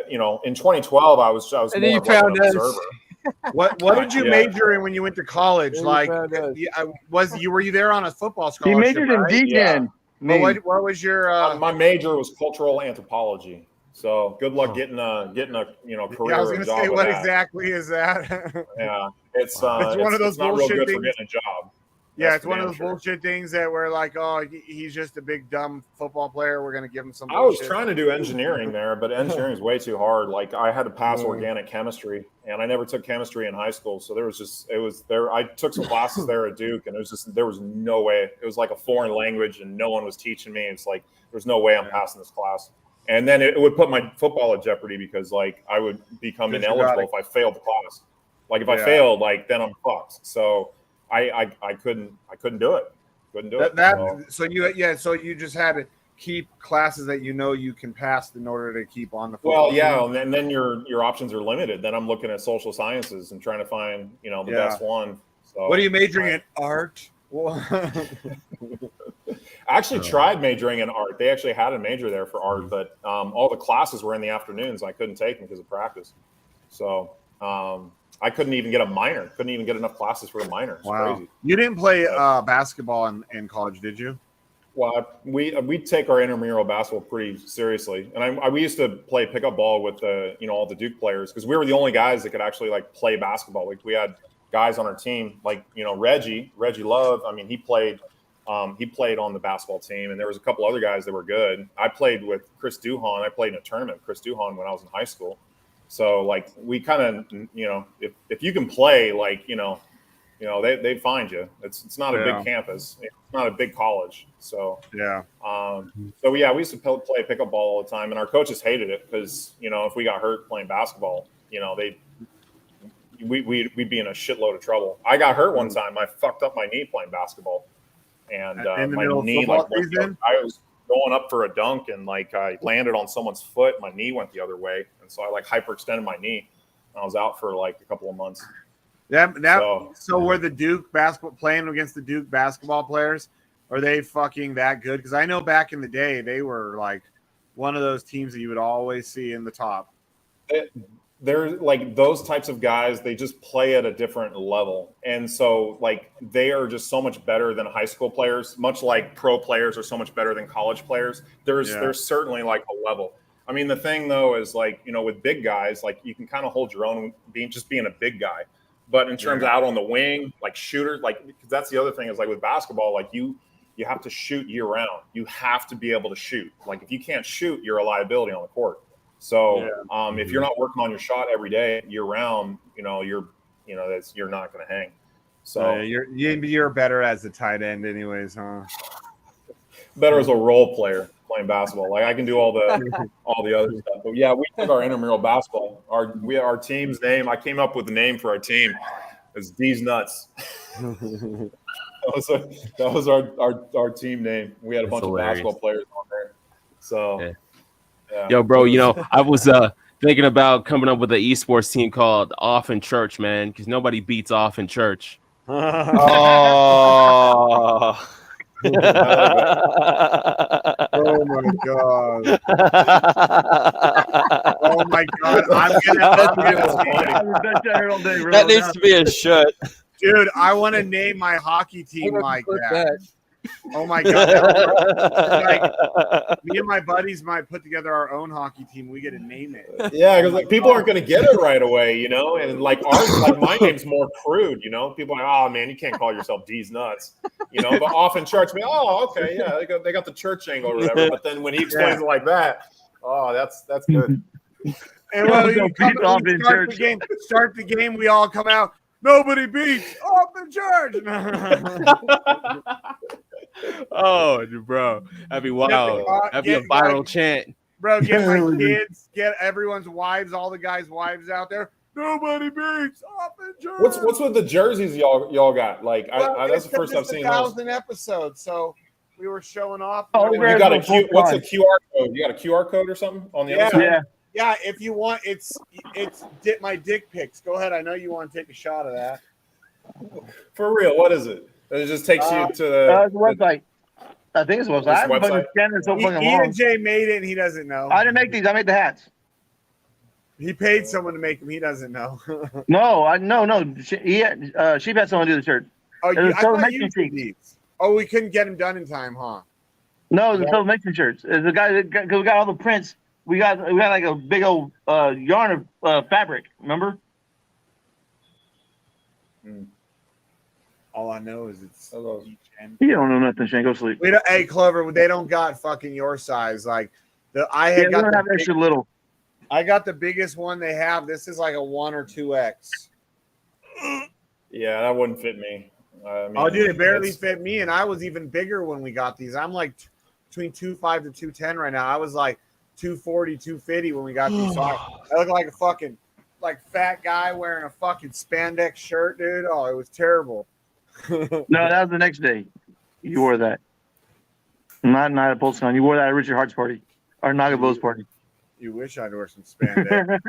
you know, in 2012 I was And more then you of like found an us. observer. What did you major in when you went to college? Like, were you there on a football scholarship? He majored in right? DGen. Well, what was your? My major was cultural anthropology. So good luck getting a you know, career. Yeah, I was or going to job say, with what that. exactly is that? Yeah, it's one of those it's not real bullshit good things. for getting a job. Yeah, That's it's one of those for damn sure. bullshit things that we're like, oh, he's just a big dumb football player. We're going to give him some I was bullshit. trying to do engineering there, but engineering is way too hard. Like, I had to pass organic chemistry, and I never took chemistry in high school. So I took some classes there at Duke, and there was no way. It was like a foreign language, and no one was teaching me. It's like, there's no way I'm passing this class. And then it would put my football at jeopardy, because like I would become ineligible if I failed the class. Like, if I failed, like, then I'm fucked. So I couldn't do it. Couldn't do it. So you just had to keep classes that you know you can pass in order to keep on the Well, football yeah, team. and then your options are limited. Then I'm looking at social sciences and trying to find, you know, the best one. So what are you majoring in? Art? I actually tried majoring in art. They actually had a major there for art, but all the classes were in the afternoons. I couldn't take them because of practice. So I couldn't even get a minor. Couldn't even get enough classes for a minor. It's crazy. You didn't play basketball in college, did you? Well, we take our intramural basketball pretty seriously, and we used to play pickup ball with all the Duke players, because we were the only guys that could actually like play basketball. Like, we had guys on our team, like, you know, Reggie Love. I mean, he played on the basketball team, and there was a couple other guys that were good. I played with Chris Duhon. I played in a tournament with Chris Duhon when I was in high school. So like, we kind of, you know, if you can play, like, you know, they find you. It's not a big campus. It's not a big college. So yeah. We used to play pickup ball all the time, and our coaches hated it because, you know, if we got hurt playing basketball, you know, we'd be in a shitload of trouble. I got hurt one time. I fucked up my knee playing basketball, and my knee, like, I was going up for a dunk, and like I landed on someone's foot. My knee went the other way, and so I like hyperextended my knee. And I was out for like a couple of months. So were the Duke basketball playing against the Duke basketball players? Are they fucking that good? Because I know back in the day they were like one of those teams that you would always see in the top. They're like those types of guys. They just play at a different level, and so like they are just so much better than high school players. Much like pro players are so much better than college players. There's certainly like a level. I mean, the thing though is, like, you know, with big guys, like, you can kind of hold your own being a big guy. But in terms of out on the wing, like shooter, like because that's the other thing is like with basketball, like you have to shoot year round. You have to be able to shoot. Like if you can't shoot, you're a liability on the court. So if you're not working on your shot every day year round, you're not going to hang. So you're better as a tight end, anyways, huh? Better as a role player playing basketball. Like I can do all the other stuff. But yeah, we took our intramural basketball. Our team's name. I came up with the name for our team. It's D's Nuts. That was our team name. We had a bunch of basketball players on there. So, yeah. Yo, bro, I was thinking about coming up with an esports team called Off in Church, man, because nobody beats Off in Church. Oh. Oh my god! Oh my god! That needs to be a shirt, dude. I want to name my hockey team like that. Oh my god! Like, me and my buddies might put together our own hockey team. We get to name it. Yeah, because like people aren't going to get it right away, and like my name's more crude, People are like, oh man, you can't call yourself D's Nuts, But Off in Church, oh okay, yeah, they got the church angle or whatever. But then when he explains it like that, oh, that's good. And when start the game, we all come out. Nobody beats Off in Church. Oh, bro, that'd be wild. That'd be a viral chant, bro. Get my kids, get everyone's wives, all the guys' wives out there. Nobody beats Off in Church. What's with the jerseys y'all got? Like, that's the first I've seen. 1,000 episodes, so we were showing off. Oh, you got what's the QR code? You got a QR code or something on the other side? Yeah. If you want, it's my dick pics. Go ahead. I know you want to take a shot of that. For real, what is it? It just takes you to the website. I think it's a website. EJ made it and he doesn't know. I didn't make these. I made the hats. He paid someone to make them. He doesn't know. No. Sheep had someone do the shirt. Oh, I thought you did these. Oh, we couldn't get them done in time, huh? No, the Silver Mason shirts. The guy we got all the prints. We got like a big old yarn of fabric. Remember? All I know is it's. You don't know nothing, Shane. Go sleep. Hey, Clover, they don't got fucking your size. Like I got the biggest one they have. This is like a 1 or 2X. Yeah, that wouldn't fit me. Dude, it barely fit me, and I was even bigger when we got these. I'm like between 2.5 to 210 right now. I was like 240, 250 when we got these. So I look like a fucking fat guy wearing a fucking spandex shirt, dude. Oh, it was terrible. No, that was the next day. You wore that. Not at PulseCon. You wore that at Richard Hart's party or Nagavo's party. You wish I'd wear some spandex.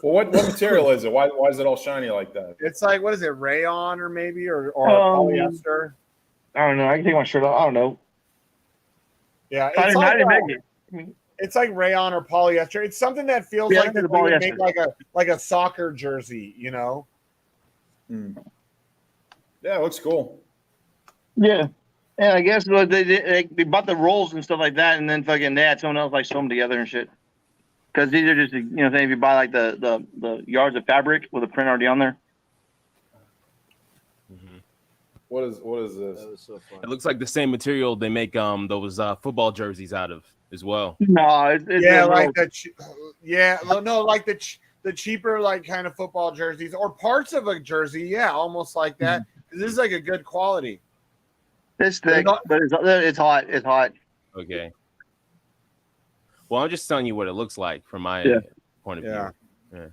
Well, what material is it? Why is it all shiny like that? It's like, what is it, rayon or maybe or polyester? I don't know. I can take my shirt off. I don't know. Yeah, I didn't make it. It's like rayon or polyester. It's something that feels like they would make like a soccer jersey, Yeah, it looks cool. Yeah. And I guess they bought the rolls and stuff like that, and then fucking they had someone else sew them together and shit. Because these are just if you buy like the yards of fabric with a print already on there. What is this? That was so fun. It looks like the same material they make those football jerseys out of as well. No, it's like the cheaper like kind of football jerseys or parts of a jersey. Yeah, almost like that. This is like a good quality. It's thick, but it's hot. It's hot. Okay. Well, I'm just telling you what it looks like from my point of view. Yeah.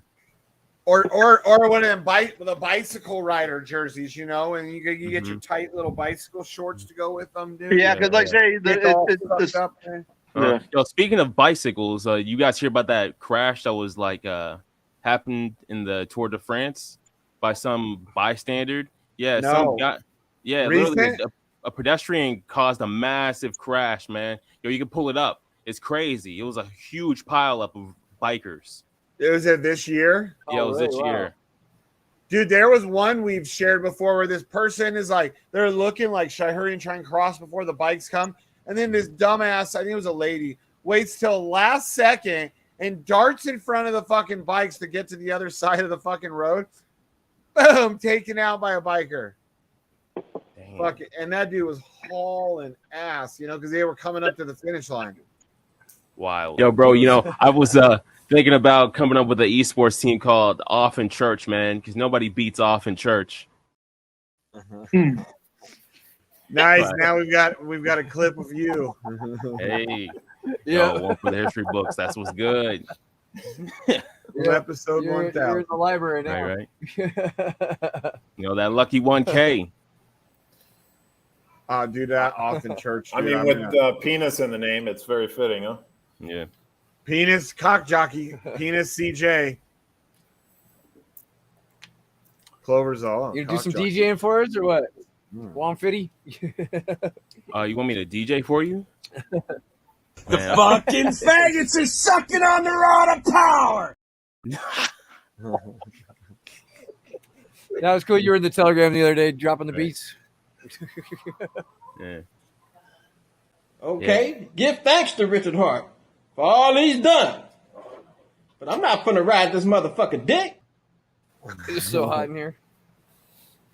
Or one of them the bicycle rider jerseys, and you get your tight little bicycle shorts to go with them, dude. Yeah, because speaking of bicycles, you guys hear about that crash that was happened in the Tour de France by some bystander? Yeah, some guy. Yeah, literally a pedestrian caused a massive crash, man. You can pull it up. It's crazy. It was a huge pileup of bikers. Was it this year? Yeah, it was this year. Dude, there was one we've shared before where this person is they're looking like, should I hurry and try and cross before the bikes come? And then this dumbass, I think it was a lady, waits till last second and darts in front of the fucking bikes to get to the other side of the fucking road. Boom, taken out by a biker. Fuck it. And that dude was hauling ass, because they were coming up to the finish line. Wild. Yo, bro, I was thinking about coming up with an esports team called Off in Church, man, because nobody beats Off in Church. Nice. Now we've got a clip of you. Hey. Yo, one for the history books. That's what's good. Episode 1000. You're in the library now. Right. That lucky 1K. Do that Off in Church. Dude. I mean, with penis in the name, it's very fitting, huh? Yeah. Penis cock jockey. Penis CJ. Clover's all. You do some DJing for us or what? Juan Fitty? You want me to DJ for you? The fucking faggots are sucking on the rod of power. That was cool. You were in the Telegram the other day dropping the beats. Yeah. Okay, give thanks to Richard Hart for all he's done. But I'm not gonna ride this motherfucking dick. It's so hot in here.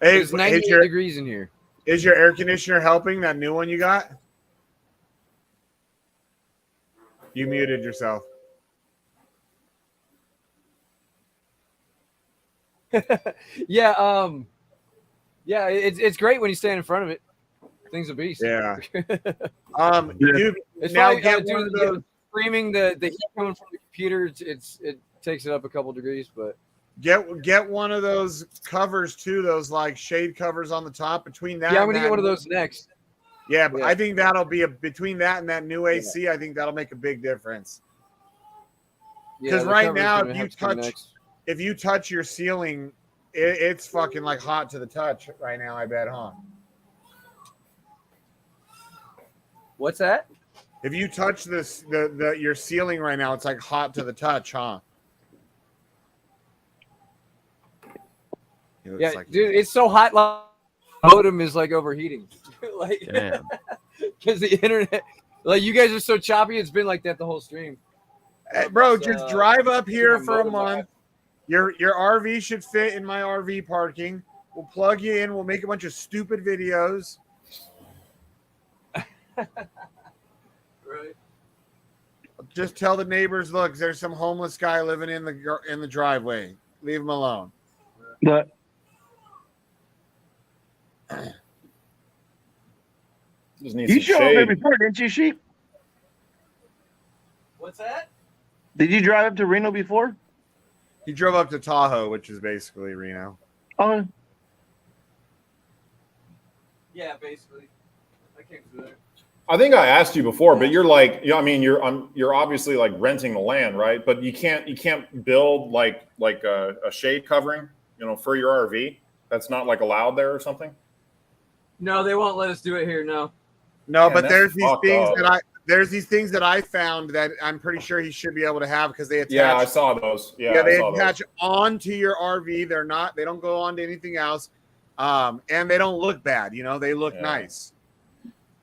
Hey, it's 98 degrees in here. Is your air conditioner helping, that new one you got? You muted yourself. Yeah, it's great when you stand in front of it. Thing's a beast. Yeah. Dude, it's now probably get one of those. Streaming the heat coming from the computer. It takes it up a couple degrees, but get one of those covers too. Those like shade covers on the top. Between that, yeah, I'm gonna get one of those next. Yeah, but I think that'll be between that and that new AC. I think that'll make a big difference. Because right now, if you touch your ceiling, it's fucking like hot to the touch right now. I bet, huh? What's that? If you touch your ceiling right now, it's like hot to the touch, huh? Yeah, dude, it's so hot. Like, modem is like overheating. Like, because the internet, like, you guys are so choppy. It's been like that the whole stream. Hey, bro, just drive up here for a month. Your RV should fit in my RV parking. We'll plug you in. We'll make a bunch of stupid videos. Right. Just tell the neighbors, look, there's some homeless guy living in the driveway. Leave him alone. Just need You some drove there shade. before, didn't you, Sheep? What's that? Did you drive up to Reno before? He drove up to Tahoe, which is basically Reno. Oh. Yeah, basically. I came through there. I think I asked you before, but you're like, I mean, you're obviously like renting the land, right? But you can't build like a shade covering, for your RV. That's not like allowed there or something. No, they won't let us do it here. No. No, Man, but that's there's these fucked things up. there's these things that I found that I'm pretty sure he should be able to have because they attach. Yeah, I saw those. Yeah, they I saw attach those. onto your RV. They don't go on to anything else, and they don't look bad. They look nice.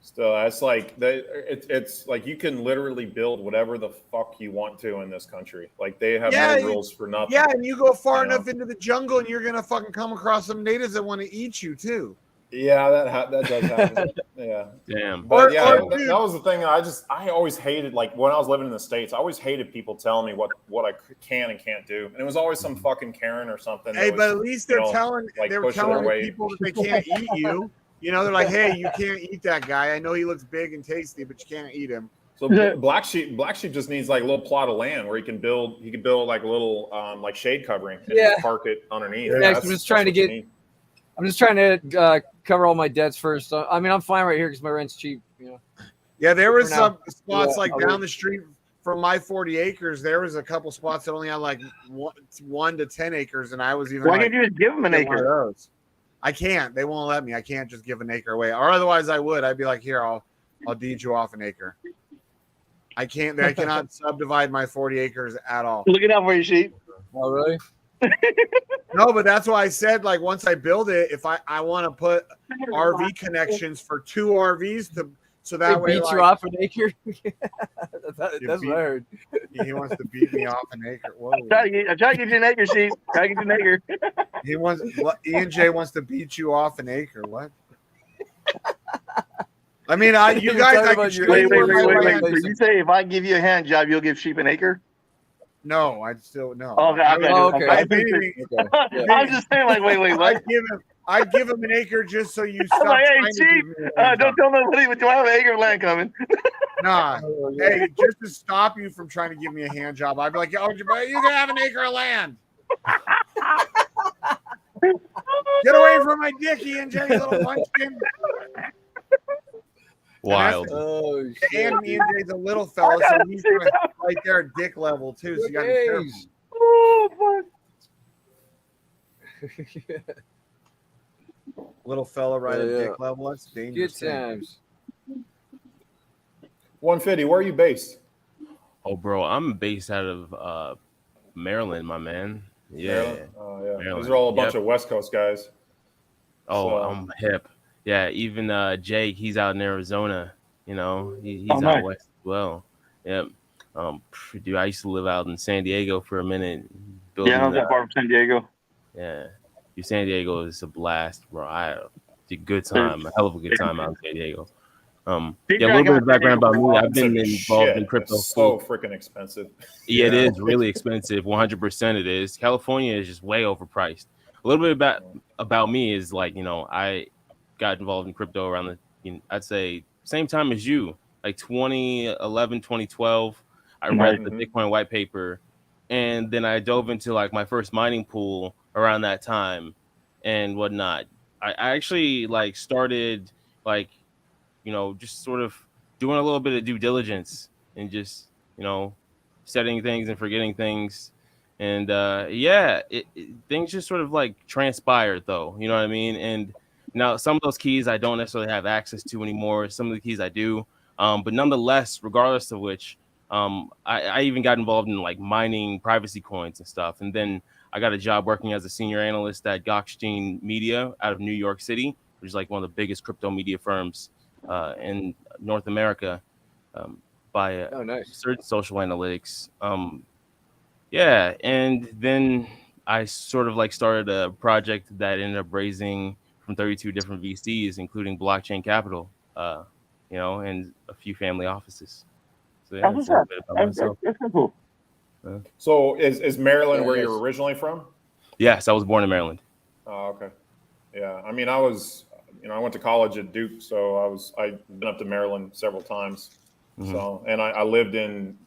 Still, that's like it's like you can literally build whatever the fuck you want to in this country. Like they have no rules for nothing. Yeah, and you go far enough into the jungle, and you're gonna fucking come across some natives that want to eat you too. Yeah, that does happen. Yeah. Damn. But that was the thing. I always hated, like when I was living in the States, I always hated people telling me what I can and can't do. And it was always some fucking Karen or something. Hey, but at least they're telling away. people that they can't eat you. They're like, hey, you can't eat that guy. I know he looks big and tasty, but you can't eat him. So Black Sheep just needs like a little plot of land where he can build like a little like shade covering and just park it underneath. Yeah, I'm just trying to cover all my debts first. I mean, I'm fine right here because my rent's cheap. Yeah, there was some spots like down the street from my 40 acres. There was a couple spots that only had like 1 to 10 acres, and I was even. Why can't you just give them an acre? I can't. They won't let me. I can't just give an acre away, or otherwise I would. I'd be like, here, I'll deed you off an acre. I can't. I cannot subdivide my 40 acres at all. Look it up for you, Sheep. Oh, really? No, but that's why I said, like, once I build it, if I want to put RV connections for 2 RVs So that way, beat like, you off an acre. That's what I heard. He wants to beat me off an acre. Whoa. I'm trying to get you an acre, sheep. Try to get you an acre. He wants what? Ian J wants to beat you off an acre. What? I mean, you guys. I can show you where my land Wait. is. So you say if I give you a hand job, you'll give sheep an acre? No, I'd still no. Okay. I'm just saying, like, wait, what? I'd give him an acre just so you I'm stop like, hey, trying to sheep, give me a hand don't job. tell nobody, but you have an acre of land coming. Nah. Hey, just to stop you from trying to give me a hand job, I'd be like, oh, you can have an acre of land. Get away from my dick, Ian J, little munchkin. Wild. And Ian J's a little fella, so he's right there at dick level too. So you got to be careful. Oh, fuck. Little fella right at dick level. That's dangerous. Good times. 150. Where are you based? Oh, bro, I'm based out of Maryland, my man. Yeah. Maryland? Oh, yeah. Maryland. These are all a bunch of West Coast guys. Oh, So- I'm hip. Yeah, even Jake, he's out in Arizona. You know, he's Oh, nice. out west as well. Yep. Dude, I used to live out in San Diego for a minute. Yeah, I'm that far from San Diego. Yeah. Dude, San Diego is a blast, bro. I had a good time, a hell of a good time out in San Diego. Yeah, a little bit of background about me. I've been involved in crypto. It's so freaking expensive. Yeah, it is really expensive. 100% it is. California is just way overpriced. A little bit about me is like, you know, I got involved in crypto around I'd say same time as you, like 2011, 2012. I read the Bitcoin white paper, and then I dove into like my first mining pool around that time and whatnot. I actually like started like, you know, just sort of doing a little bit of due diligence and just, you know, setting things and forgetting things. And things just sort of like transpired though, you know what I mean? And now some of those keys I don't necessarily have access to anymore. Some of the keys I do. But nonetheless, regardless of which, I even got involved in like mining privacy coins and stuff. And then I got a job working as a senior analyst at Gokhshtein Media out of New York City, which is like one of the biggest crypto media firms in North America by Search Social Analytics. And then I sort of like started a project that ended up raising from 32 different VCs, including Blockchain Capital, you know, and a few family offices. So yeah, that's a little bit about myself. That's cool. So is Maryland where you're originally from? Yes, I was born in Maryland. Oh, okay. Yeah, I mean, I went to college at Duke, so I've been up to Maryland several times. Mhm. So, and I lived in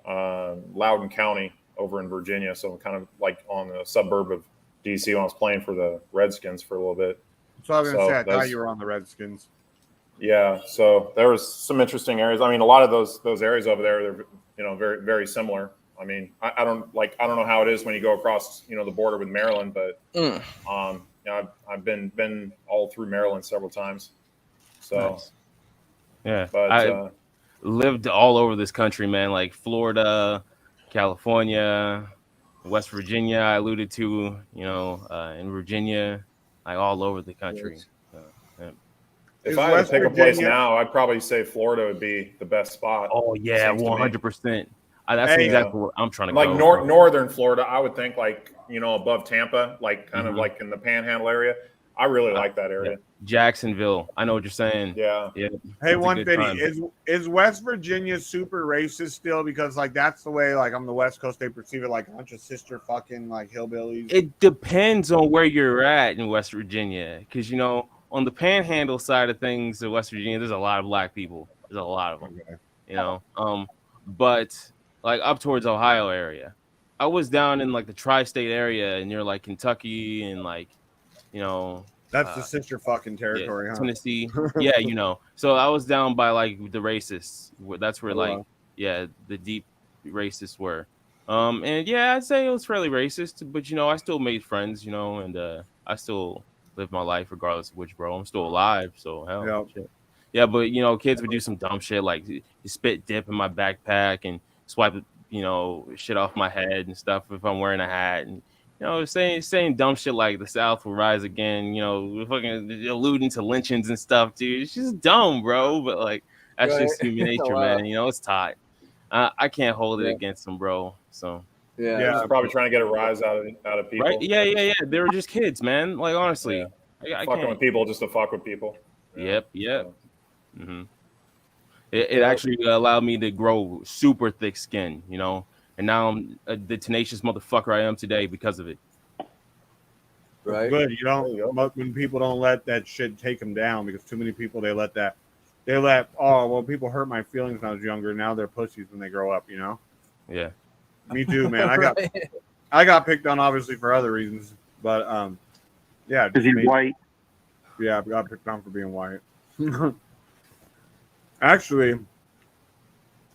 Loudoun County over in Virginia, so kind of like on the suburb of DC when I was playing for the Redskins for a little bit. So I was going to say, I thought that's- you were on the Redskins. Yeah, so there was some interesting areas. I mean, a lot of those areas over there, they're, you know, very, very similar. I mean, I don't know how it is when you go across, you know, the border with Maryland, but you know, I've been all through Maryland several times. So Nice. Yeah, but I lived all over this country, man. Like Florida, California, West Virginia. I alluded to, you know, in Virginia, like all over the country. So, yeah. if I had to pick a place now, I'd probably say Florida would be the best spot. Oh yeah, seems to me. 100%. That's exactly what I'm trying to like go. northern Florida, I would think like, you know, above Tampa, like kind of like in the Panhandle area. I really like that area. Yeah. Jacksonville. I know what you're saying. Yeah. Hey, It's a good 150, time. is West Virginia super racist still? Because like that's the way like on the West Coast they perceive it, like a bunch of sister fucking like hillbillies. It depends on where you're at in West Virginia, because you know, on the Panhandle side of things in West Virginia, there's a lot of black people. There's a lot of them. You know, but like up towards Ohio area, I was down in like the tri-state area near like Kentucky and like, you know, That's the sister fucking territory, huh? Tennessee. Yeah, you know. So I was down by like the racists. That's where like the deep racists were. And yeah, I'd say it was fairly racist, but you know, I still made friends, you know, and I still live my life regardless of which bro. I'm still alive, so hell. Shit. Yeah, but you know, kids would do some dumb shit like you spit dip in my backpack and swipe, you know, shit off my head and stuff if I'm wearing a hat, and You know, saying dumb shit like the South will rise again. You know, fucking alluding to lynchings and stuff, dude. It's just dumb, bro. But like, that's Right. just human nature, Wow. man. You know, it's tight. I can't hold it Yeah. against them, bro. So Yeah. He was just probably trying to get a rise out of people. right? Yeah. They were just kids, man. Like honestly, I Fucking can't. with people just to fuck with people. Yep. Mm-hmm. It actually allowed me to grow super thick skin, you know, and now I'm the tenacious motherfucker I am today because of it. Right. Good. You don't. When people don't let that shit take them down, because too many people people hurt my feelings when I was younger. Now they're pussies when they grow up. You know. Yeah. Me too, man. Right. I got picked on obviously for other reasons, but yeah, Because he's white. Yeah, I got picked on for being white. Actually,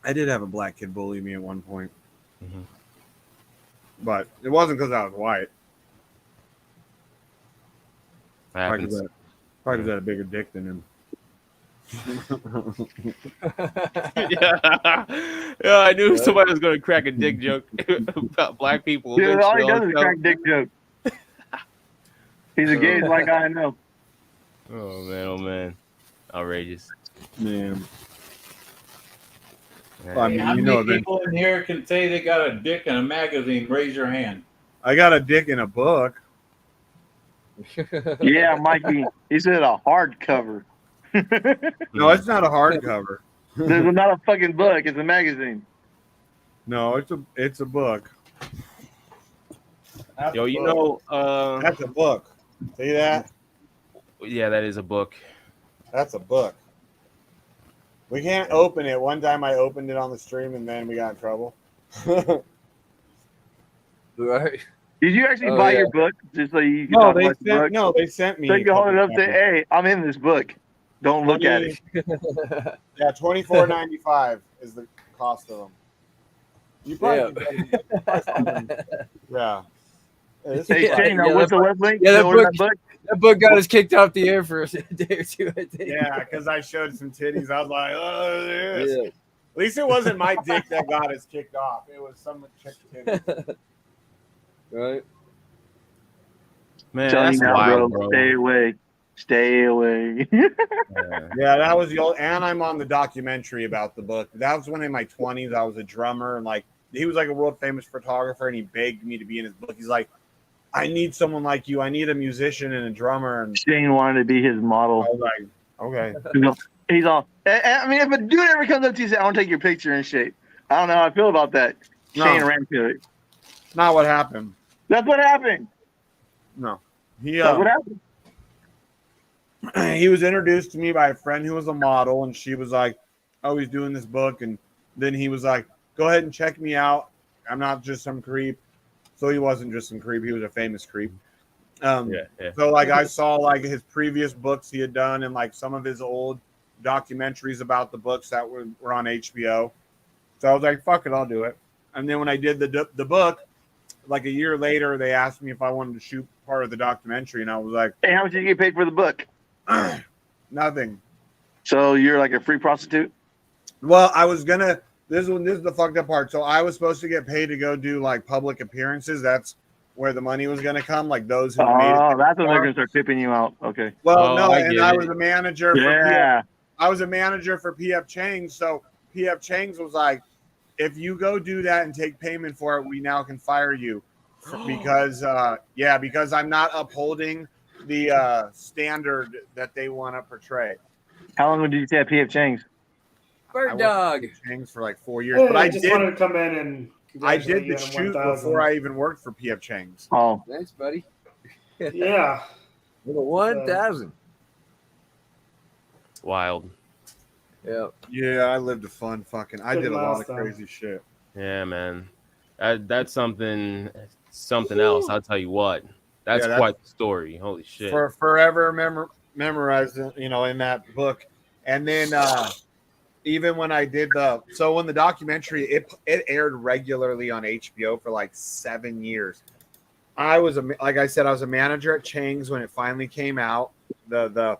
I did have a black kid bully me at one point, but it wasn't because I was white. Probably because I had a bigger dick than him. Yeah, I knew somebody was going to crack a dick joke about black people. Dude, all he does is crack dick jokes. He's a gay like I know. Oh man, outrageous, man. How many people in here can say they got a dick in a magazine? Raise your hand. I got a dick in a book. Yeah, Mikey. He said a hardcover. No, it's not a hardcover. This is not a fucking book. It's a magazine. No, it's a book. That's that's a book. See that? Yeah, that is a book. That's a book. We can't open it. One time I opened it on the stream and then we got in trouble. Right. Did you actually buy your book just so you can No, talk about the book? No, they sent me. So you can hold it up and say, "Hey, I'm in this book. Don't look at it." Yeah, $24.95 is the cost of them. You probably yeah. Hey, Shane, what's the web link? Yeah, that book got us kicked off the air for a day or two, I think. Yeah, because I showed some titties. I was like, oh, this. Yeah. At least it wasn't my dick that got us kicked off. It was some chick titties. Right. Man, Tell that's you now, wild, bro. bro. Stay away. Stay away. Yeah, that was the old. And I'm on the documentary about the book. That was when in my 20s I was a drummer, and like he was like a world famous photographer, and he begged me to be in his book. He's like, I need someone like you. I need a musician and a drummer. And Shane wanted to be his model. I was like, okay. He's all. I mean, if a dude ever comes up to you and says, "I want to take your picture and shit," I don't know how I feel about that. No. Shane ran to it. Not what happened. That's what happened. No, That's what happened. He was introduced to me by a friend who was a model, and she was like, oh, he's doing this book. And then he was like, go ahead and check me out. I'm not just some creep. So he wasn't just some creep. He was a famous creep. So like I saw like his previous books he had done and like some of his old documentaries about the books that were on HBO. So I was like, fuck it, I'll do it. And then when I did the book, like a year later, they asked me if I wanted to shoot part of the documentary, and I was like, "Hey, how much did you get paid for the book?" Nothing. So you're like a free prostitute? Well, I was gonna. This is the fucked up part. So I was supposed to get paid to go do like public appearances. That's where the money was gonna come. Like those who made it. Oh, that's when they're gonna start tipping you out. Okay. Well, no, I was a manager. Yeah. I was a manager for PF Chang's. So PF Chang's was like, if you go do that and take payment for it, we now can fire you because because I'm not upholding the standard that they want to portray. How long did you stay at PF Chang's? Bird dog. Chang's for like 4 years, Hey, but I just wanted to come in and I did congratulate the you on shoot 1,000. before I even worked for PF Chang's. Oh, thanks, buddy. Yeah. With a 1,000. Wild. Yeah. Yeah, I lived a fun fucking. I Good did a lot of milestone. crazy shit. Yeah, man. That's something else. I'll tell you what. That's Yeah, quite the story. Holy shit. For forever memorized, in that book. And then even when I did when the documentary, it aired regularly on HBO for like 7 years. I was like I said, I was a manager at Chang's when it finally came out. The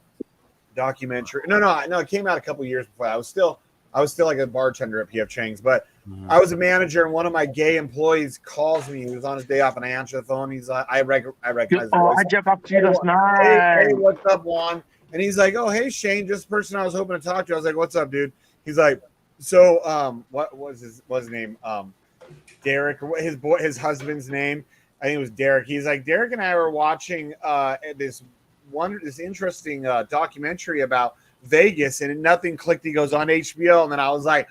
documentary. No, it came out a couple years before. I was still I was still like a bartender at PF Chang's, but I was a manager, and one of my gay employees calls me. He was on his day off, and I answer the phone. He's like, I recognize his voice. I jumped off to you last Hey, night. what's up, Juan? And he's like, oh, hey, Shane, just the person I was hoping to talk to. I was like, what's up, dude? He's like, so, what was his name? Derek, or his husband's name. I think it was Derek. He's like, Derek and I were watching this interesting documentary about Vegas, and nothing clicked. He goes on HBO, and then I was like,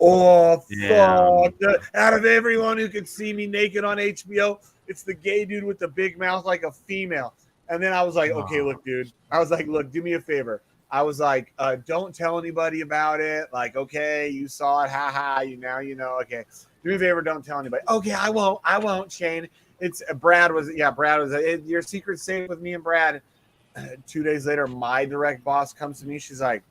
oh fuck! Out of everyone who could see me naked on HBO, it's the gay dude with the big mouth like a female. And then I was like, okay, look, dude. I was like, look, do me a favor. I was like, don't tell anybody about it. Like, okay, you saw it, haha. You know. Okay, do me a favor, don't tell anybody. Okay, I won't, Shane. It's Brad was your secret's safe with me and Brad. 2 days later, my direct boss comes to me. She's like,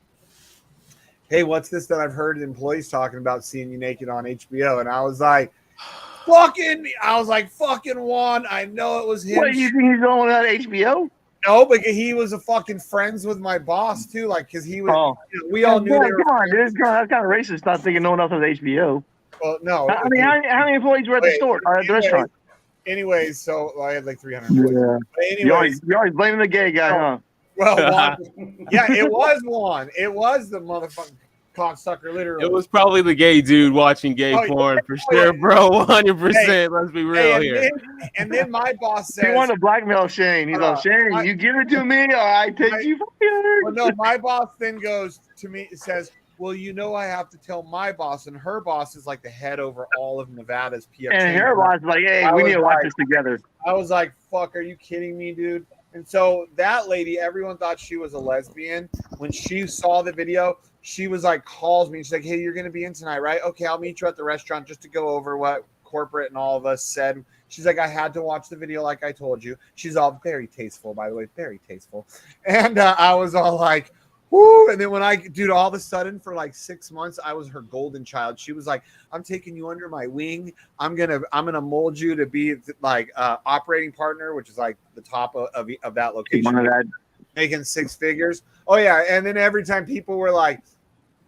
hey, what's this that I've heard employees talking about seeing you naked on HBO? And I was like, fucking Juan. I know it was him. What, you think he's going on HBO? No, but he was a fucking friends with my boss too. Like, because he was, we all knew. Come on, dude. That's kind of racist. Not thinking no one else has HBO. Well, no. I mean, how many employees were at the store or at the restaurant? Anyways, so I had like 300 Yeah. employees. But anyways, You're always blaming the gay guy, huh? Well, Juan, yeah, it was Juan. It was the motherfucking cocksucker, literally. It was probably the gay dude watching gay porn for sure, bro. 100%. Let's be real here. And then my boss says, he wanted to blackmail Shane. He's like, Shane, you give it to me, or I take you for dinner. Well, no, my boss then goes to me, says, well, I have to tell my boss, and her boss is like the head over all of Nevada's PF. And her boss is like, hey, we need to watch this together. I was like, fuck, are you kidding me, dude? And so that lady, everyone thought she was a lesbian. When she saw the video, she was like, calls me. And she's like, hey, you're going to be in tonight, right? Okay, I'll meet you at the restaurant just to go over what corporate and all of us said. She's like, I had to watch the video like I told you. She's all very tasteful, by the way, very tasteful. And I was all like, woo. And then when all of a sudden for like 6 months, I was her golden child. She was like, I'm taking you under my wing. I'm gonna mold you to be like operating partner, which is like the top of that location. Making six figures. Oh yeah. And then every time people were like,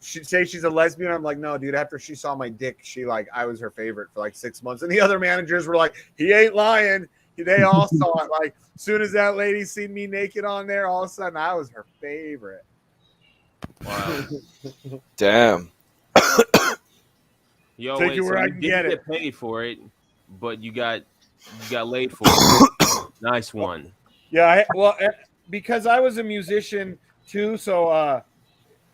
she'd say she's a lesbian, I'm like, no, dude. After she saw my dick, I was her favorite for like 6 months. And the other managers were like, he ain't lying. They all saw it. Like, as soon as that lady seen me naked on there, all of a sudden I was her favorite. Wow. Damn. Yo, Take it where I can didn't get paid for it, but you got laid for it. Nice one. Yeah, because I was a musician too, so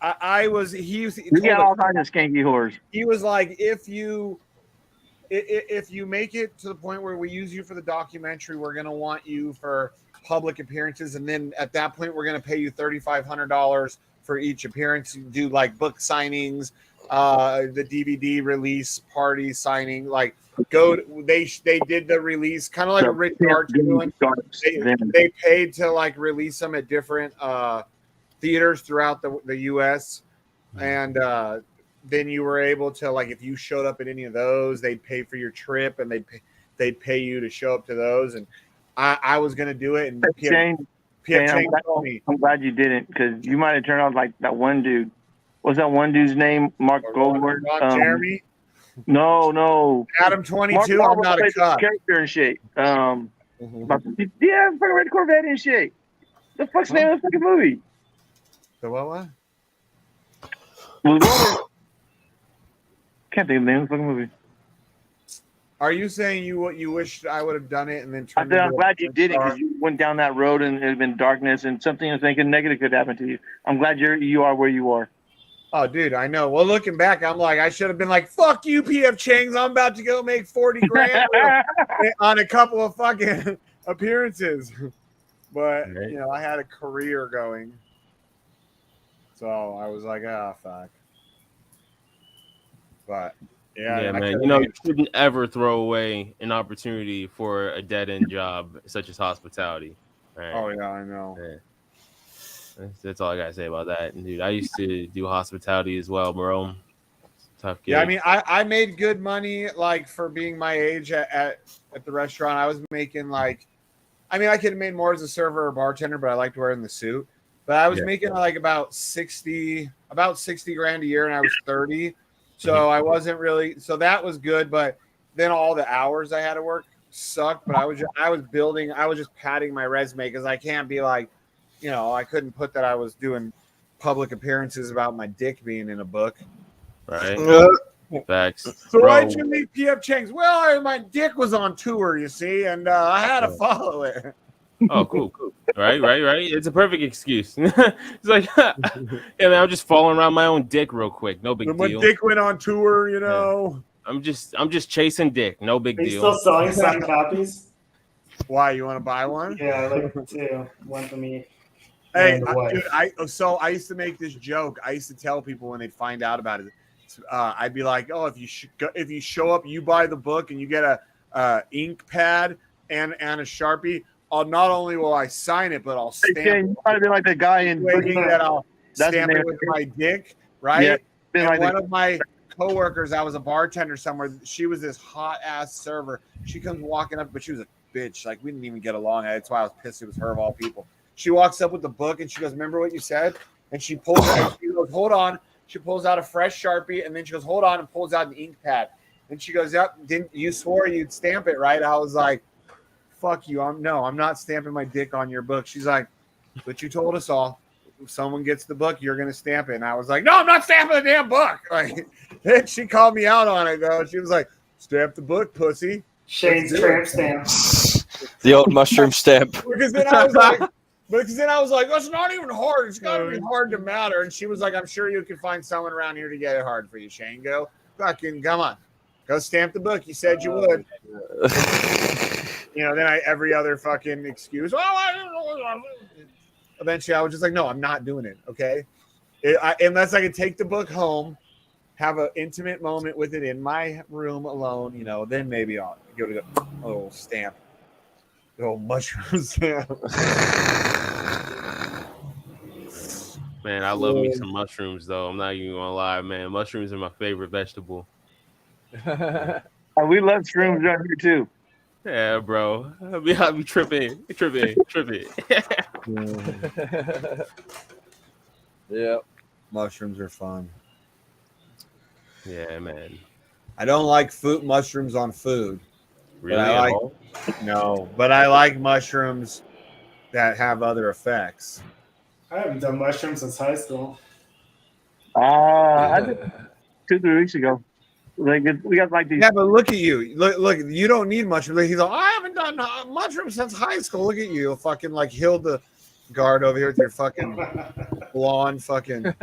I was. You got all kinds of skanky whores. He was like, if you make it to the point where we use you for the documentary, we're gonna want you for public appearances, and then at that point, we're gonna pay you $3,500 for each appearance. You do like book signings, the DVD release party signing. Like, they did the release kind of like a Rich Arch doing. They paid to like release them at different theaters throughout the U.S. and then you were able to, like, if you showed up at any of those, they'd pay for your trip and they'd pay you to show up to those. And I was gonna do it, and I'm glad you didn't, because you might have turned out like that one dude. What's that one dude's name? Mark Goldberg. Jeremy. No. Adam 22. I'm not a cop. Character and shit. Fucking Red Corvette and shit. The fuck's the name of the fucking movie? The what? Can't think of the name of the fucking movie. Are you saying you wished I would have done it and then turned? I'm glad you didn't, because you went down that road and it had been darkness and something I think negative could happen to you. I'm glad you are where you are. Oh, dude, I know. Well, looking back, I'm like, I should have been like, fuck you, PF Chang's. I'm about to go make 40 grand on a couple of fucking appearances. But, I had a career going. So I was like, fuck. But, yeah, man. You shouldn't ever throw away an opportunity for a dead-end job such as hospitality. Right? Oh, yeah, I know. Yeah. That's all I gotta say about that. And dude, I used to do hospitality as well, bro. Tough gig. Yeah, I mean, I made good money, like, for being my age at the restaurant. I was making, like, I mean, I could have made more as a server or bartender, but I liked wearing the suit. but I was making like about 60 grand a year, and I was 30. So I wasn't really, so that was good. But then all the hours I had to work sucked. But I was just padding my resume because I can't be like, I couldn't put that I was doing public appearances about my dick being in a book. Right. Facts. So Bro. why'd you leave PF Chang's? Well, my dick was on tour, you see, and I had to follow it. Oh, cool. Right. It's a perfect excuse. It's like, yeah, man, I'm just falling around my own dick real quick. No big When my deal. dick went on tour, Yeah. I'm just chasing dick. No big Are you deal. still selling signed copies? Why, you want to buy one? Yeah, like two. One for me. Hey, dude, I used to make this joke. I used to tell people when they'd find out about it. I'd be like, "Oh, if you show up, you buy the book, and you get a ink pad and a Sharpie. Not only will I sign it, but I'll stamp it. You gotta be like the guy in that I'll That's stamp the it with my dick, right?" Yeah, and like one of my coworkers, I was a bartender somewhere. She was this hot ass server. She comes walking up, but she was a bitch. Like, we didn't even get along. That's why I was pissed. It was her of all people. She walks up with the book and she goes, "Remember what you said?" And she pulls out. She goes, "Hold on." She pulls out a fresh Sharpie, and then she goes, "Hold on," and pulls out an ink pad. And she goes, "Yep, didn't you swore you'd stamp it, right?" I was like, "Fuck you! I'm not stamping my dick on your book." She's like, "But you told us all. If someone gets the book, you're gonna stamp it." And I was like, "No, I'm not stamping the damn book." Like, then she called me out on it though. She was like, "Stamp the book, pussy." Shane's tramp stamp. The old mushroom stamp. Because then I was like, "That's not even hard. It's got to be hard to matter." And she was like, "I'm sure you can find someone around here to get it hard for you, Shane. Go, fucking, come on, go stamp the book. You said you would." Then every other fucking excuse. Eventually, I was just like, "No, I'm not doing it. Okay, unless I can take the book home, have an intimate moment with it in my room alone. Then maybe I'll give it a little stamp." Oh, mushroom stamp. Man, I love me some mushrooms, though. I'm not even gonna lie, man. Mushrooms are my favorite vegetable. We love shrooms around here too. Yeah, bro. I'll be tripping. Yep. Mushrooms are fun. Yeah, man. I don't like mushrooms on food. Really? But I like mushrooms that have other effects. I haven't done mushrooms since high school. I did 2-3 weeks ago. We got like these. Yeah, but look at you. Look, you don't need mushrooms. He's like, "I haven't done mushrooms since high school." Look at you, fucking like Hildegard over here with your fucking blonde fucking.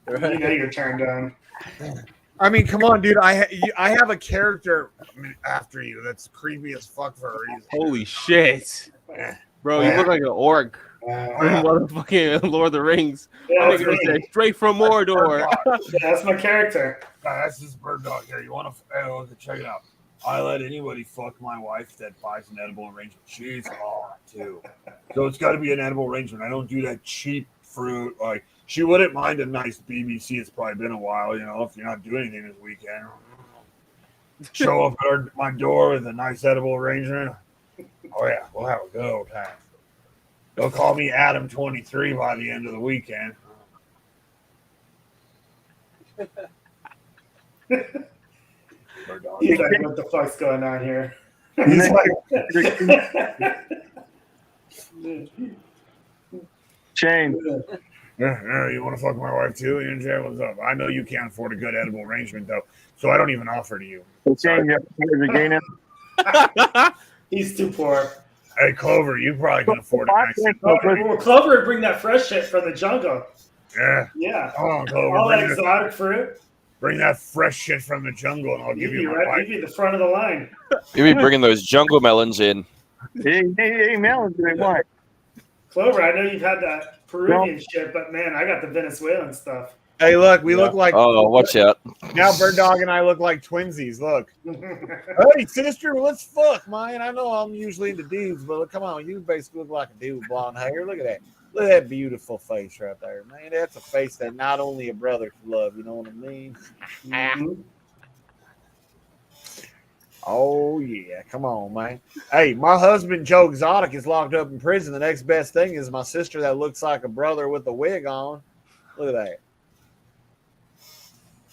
You're turned on. I mean, come on, dude. I have a character after you that's creepy as fuck for a reason. Holy shit, bro! You look like an orc. Motherfucking Lord of the Rings. Yeah, I'm gonna say straight from Mordor. That's my character. That's this bird dog here. You want to check it out? I let anybody fuck my wife that buys an edible arrangement. She's hot too, so it's got to be an edible arrangement. I don't do that cheap fruit. Like, she wouldn't mind a nice BBC. It's probably been a while, if you're not doing anything this weekend. Show up at my door with a nice edible arrangement. Oh yeah, we'll have a good old time. They'll call me Adam 23 by the end of the weekend. He's like, "What the fuck's going on here?" He's like, Shane. You want to fuck my wife too? What's up? I know you can't afford a good edible arrangement though, so I don't even offer to you. Shane, you're gay now? He's too poor. Hey, Clover, you probably can afford it. Well, Clover would bring that fresh shit from the jungle. Yeah. Yeah. Come on, Clover. All that exotic fruit. Bring that fresh shit from the jungle, and I'll give you my wife. You'd be the front of the line. You be bringing those jungle melons in. Hey, melons, why? Clover, I know you've had that Peruvian shit, but man, I got the Venezuelan stuff. Hey, look, we look like. Oh, watch out! Now, Bird Dog and I look like twinsies. Look. Hey, sister, let's fuck, man. I know I'm usually into dudes, but come on, you basically look like a dude with blonde hair. Look at that. Look at that beautiful face right there, man. That's a face that not only a brother can love. You know what I mean? Oh yeah, come on, man. Hey, my husband Joe Exotic is locked up in prison. The next best thing is my sister that looks like a brother with a wig on. Look at that.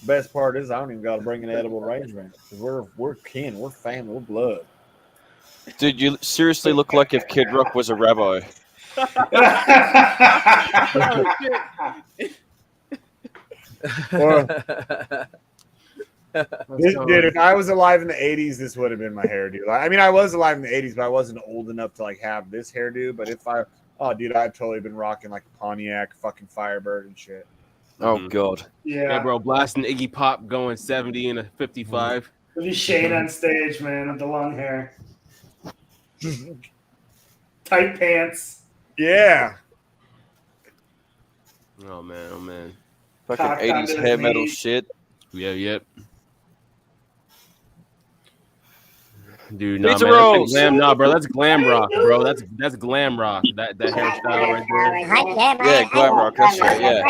Best part is I don't even got to bring an edible arrangement because we're kin, we're family, we're blood. Dude, you seriously look like if Kid Rock was a rabbi. Oh shit. Dude, if I was alive in the 80s, this would have been my hairdo. I mean, I was alive in the 80s, but I wasn't old enough to like have this hairdo. But dude, I've totally been rocking like a Pontiac, fucking Firebird and shit. Oh God. Yeah, bro, blasting Iggy Pop going 70 and a 55. It'll be Shane on stage, man, with the long hair. Tight pants. Yeah. Oh man. Fucking Cock 80s under hair his metal knees. shit. Yep. Dude, Pizza man, rolls. bro. That's glam rock, bro. That's glam rock. That hairstyle right there. Yeah, glam rock. That's right. Yeah.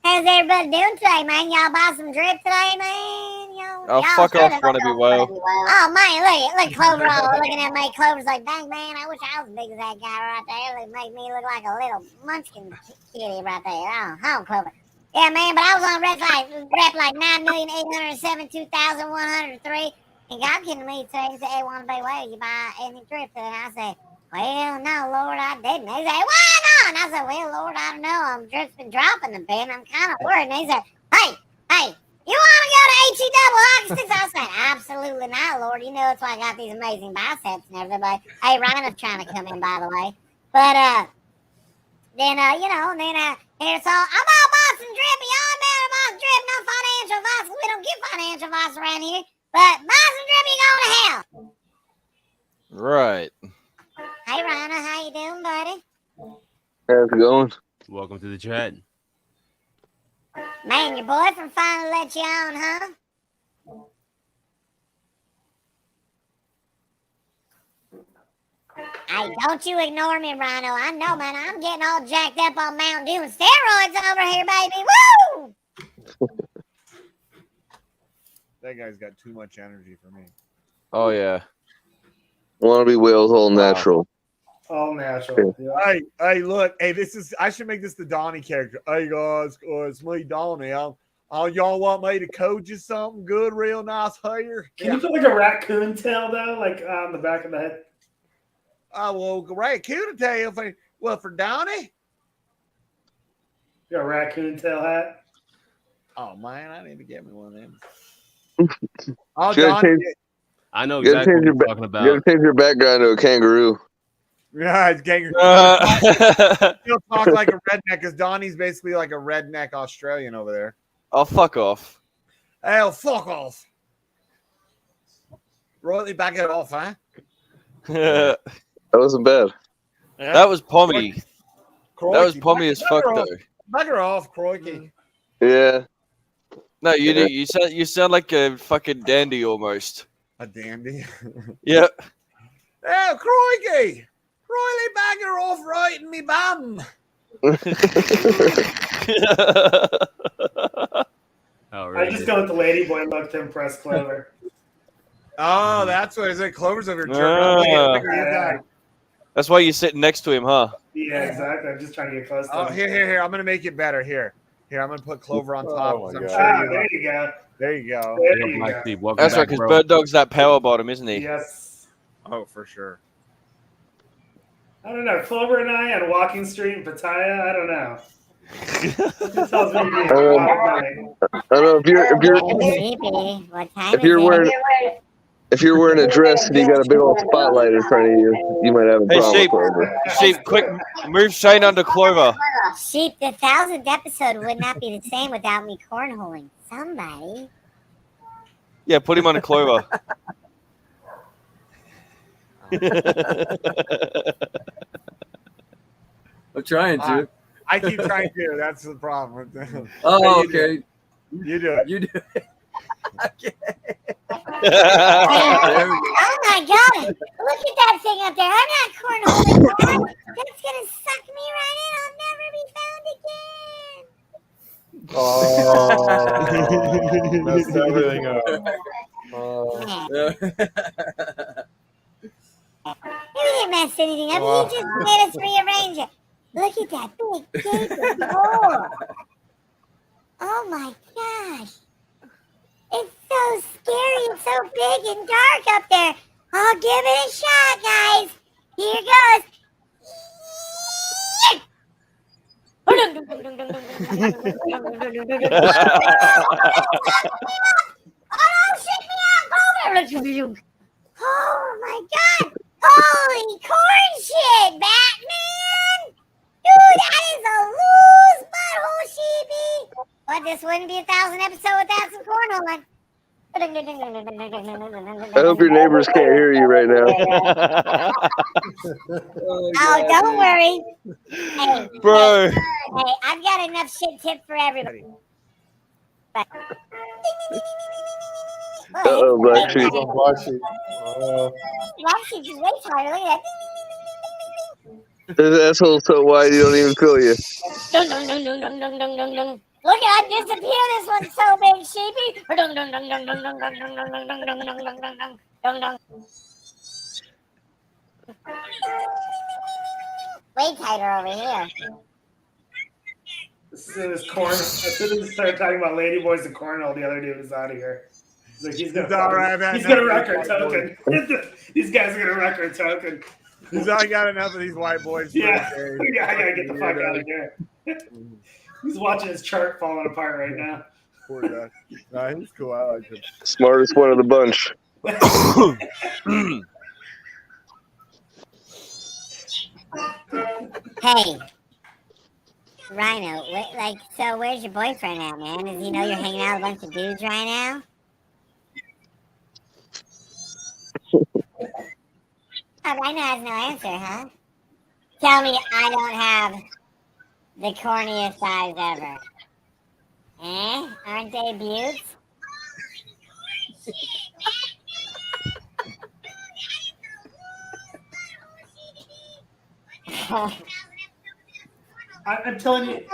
How's everybody doing today, man? Y'all buy some drip today, man? Oh, fuck off, Wannabe Whale. Oh man, look Clover looking at me. Clover's like, dang man, I wish I was as big as that guy right there. It make me look like a little munchkin kitty right there. Oh, Clover. Yeah, man, but I was on rep like 9,807,2,103. And God came to me today and said, hey, Wannabe Whale, you buy any drip? And I said, well, no, Lord, I didn't. He said, why not? And I said, well, Lord, I don't know. Drip's been dropping a bit, and I'm kind of worried. And he said, hey, you want to go to HE double hockey sticks? I said, absolutely not, Lord. You know that's why I got these amazing biceps and everything. Hey, Rhino's trying to come in, by the way. But then it's all, I'm all bought some drip. Y'all man about drip, no financial advice. We don't give financial advice around here. But buy some drip, you go to hell. Right. Hey, Rhino, how you doing, buddy? How's it going? Welcome to the chat. Man, your boyfriend finally let you on, huh? Hey, don't you ignore me, Rhino. I know, man. I'm getting all jacked up on Mountain Dew and steroids over here, baby. Woo! That guy's got too much energy for me. Oh yeah. Wannabe Whale's all natural. All natural. Yeah. Hey, look. Hey, I should make this the Donnie character. Hey guys, it's me, Donnie. Y'all want me to code you something good, real nice hair? Can you put like a raccoon tail though, like on the back of the head? Oh well, raccoon tail for Donnie. You got a raccoon tail hat? Oh man, I need to get me one of them. I know exactly what you're talking about. You gotta change your background to a kangaroo. Yeah, it's kangaroo. He'll talk like a redneck because Donnie's basically like a redneck Australian over there. Oh, fuck off. Oh, fuck off. Royally back it off, huh? That wasn't bad. Yeah. That was pommy. Crikey. That was pommy as fuck, though. Bugger off, crikey. Yeah. No, you sound like a fucking dandy almost. A dandy? Yeah. Oh, crikey. Royally bagger off right in me bum. I just go with the ladyboy look to impress Clover. Oh, that's what is it. Clover's over here. That's why you're sitting next to him, huh? Yeah, exactly. I'm just trying to get close to him. Here. I'm gonna make it better. Here, I'm gonna put Clover on top. Oh, I'm there you go. There you go. That's right, because Bird Dog's that power bottom, isn't he? Yes. Oh, for sure. I don't know. Clover and I on Walking Street in Pattaya. I don't know. It tells me to be a I don't know if you're wearing a dress and you got a big old spotlight in front of you, you might have a problem. Sheep, quick, move Shane under Clover. Sheep, the 1000th episode would not be the same without me cornholing somebody. Yeah, put him under Clover. I'm trying to. I keep trying to. That's the problem. Oh, okay. You do it. You do it. Okay. Oh my god! Look at that thing up there. I'm not cornholing. That's gonna suck me right in. I'll never be found again. Oh, messed everything up. didn't mess anything up. He just made us rearrange it. Look at that big gaping hole. Oh my gosh. It's so scary. It's so big and dark up there. I'll give it a shot, guys. Here goes. Oh my god! Holy corn shit, Batman! Dude, that is a loose butthole, sheepy! But this wouldn't be 1,000 episode without some corn. Hold on. I hope your neighbors can't hear you right now. Oh, don't worry. Hey, bro. Hey, I've got enough shit tipped for everybody. Uh-oh, Black Sheep. Black Sheep is way tighter. Look at that. His asshole's so wide you don't even feel you. Look at I disappear. This one's so big, sheepy. Way tighter over here. As soon as we started talking about ladyboys and cornhole, the other dude was out of here. He's like, he's gonna wreck our token. These guys are gonna wreck our token. I got enough of these white boys. Yeah, I gotta get the fuck out of here. He's watching his chart falling apart right now. Poor guy. Nah, he's cool. I like him. Smartest one of the bunch. Hey, Rhino, so where's your boyfriend at, man? Does he know you're hanging out with a bunch of dudes right now? Oh, Rhino has no answer, huh? Tell me I don't have the corniest eyes ever. Aren't they beauts? I'm telling you,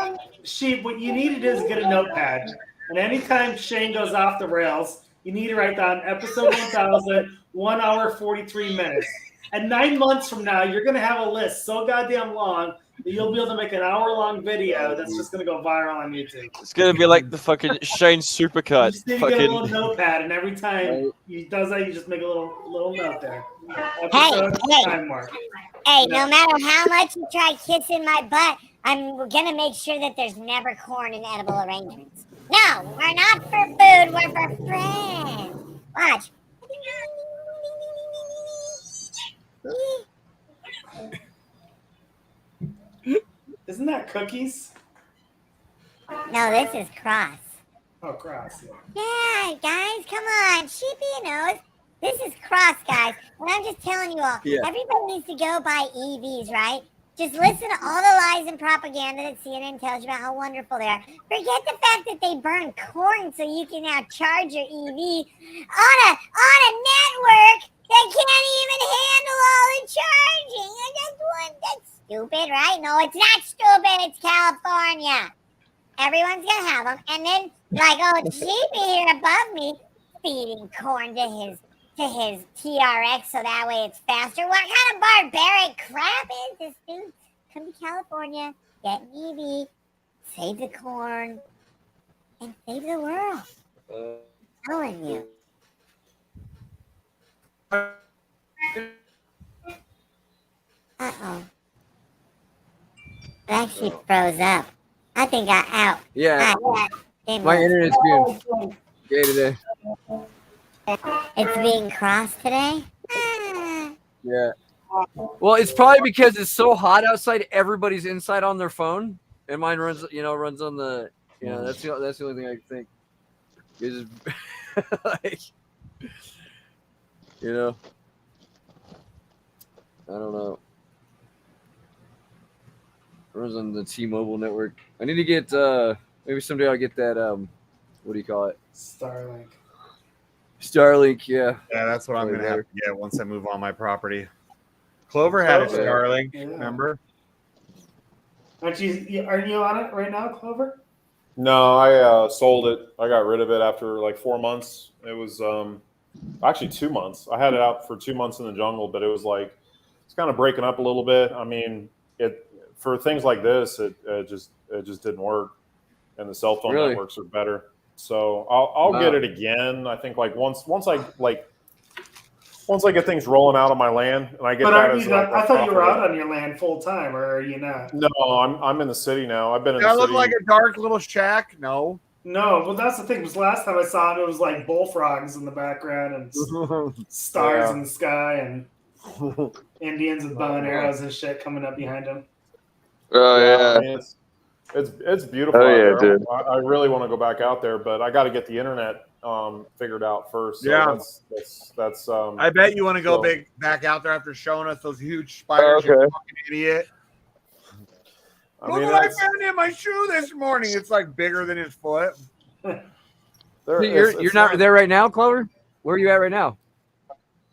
Sheep, what you need to do is get a notepad. And anytime Shane goes off the rails, you need to write down episode 1000, 1 hour, 43 minutes. And 9 months from now, you're going to have a list so goddamn long that you'll be able to make an hour-long video that's just going to go viral on YouTube. It's going to be like the fucking Shane supercut. You just need to get a little notepad, and every time he does that, you just make a little note there. Episode, time mark. Hey, no matter how much you try kissing my butt, I'm going to make sure that there's never corn in edible arrangements. No, we're not for food, we're for friends. Watch. Isn't that cookies? No, this is Cross. Oh, Cross. Yeah, guys, come on. Sheepy knows. This is Cross, guys. And I'm just telling you all, everybody needs to go buy EVs, right? Just listen to all the lies and propaganda that CNN tells you about how wonderful they are. Forget the fact that they burn corn so you can now charge your EV on a network that can't even handle all the charging. That's stupid, right? No, it's not stupid. It's California. Everyone's gonna have them, and then it's Sheepy here above me feeding corn to his TRX so that way it's faster. What kind of barbaric crap is this, dude? Come to California, get an EV, save the corn, and save the world. I'm telling you. Uh-oh. That sheep froze up. I think I out. Yeah. My internet's being gay today. It's being crossed today? Yeah. Well, it's probably because it's so hot outside, everybody's inside on their phone. And mine runs on the, that's the only thing I can think. It's just, I don't know. It runs on the T-Mobile network. I need to get, maybe someday I'll get that, what do you call it? Starlink, yeah. Yeah, that's what I'm going to have to get once I move on my property. Clover had a Starlink, remember? Aren't you on it right now, Clover? No, I sold it. I got rid of it after like 4 months. It was Actually, 2 months. I had it out for 2 months in the jungle, but it was like it's kind of breaking up a little bit. I mean, it for things like this, it just didn't work, and the cell phone Really? networks are better. So I'll Wow. get it again. I think like once I get things rolling out on my land, and I get But that aren't as you like not, I thought you were profit. out on your land full time, or are you not? No, I'm in the city now. I've been in Does the that look city. like a dark little shack? No. No, well, that's the thing. Because last time I saw him, it was like bullfrogs in the background and stars in the sky and Indians with bow and arrows and shit coming up behind him. Oh yeah. I mean, it's beautiful Oh out yeah, there. dude. I really want to go back out there, but I got to get the internet figured out first. So Yeah. that's. I bet you want to go so- back out there after showing us those huge spiders. Okay. You fucking idiot. I Look mean, what I that's- found in my shoe this morning. It's like bigger than his foot. You're not there right now, Clover? Where are you at right now?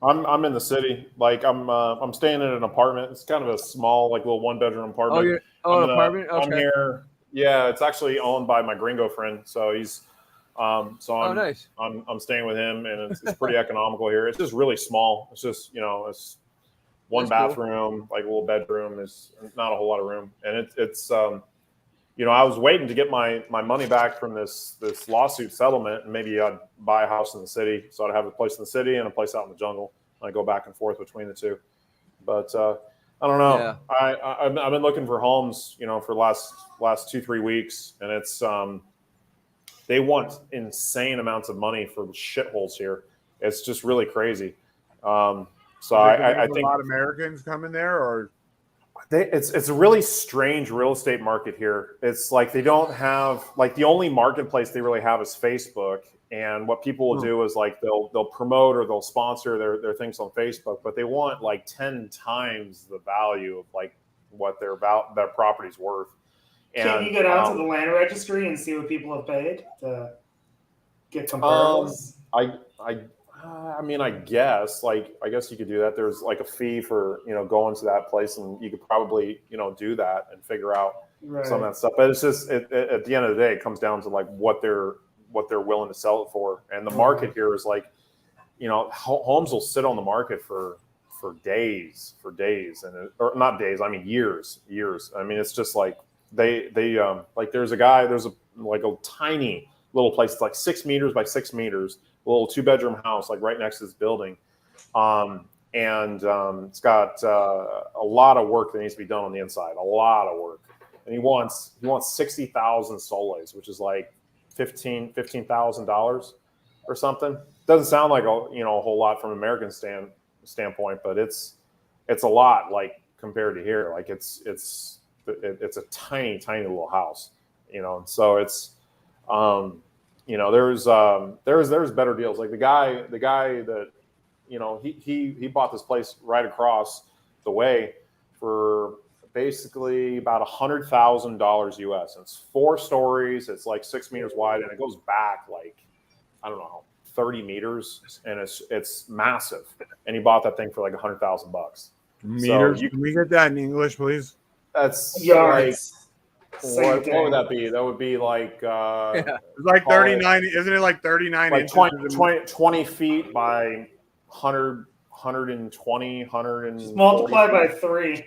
I'm in the city. Like I'm staying in an apartment. It's kind of a small, like little 1-bedroom apartment. An apartment? Okay. I'm here. Yeah, it's actually owned by my gringo friend. So he's I'm nice. I'm staying with him, and it's pretty economical here. It's just really small. It's just it's one That's cool. bathroom, like a little bedroom. Is not a whole lot of room, and it's I was waiting to get my money back from this lawsuit settlement, and maybe I'd buy a house in the city, so I'd have a place in the city and a place out in the jungle. I go back and forth between the two, but I don't know. Yeah. I've been looking for homes, for the last 2-3 weeks, and it's they want insane amounts of money for the shitholes here. It's just really crazy. So I think a lot of Americans coming there, or it's a really strange real estate market here. It's like they don't have the only marketplace they really have is Facebook, and what people will do is like they'll promote or they'll sponsor their things on Facebook, but they want like 10 times the value of like what their property's worth. Can you go down to the land registry and see what people have paid to get comparables? I mean, I guess you could do that. There's like a fee for going to that place, and you could probably do that and figure out some of that stuff. But it's just at the end of the day, it comes down to like what they're willing to sell it for. And the market here is like, homes will sit on the market for days, and or not days. I mean years. I mean, it's just like they like there's a tiny little place. It's like 6 meters by 6 meters. A little 2-bedroom house, like right next to this building, and it's got a lot of work that needs to be done on the inside. A lot of work, and he wants 60,000 soles, which is like $15,000 or something. Doesn't sound like a whole lot from an American standpoint, but it's a lot like compared to here. Like it's a tiny little house, So it's. There's better deals. Like the guy that, he bought this place right across the way for basically about $100,000 US. It's 4 stories. It's like 6 meters wide, and it goes back like, I don't know, 30 meters, and it's massive. And he bought that thing for like $100,000. meters. So Can we get that in English, please? That's yards. What would that be? That would be like It's like 39. Isn't it like 39 like inches? 20 feet by 100, 120, 100. Just multiply by 3.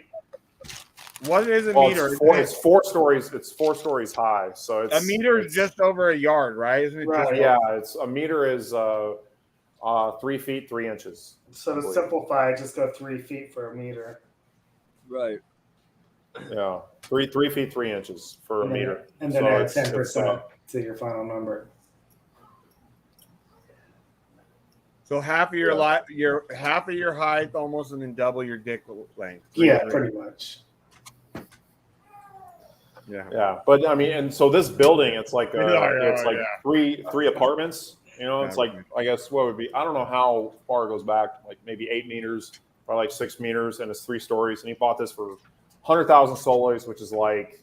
What is a Well, meter? It's 4 stories. It's 4 stories high. So it's a meter is just over a yard, right? Isn't it? Right. Just yeah. It's a meter is 3 feet 3 inches. So to simplify, just go 3 feet for a meter. Right. Yeah, 3 feet 3 inches for a meter, and then add 10% to your final number. So half of your half of your height almost, and then double your dick length. Yeah, pretty much. Yeah, but I mean, and so this building, it's like three apartments. It's like, I guess what would be, I don't know how far it goes back, like maybe 8 meters or like 6 meters, and it's 3 stories. And he bought this for 100,000 soles, which is like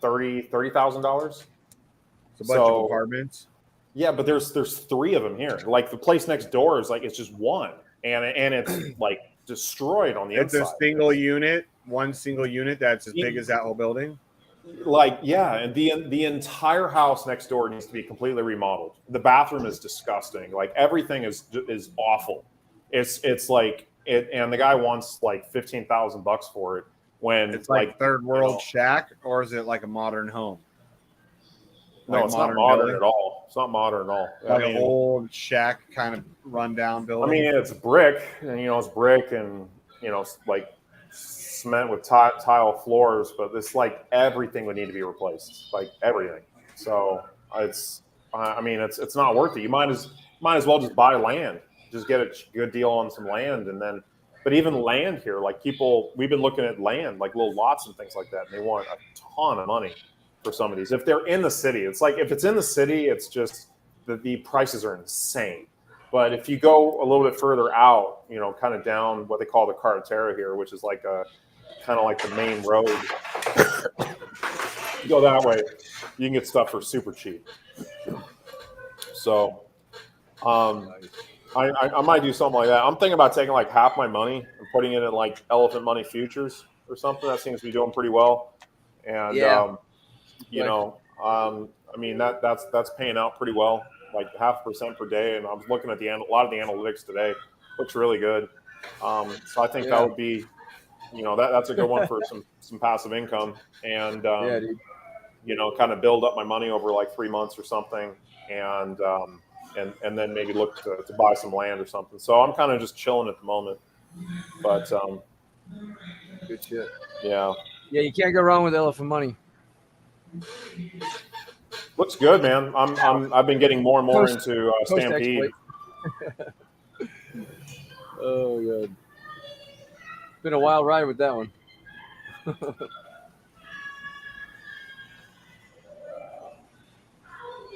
$30,000. It's a bunch of apartments. Yeah, but there's 3 of them here. Like the place next door is like, it's just one, and it's like destroyed on the inside. It's a one single unit that's as big as that whole building. Like, yeah, and the entire house next door needs to be completely remodeled. The bathroom is disgusting. Like everything is awful. It's like it, and the guy wants like $15,000 for it. When it's like third world shack, or is it like a modern home? No, Like it's not modern at all. It's not modern at all. Like an old shack kind of rundown building. I mean, it's brick, and it's brick, and like cement with tile floors, but it's like everything would need to be replaced, like everything. So it's not worth it. You might as well just buy land, just get a good deal on some land, and then. But even land here, like we've been looking at land, like little lots and things like that, and they want a ton of money for some of these. If they're in the city, it's like if it's in the city, it's just the prices are insane. But if you go a little bit further out, kind of down what they call the Carretera here, which is like kind of like the main road, you go that way, you can get stuff for super cheap. So I might do something like that. I'm thinking about taking like half my money and putting it in like Elephant Money futures or something. That seems to be doing pretty well. And I mean that's paying out pretty well, like 0.5% per day. And I was looking at a lot of the analytics today. Looks really good. So I think that would be, that's a good one for some passive income, and kind of build up my money over like 3 months or something, and then maybe look to buy some land or something. So I'm kind of just chilling at the moment. But good shit. Yeah. Yeah, you can't go wrong with Elephant Money. Looks good, man. I've been getting more and more into Stampede. Oh god, it's been a wild ride with that one.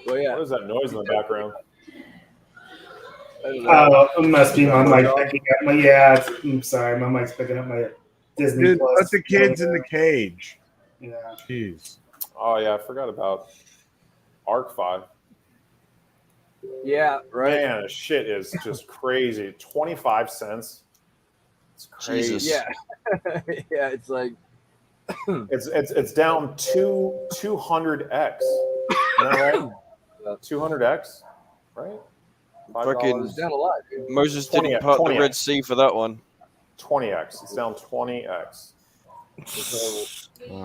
Well, yeah. What is that noise in the background? It must be my mic picking up my. Yeah, I'm sorry, my mic's picking up my Disney Dude, Plus. put the kids in the cage. Yeah. Jeez. Oh yeah, I forgot about Arc 5. Yeah, right. Man, shit is just crazy. 25 cents. It's crazy. Jesus. Yeah. Yeah, it's like it's down 200x. Isn't that right? 200x, right? Fucking it's down a lot, dude. Moses didn't part the Red Sea for that one. 20x. It's down 20x.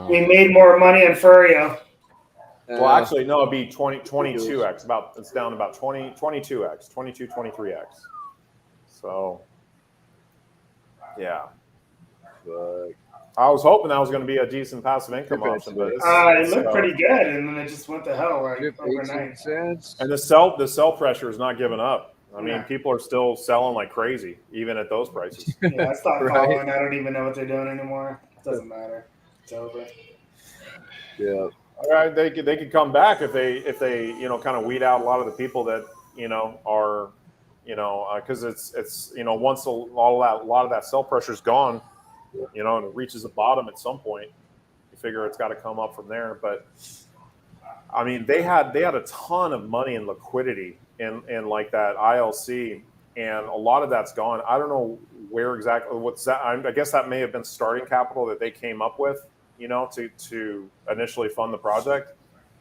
We made more money on Furio. Well, actually, no, it'd be 22x. It's down about 22x, 23x. So, yeah. I was hoping that was going to be a decent passive income option, but it looked pretty good, and then it just went to hell like overnight. And the sell pressure is not giving up. I mean, people are still selling like crazy, even at those prices. Yeah, I stopped following. I don't even know what they're doing anymore. It doesn't matter. It's over. Yeah. All right, they could come back if they kind of weed out a lot of the people that are because it's once a lot of that sell pressure is gone, and it reaches a bottom at some point, you figure it's got to come up from there. But I mean, they had a ton of money and liquidity in like that ILC, and a lot of that's gone. I don't know where exactly what's that. I guess that may have been starting capital that they came up with, to initially fund the project.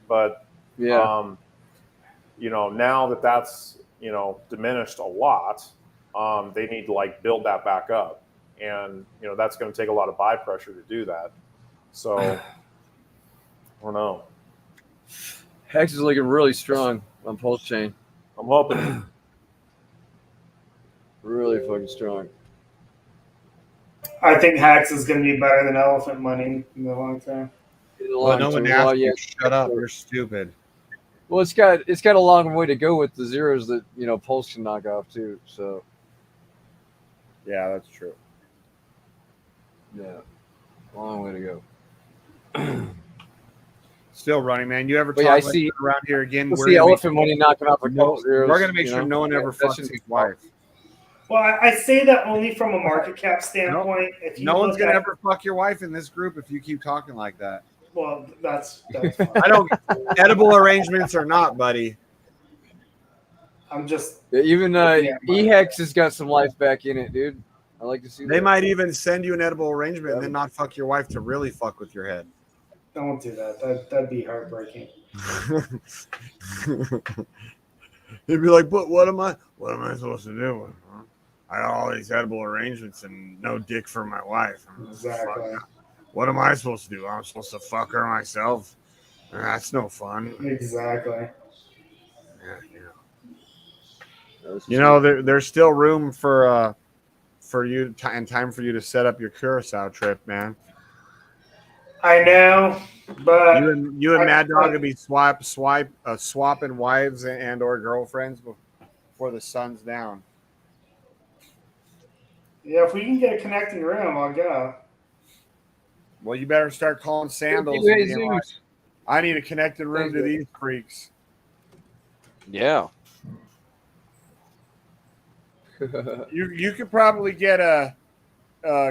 But now that's diminished a lot, they need to like build that back up, and that's going to take a lot of buy pressure to do that. So I don't know. Hex is looking really strong on Pulse Chain. I'm hoping. Really fucking strong. I think Hex is going to be better than Elephant Money in the long term. Well, no one asked you. Shut up. You're stupid. Well, it's got a long way to go with the zeros that Pulse can knock off too. So yeah, that's true. Yeah, long way to go. Still running, man. You ever talk I like see around here again? We'll see Elephant Money knocking off a couple zeros. We're gonna make sure no one ever fucks his wife. Well, I say that only from a market cap standpoint. If you no one's gonna ever fuck your wife in this group if you keep talking like that. Well, that's fine. I don't edible arrangements or not, buddy. I'm just even EHEX has got some life back in it, dude. I like to see they might even send you an edible arrangement and then not fuck your wife to really fuck with your head. Don't do that. That'd be heartbreaking. He'd be like, "But what am I supposed to do? Huh? I got all these edible arrangements and no dick for my wife. Exactly. What am I supposed to do? I'm supposed to fuck her myself? That's no fun." Exactly. There's still room for you and time for you to set up your Curacao trip, man. I know, but you and Mad Dog would be swapping wives and or girlfriends before the sun's down. Yeah, if we can get a connecting room, I'll go. Well, you better start calling Sandals and being like, I need a connected room to these freaks. Yeah. You could probably get a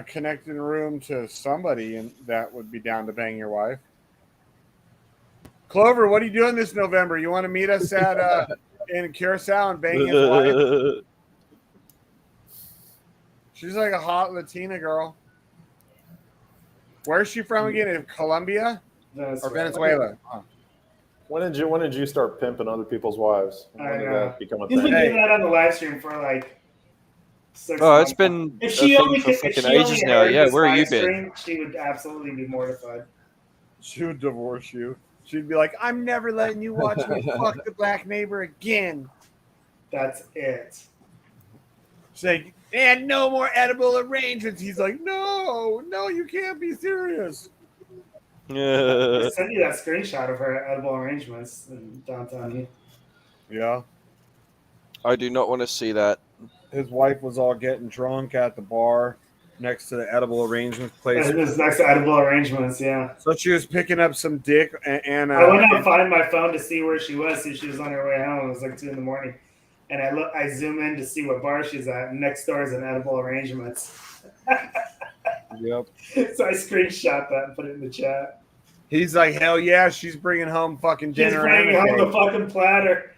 connecting room to somebody and that would be down to bang your wife. Clover, what are you doing this November? You want to meet us at in Curacao and bang his wife? She's like a hot Latina girl. Where's she from again? In Colombia or Venezuela? Huh. When did you start pimping other people's wives? When did that become a thing? He's been doing that on the live stream for like 6 months. Oh, it's been if a she thing only for if fucking she ages only now. heard Yeah, this where have live you been? stream, she would absolutely be mortified. She would divorce you. She'd be like, "I'm never letting you watch me fuck the black neighbor again." That's it. She's like, "And no more edible arrangements." He's like, "No, you can't be serious." I sent you that screenshot of her edible arrangements in downtown here. Yeah. I do not want to see that. His wife was all getting drunk at the bar next to the edible arrangements place. This next to edible arrangements, yeah. So she was picking up some dick and I went out and find my phone to see where she was. See if she was on her way home. It was like 2 a.m. And I zoom in to see what bar she's at. And next door is an edible arrangements. Yep. So I screenshot that and put it in the chat. He's like, "Hell yeah, she's bringing home fucking dinner." She's bringing home the fucking platter.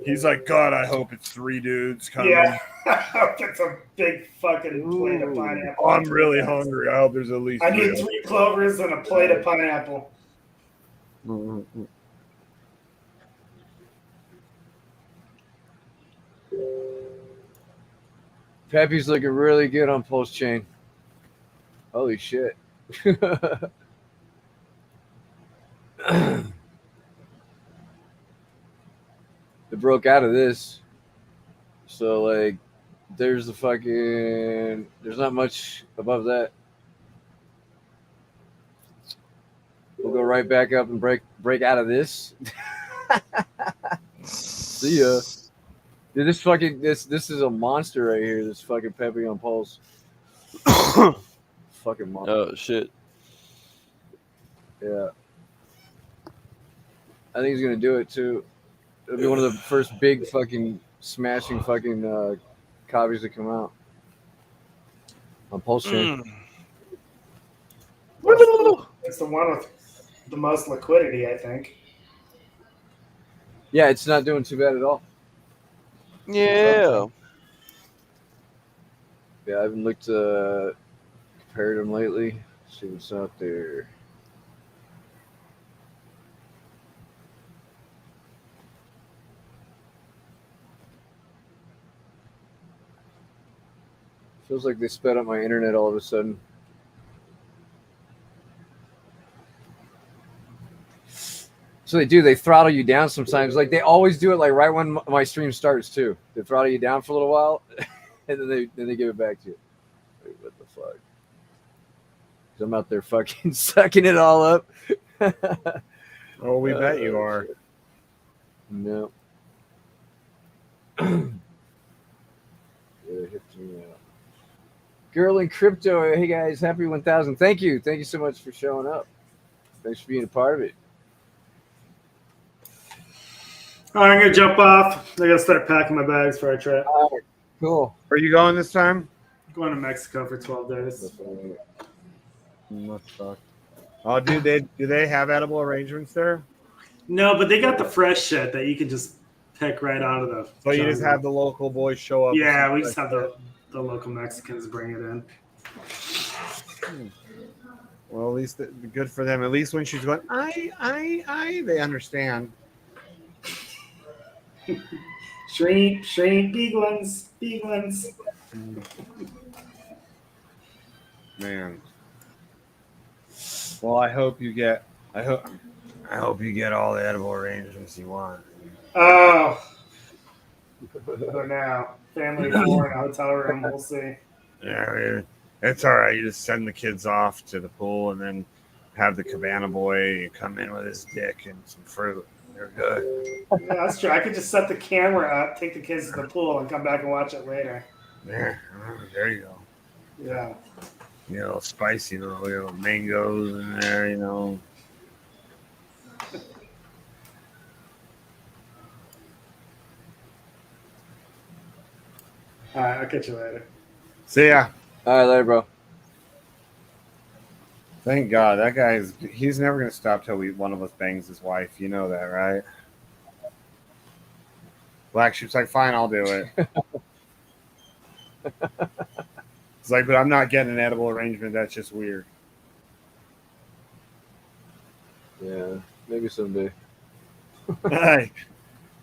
He's like, "God, I hope it's 3 dudes coming." Yeah, I hope it's a big fucking plate of pineapple. I'm really hungry. I hope there's at least. I need 3 clovers and a plate of pineapple. Mm-hmm. Peppy's looking really good on Pulse Chain. Holy shit. It broke out of this. So, like, there's not much above that. We'll go right back up and break out of this. See ya. Dude, this is a monster right here. This fucking Peppy on Pulse. Fucking monster. Oh shit. Yeah. I think he's gonna do it too. It'll be one of the first big fucking smashing fucking copies that come out on Pulse Chain. It's the one with the most liquidity, I think. Yeah, it's not doing too bad at all. Yeah. Yeah, I haven't looked compared them lately. Let's see what's out there. Feels like they sped up my internet all of a sudden. So they do. They throttle you down sometimes. Like they always do it. Like right when my stream starts too. They throttle you down for a little while, and then they give it back to you. Wait, what the fuck? 'Cause I'm out there fucking sucking it all up. Oh, we bet you are. No. Yeah, hit me out. Girl in crypto. Hey guys, happy 1000. Thank you so much for showing up. Thanks for being a part of it. All right, I'm gonna jump off. I gotta start packing my bags for our trip. All right, cool. Are you going this time? I'm going to Mexico for 12 days. Must suck. Oh, dude, do they have edible arrangements there? No, but they got the fresh shit that you can just pick right out of the. So you just have the local boys show up. Yeah, we just have the local Mexicans bring it in. Well, at least good for them. At least when she's going, they understand. Shrink, big ones, big ones. Man. Well, I hope you get all the edible arrangements you want. Oh, I don't know. Family of 4 in a hotel room. We'll see. Yeah, it's all right. You just send the kids off to the pool and then have the cabana boy come in with his dick and some fruit. They're good. Yeah, that's true. I could just set the camera up, take the kids to the pool, and come back and watch it later. Yeah, there you go. Yeah. Spicy, little mangoes in there, All right, I'll catch you later. See ya. All right, later, bro. Thank God that he's never gonna stop till one of us bangs his wife. You know that, right? Black Sheep's like, fine, I'll do it. It's like, but I'm not getting an edible arrangement. That's just weird. Yeah, maybe someday.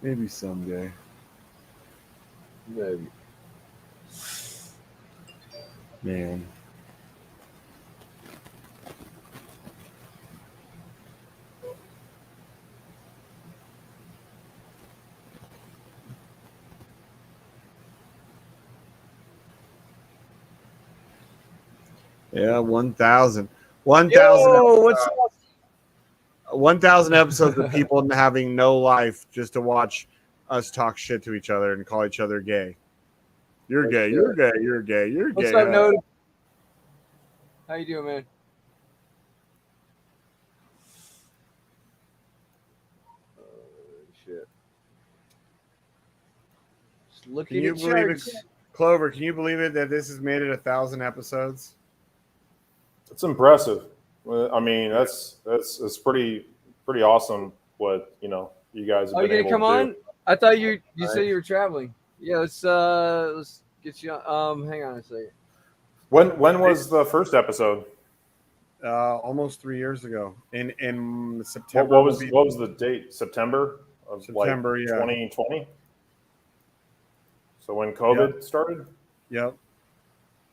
Maybe someday. Maybe. Man. Yeah, 1,000. 1,000 episodes of people having no life just to watch us talk shit to each other and call each other gay. You're gay. You're gay. You're gay. You're gay. What's up, Node? How you doing, man? Shit. Just looking Can you at believe it, charts. Clover? Can you believe it that this has made it 1,000 episodes? It's impressive. I mean, that's pretty awesome. What you guys have Oh, you been gonna able come to on? do. I thought you said you were traveling. Yeah, let's get you on. Hang on a second. When was the first episode? Almost 3 years ago. In September. What was the date? September of September, yeah. 2020. So when COVID started. Yep.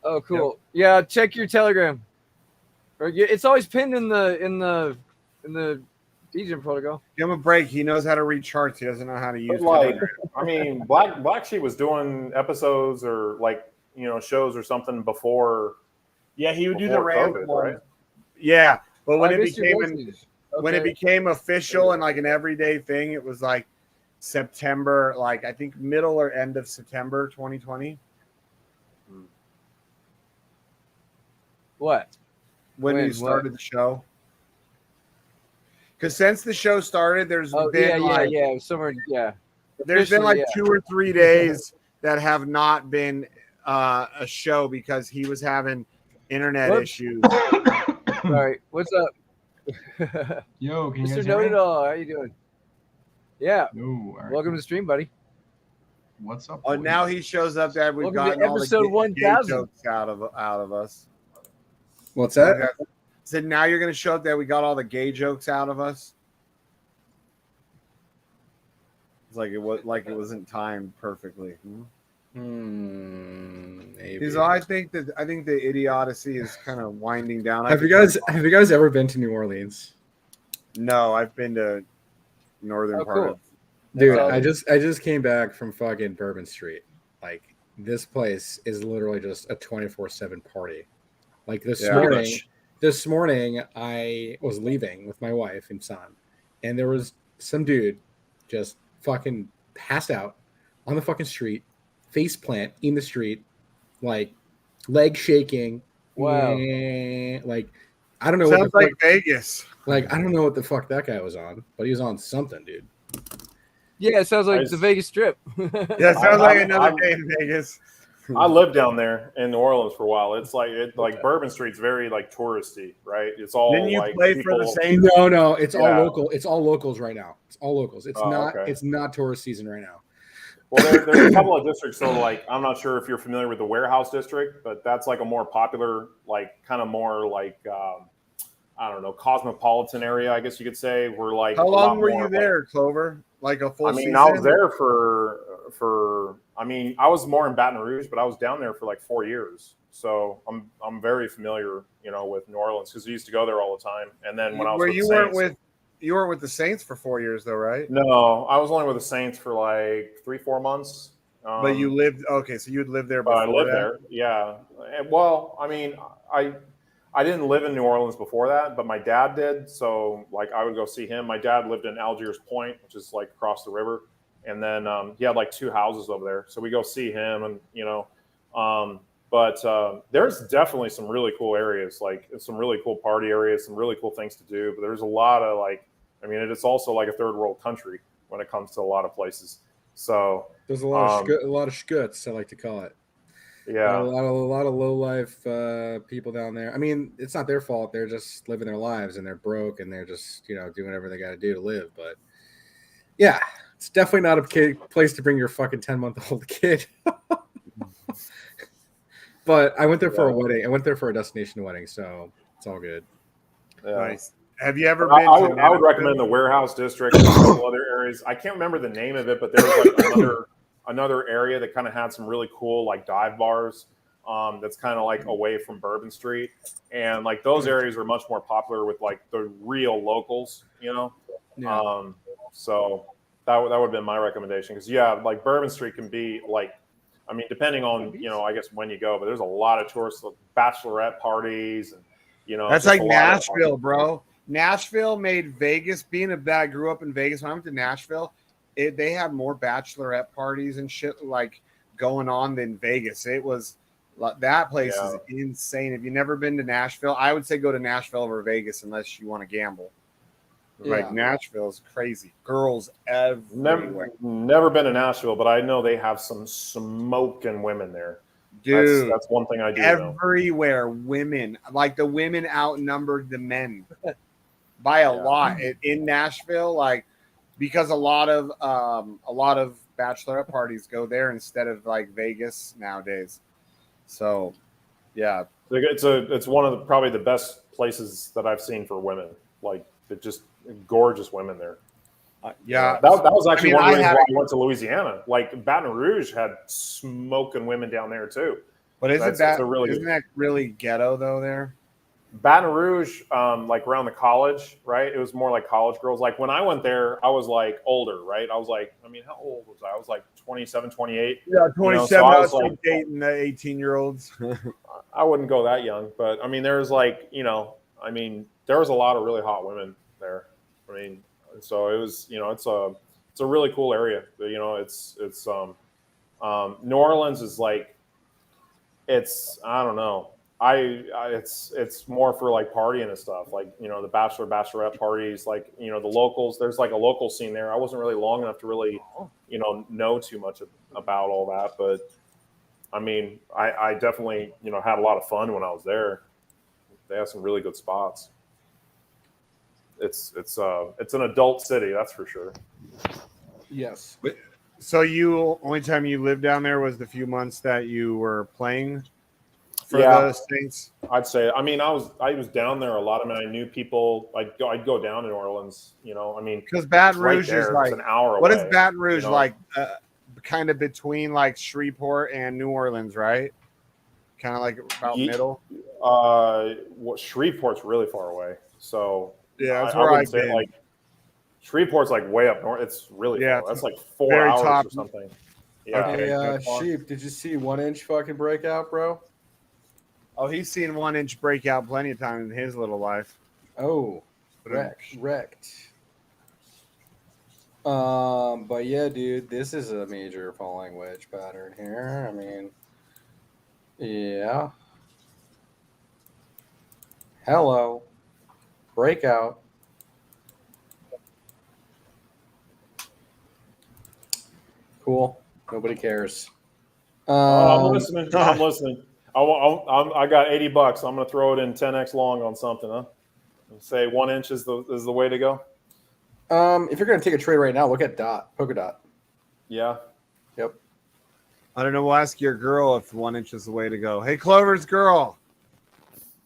Oh, cool. Yeah, check your Telegram. It's always pinned in the DJ protocol. Give him a break. He knows how to read charts. He doesn't know how to use. I mean, Black Sheep was doing episodes or shows or something before. Yeah, he would do the random COVID, one. right? Yeah, but when I it missed your became message. when it Okay. became official and like an everyday thing, it was like September, like I think middle or end of September 2020. What? When you started the show? Because since the show started, there's been somewhere, there's been like Officially, 2 or 3 days that have not been a show because he was having internet issues. All right, what's up? Yo, can you Mr. guys Know hear It me? All, how you doing? Yeah. Yo, all right. Welcome to the stream, buddy. What's up? Oh, boys? now he shows up that we've Welcome to gotten all episode the gay 1000. jokes out of us. What's that? Said now you're going to show up that we got all the gay jokes out of us. It's like it wasn't timed perfectly. Maybe. Because I think the idiocy is kind of winding down. Have you guys ever been to New Orleans? No, I've been to northern part of. Dude, I just came back from fucking Bourbon Street. Like this place is literally just a 24/7 party. Like this morning I was leaving with my wife and son, and there was some dude just fucking passed out on the fucking street, face plant in the street, like leg shaking. Wow. Like I don't know. Sounds like Vegas. Like I don't know what the fuck that guy was on, but he was on something, dude. Yeah, it sounds like the Vegas Strip. Yeah, it sounds like another day in Vegas. I lived down there in New Orleans for a while. It's like Bourbon Street's very like touristy, right? It's all. Didn't you like play people, for the same? No, it's all local. It's all locals right now. It's all locals. It's not. Okay. It's not tourist season right now. Well, there's a couple of districts. So, like, I'm not sure if you're familiar with the Warehouse District, but that's like a more popular, like, kind of more like I don't know, cosmopolitan area, I guess you could say. We're like how a lot long were more, you there, Clover? Like a full I mean, season? I was there for. I mean, I was more in Baton Rouge, but I was down there for like 4 years. So I'm very familiar, with New Orleans because I used to go there all the time. And then when I was Where with you the weren't Saints, with the Saints for 4 years though, right? no, I was only with the Saints for like 3-4 months. But you lived so you'd lived there But before I lived that? there, yeah. Well, I mean, I didn't live in New Orleans before that, but my dad did. So like I would go see him. My dad lived in Algiers Point, which is like across the river, and then he had like 2 houses over there. So we go see him, and but there's definitely some really cool areas, like some really cool party areas, some really cool things to do. But there's a lot of it's also like a third world country when it comes to a lot of places. So there's a lot of scuts, I like to call it. Yeah, a lot of low life people down there. I mean, it's not their fault. They're just living their lives and they're broke and they're just doing whatever they got to do to live. But yeah, it's definitely not a place to bring your fucking 10-month-old kid. But I went there for a wedding. I went there for a destination wedding, so it's all good. Yeah. Nice. Have you ever I been? I would recommend the Warehouse District and a couple other areas. I can't remember the name of it, but there was like another area that kind of had some really cool like dive bars. That's kind of like away from Bourbon Street, and like those areas are much more popular with like the real locals. Yeah. So that would have been my recommendation because like Bourbon Street can be like, I mean, depending on I guess when you go, but there's a lot of tourists, bachelorette parties, and that's just like a lot of Nashville, bro. Nashville made Vegas. Being a I grew up in Vegas. When I went to Nashville, they had more bachelorette parties and shit like going on than Vegas. It was that place is insane. If you've never been to Nashville, I would say go to Nashville over Vegas unless you want to gamble. Like Nashville is crazy. Girls everywhere. Never been to Nashville, but I know they have some smoking women there. Dude, that's one thing I do everywhere. Women, like the women outnumbered the men by a lot in Nashville. Like because a lot of bachelorette parties go there instead of like Vegas nowadays. So, yeah, it's one of probably the best places that I've seen for women. Like it just gorgeous women there. Yeah, that was actually one of the reasons why I went to Louisiana. Like Baton Rouge had smoking women down there too. But isn't that really ghetto though there? Baton Rouge, like around the college, right? It was more like college girls. Like when I went there, I was like older, right? I was like, I mean, how old was I? I was like 27, 28. Yeah, 27. So I was like dating the 18-year-olds. I wouldn't go that young, but I mean, there's like, I mean, there was a lot of really hot women there. I mean, so it was, it's a really cool area. It's New Orleans is like, I don't know. It's more for like partying and stuff, like the bachelorette parties, like the locals. There's like a local scene there. I wasn't really long enough to really know too much about all that, but I mean I definitely had a lot of fun when I was there. They have some really good spots. It's an adult city, that's for sure. Yes. So only time you lived down there was the few months that you were playing for the Saints? I'd say. I mean, I was down there a lot. I mean, I knew people. I'd go down to New Orleans. I mean, because Baton Rouge is like an hour away. What is Baton Rouge like? Kind of between like Shreveport and New Orleans, right? Kind of like about middle. Shreveport's really far away. So that's where I've been. Like Shreveport's like way up north. It's really far. That's like 4 hours or something. Yeah. Okay, Sheep, did you see 1 inch fucking breakout, bro? Oh, he's seen 1 inch breakout plenty of times in his little life. Oh, wrecked. But yeah, dude, this is a major falling wedge pattern here. I mean, yeah. Hello. Breakout. Cool. Nobody cares. I'm listening. I'm listening. I got $80. I'm gonna throw it in 10x long on something, huh? And say 1 inch is the way to go. If you're gonna take a trade right now, look at polka dot. Yeah. Yep. I don't know. We'll ask your girl if 1 inch is the way to go. Hey, Clover's girl,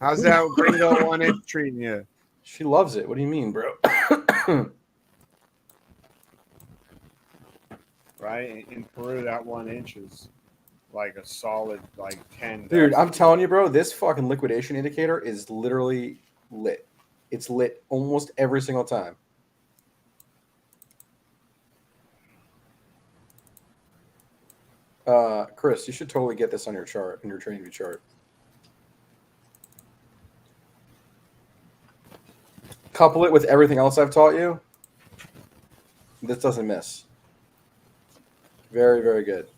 how's that gringo 1 inch treating you? She loves it. What do you mean, bro? Right in Peru, that 1 inch is like a solid 10. Dude, I'm telling you, bro, this fucking liquidation indicator is literally lit. It's lit almost every single time. Chris, you should totally get this on your chart, in your TradingView chart. Couple it with everything else I've taught you. This doesn't miss. Very, very good.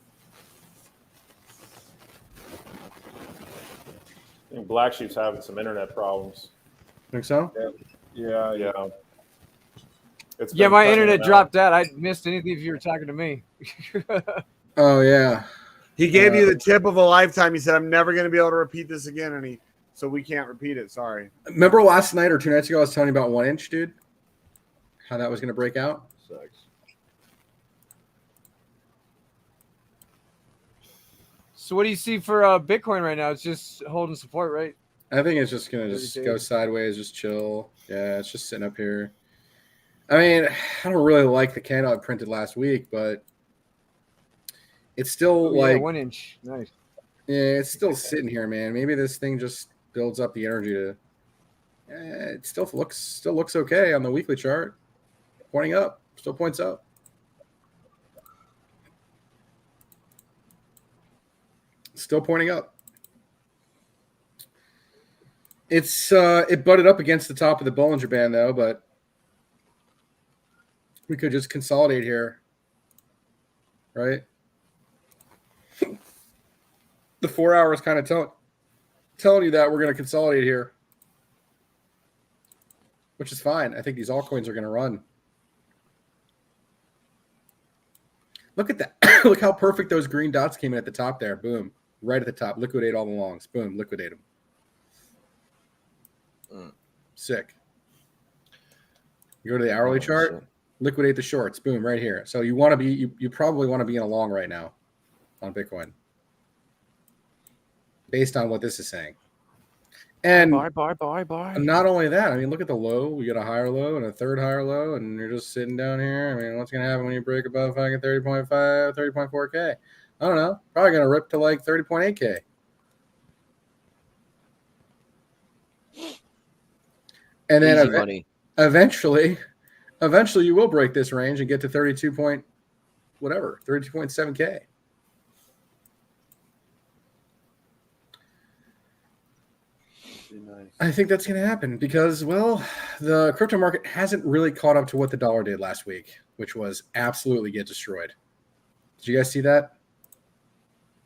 I think BlackSheep's having some internet problems. Think so? Yeah. It's Yeah, been my cutting internet in and dropped out. I missed anything if you were talking to me. Oh yeah. He gave you the tip of a lifetime. He said, "I'm never going to be able to repeat this again," and so we can't repeat it. Sorry. Remember last night or 2 nights ago, I was telling you about 1 inch, dude? How that was going to break out? Sucks. So what do you see for Bitcoin right now? It's just holding support, right? I think it's just going to just go sideways, just chill. Yeah, it's just sitting up here. I mean, I don't really like the candle I printed last week, but it's still Yeah, like 1 inch. Nice. Yeah, it's still sitting here, man. Maybe this thing just builds up the energy to. It still looks okay on the weekly chart, pointing up. Still points up. Still pointing up. It butted up against the top of the Bollinger Band though, but we could just consolidate here, right? The 4 hours kind of telling you that we're going to consolidate here, which is fine. I think these altcoins are going to run. Look at that. Look how perfect those green dots came in at the top there. Boom. Right at the top. Liquidate all the longs. Boom. Liquidate them. Sick. You go to the hourly chart. Liquidate the shorts. Boom. Right here. So you want to be, you probably want to be in a long right now on Bitcoin, based on what this is saying. And buy. Not only that, I mean, look at the low. We got a higher low and a third higher low, and you're just sitting down here. I mean, what's going to happen when you break above fucking 30.5, 30.4K? I don't know. Probably going to rip to like 30.8K. And then eventually you will break this range and get to 32.7K. I think that's going to happen because, well, the crypto market hasn't really caught up to what the dollar did last week, which was absolutely get destroyed. Did you guys see that?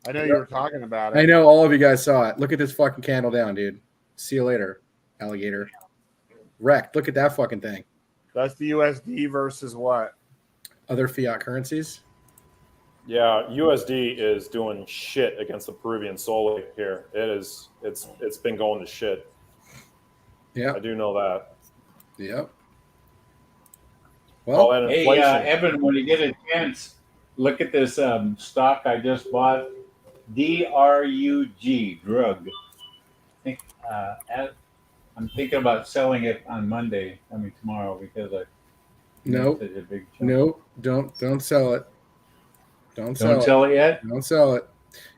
I know you were talking about it. I know all of you guys saw it. Look at this fucking candle down, dude. See you later, alligator. Wrecked. Look at that fucking thing. That's the USD versus what? Other fiat currencies? Yeah, USD is doing shit against the Peruvian sol here. It's been going to shit. Yeah, I do know that. Yep. Well, and hey, Evan, when you get a chance, look at this stock I just bought, DRUG, drug. I'm thinking about selling it on Monday. I mean tomorrow because I. Nope. Such a big chunk. Nope. Don't sell it. Don't sell it yet. Don't sell it.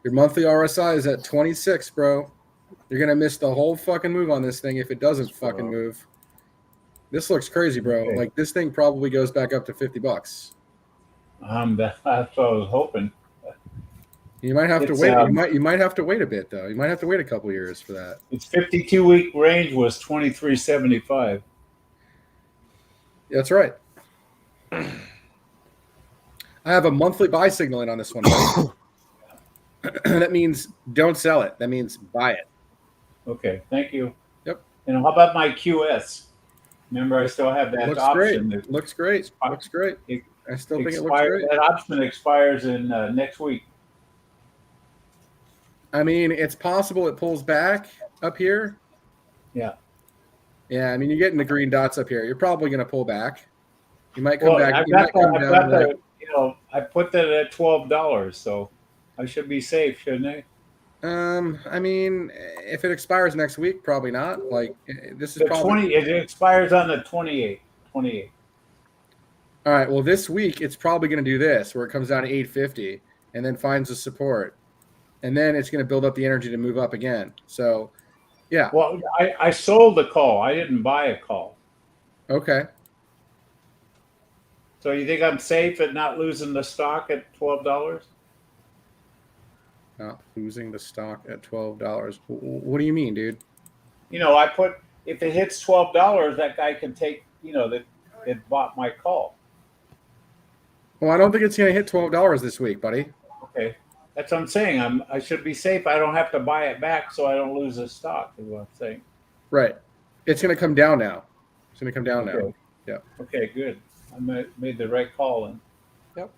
Your monthly RSI is at 26, bro. You're gonna miss the whole fucking move on this thing if it doesn't fucking move. This looks crazy, bro. Okay. Like this thing probably goes back up to $50. That's what I was hoping. You might have to wait. You might have to wait a bit though. You might have to wait a couple years for that. Its 52-week range was 23.75. That's right. I have a monthly buy signal in on this one. That means don't sell it. That means buy it. Okay, thank you. Yep. And how about my QS? Remember, I still have that option. Great. Looks great. Looks great. I still think it looks great. That option expires in next week. I mean, it's possible it pulls back up here. Yeah. Yeah, I mean, you're getting the green dots up here. You're probably going to pull back. You might come back. You might come down. I put that at $12, so I should be safe, shouldn't I? I mean, if it expires next week, probably not. Like this is The probably 20. It expires on the 28th. 28th. all right. Well, this week it's probably going to do this, where it comes down to 850, and then finds the support, and then it's going to build up the energy to move up again. So, yeah. Well, I sold the call. I didn't buy a call. Okay. So you think I'm safe at not losing the stock at $12? Not losing the stock at $12. What do you mean, dude? You know, I put if it hits $12, that guy can take. You know that bought my call. Well, I don't think it's going to hit $12 this week, buddy. Okay, that's what I'm saying. I should be safe. I don't have to buy it back, so I don't lose the stock. Is what I'm saying. Right. It's going to come down now. It's going to come down now. Yeah. Okay, good. I made the right call then. Yep.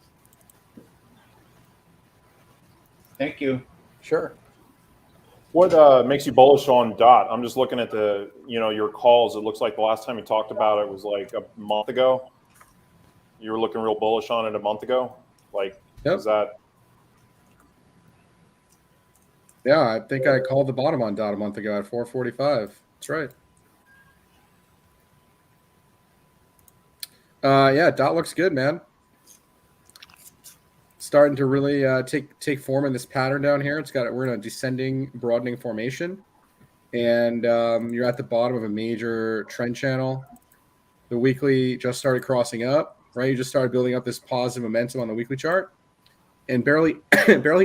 Thank you. Sure. What makes you bullish on DOT? I'm just looking at the, your calls. It looks like the last time you talked about it was like a month ago. You were looking real bullish on it a month ago. Like, is that? Yeah, I think I called the bottom on DOT a month ago at 445. That's right. Yeah, DOT looks good, man. Starting to really take form in this pattern down here. We're in a descending, broadening formation, and you're at the bottom of a major trend channel. The weekly just started crossing up, right? You just started building up this positive momentum on the weekly chart, and barely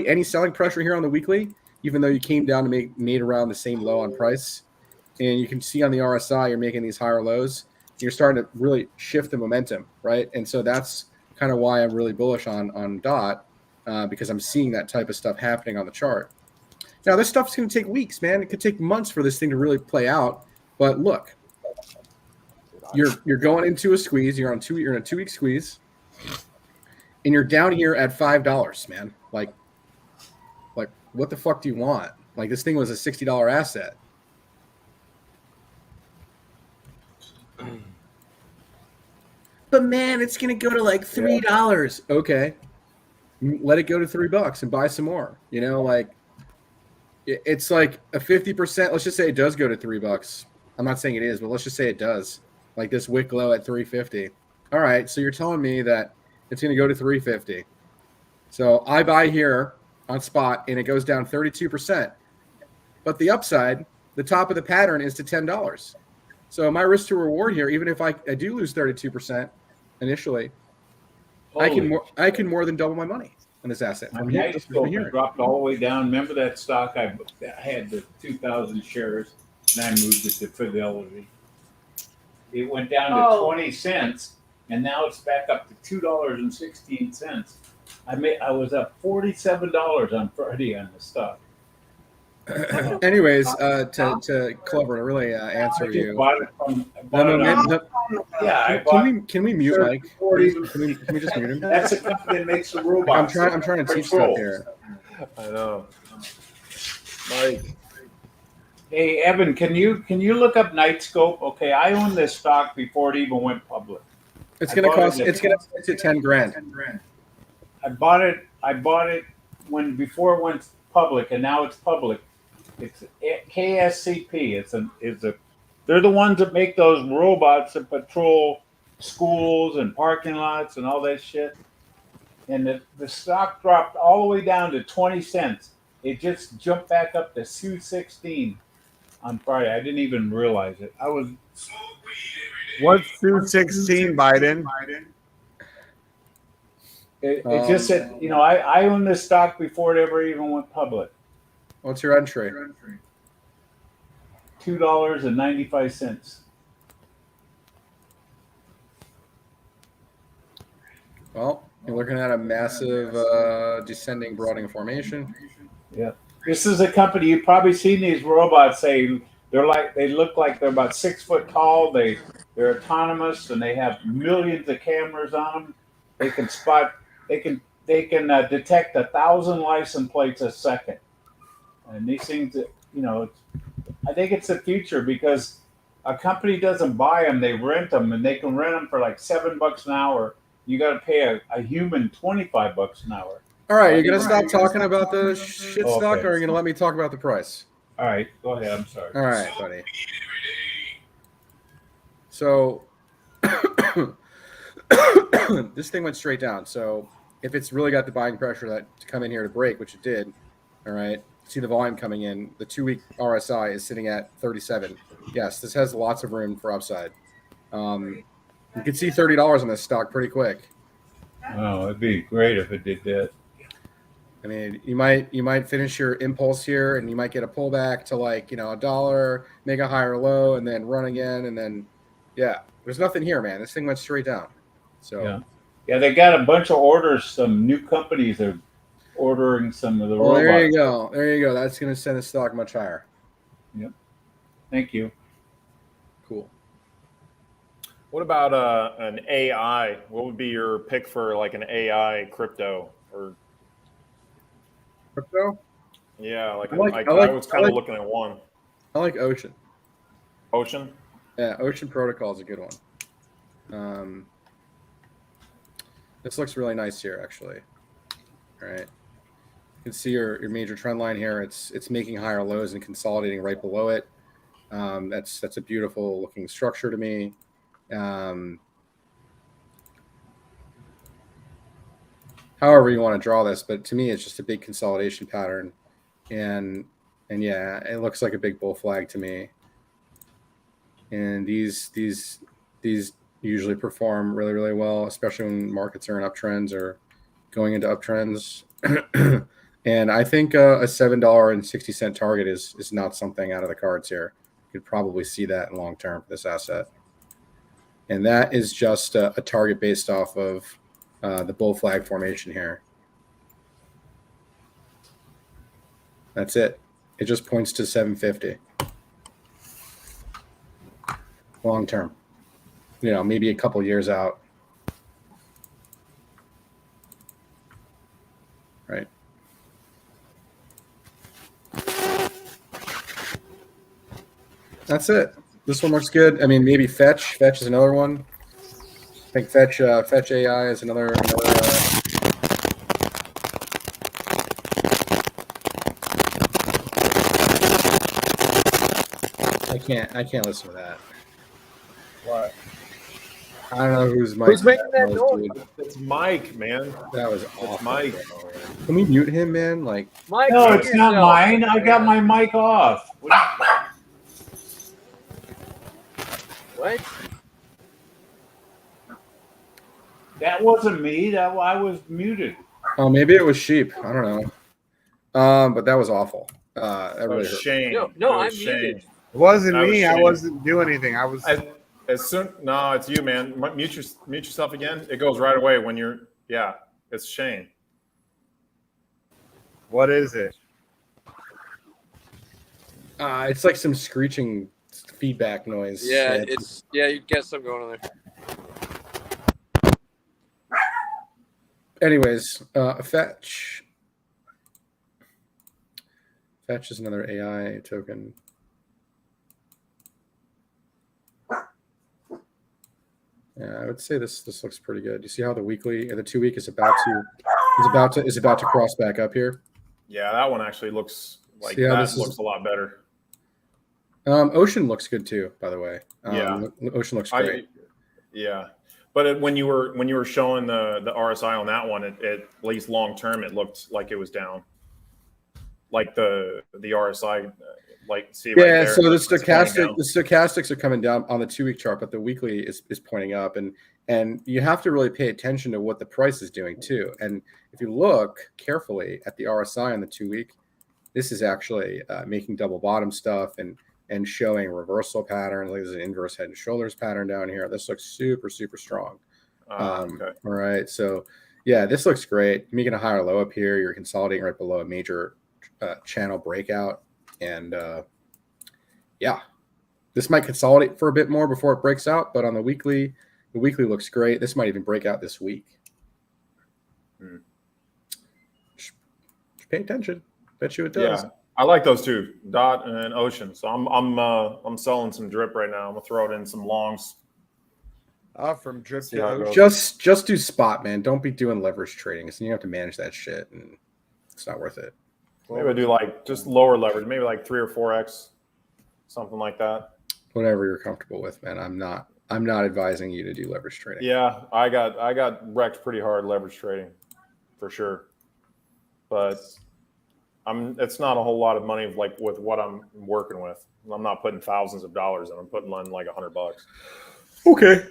any selling pressure here on the weekly, even though you came down to made around the same low on price. And you can see on the RSI, you're making these higher lows. You're starting to really shift the momentum, right? And so that's kind of why I'm really bullish on DOT, because I'm seeing that type of stuff happening on the chart. Now, this stuff's going to take weeks, man. It could take months for this thing to really play out. But look, you're going into a squeeze. You're in a 2-week squeeze, and you're down here at $5, man. Like, what the fuck do you want? Like, this thing was a $60 asset. But man, it's gonna go to like $3. Okay, let it go to $3 and buy some more. Like it's like a 50%. Let's just say it does go to $3. I'm not saying it is, but let's just say it does. Like this wick low at 350. All right, so you're telling me that it's gonna go to 350. So I buy here on spot, and it goes down 32%. But the upside, the top of the pattern, is to $10. So my risk to reward here, even if I do lose 32% initially, I can more than double my money on this asset. My Nightscope dropped all the way down. Remember that stock I had the 2,000 shares, and I moved it to Fidelity. It went down to 20 cents, and now it's back up to $2.16. I was up $47 on Friday on the stock. Anyways, to Clover, to really answer you. Can we mute Mike? Can we just mute him? That's a company that makes the robots. I'm trying to teach stuff here. I know. Mike. Hey Evan, can you look up Nightscope? Okay, I own this stock before it even went public. It's gonna cost $10,000. I bought it before it went public, and now it's public. It's KSCP. They're the ones that make those robots that patrol schools and parking lots and all that shit. And the stock dropped all the way down to 20 cents. It just jumped back up to 216 on Friday. I didn't even realize it. What's 216, Biden? It just said, I own this stock before it ever even went public. What's your entry? $2.95. Well, you're looking at a massive descending broadening formation. Yeah. This is a company, you've probably seen these robots. They look like they're about 6 foot tall. They're autonomous, and they have millions of cameras on them. They can detect 1,000 license plates a second. And these things, I think it's the future, because a company doesn't buy them, they rent them, and they can rent them for like $7 an hour. You got to pay a human $25 an hour. All All right, you're gonna stop talking about the shit Oh, stock, okay. or are you gonna let me talk about the price? All right, go ahead. I'm sorry. All right, buddy. So this thing went straight down. So if it's really got the buying pressure that to come in here to break, which it did, all right. See the volume coming in. The 2-week RSI is sitting at 37. Yes, this has lots of room for upside. You could see $30 on this stock pretty quick. Oh, it'd be great if it did that. I mean, you might finish your impulse here, and you might get a pullback to like $1, make a higher low, and then run again, and then there's nothing here, man. This thing went straight down. So yeah, they got a bunch of orders. Some new companies are ordering some of the robots. There you go. There you go. That's going to send the stock much higher. Yep. Thank you. Cool. What about an AI? What would be your pick for like an AI crypto or crypto? Yeah, like I was kind of looking at one. I like Ocean. Ocean? Yeah, Ocean Protocol is a good one. This looks really nice here, actually. All right. You can see your major trend line here. It's making higher lows and consolidating right below it. That's a beautiful looking structure to me. However you want to draw this, but to me it's just a big consolidation pattern, and yeah, it looks like a big bull flag to me. And these usually perform really, really well, especially when markets are in uptrends or going into uptrends. And I think a $7.60 target is not something out of the cards here. You could probably see that in long term for this asset. And that is just a target based off of the bull flag formation here. That's it. It just points to 750. Long term. Maybe a couple years out. Right. That's it. This one looks good. I mean, maybe Fetch. Fetch is another one. I think Fetch AI is another I can't listen to that. What? I don't know who's Mike. Who's making that noise? It's Mike, man. That was awful. It's Mike. Can we mute him, man? Like, Mike, no, it's not mine. I got my mic off. What? That wasn't me. That I was muted. Oh, maybe it was Sheep. I don't know. But that was awful. That really hurt. Shane. No, I'm muted. It wasn't me. I wasn't doing anything. I was. No, it's you, man. Mute yourself again. It goes right away when you're. Yeah, it's Shane. What is it? It's like some screeching feedback noise. Yeah, you get something going on there. Anyways, Fetch. Fetch is another AI token. Yeah, I would say this looks pretty good. You see how the weekly and the 2 week is about to cross back up here. Yeah, that one actually looks like looks a lot better. Ocean looks good too, by the way. Yeah, Ocean looks great. But when you were showing the RSI on that one, it at least long term, it looked like it was down. Like the RSI, see right there. So the stochastics are coming down on the 2 week chart, but the weekly is pointing up, and you have to really pay attention to what the price is doing too. And if you look carefully at the RSI on the 2 week, this is actually making double bottom stuff and showing reversal patterns. Like there's an inverse head and shoulders pattern down here. This looks super, super strong. Okay. All right. So yeah, this looks great. You're making a higher low up here. You're consolidating right below a major channel breakout. And this might consolidate for a bit more before it breaks out. But on the weekly looks great. This might even break out this week. Just pay attention. Bet you it does. Yeah. I like those two, Dot and Ocean. So I'm selling some drip right now. I'm gonna throw it in some longs. From drip See how it goes. Just do spot, man. Don't be doing leverage trading. So you have to manage that shit, and it's not worth it. Maybe I do like just lower leverage, maybe like 3 or 4x, something like that. Whatever you're comfortable with, man. I'm not advising you to do leverage trading. Yeah, I got wrecked pretty hard leverage trading, for sure. But it's not a whole lot of money like with what I'm working with. I'm not putting thousands of dollars in. I'm putting on like $100. Okay.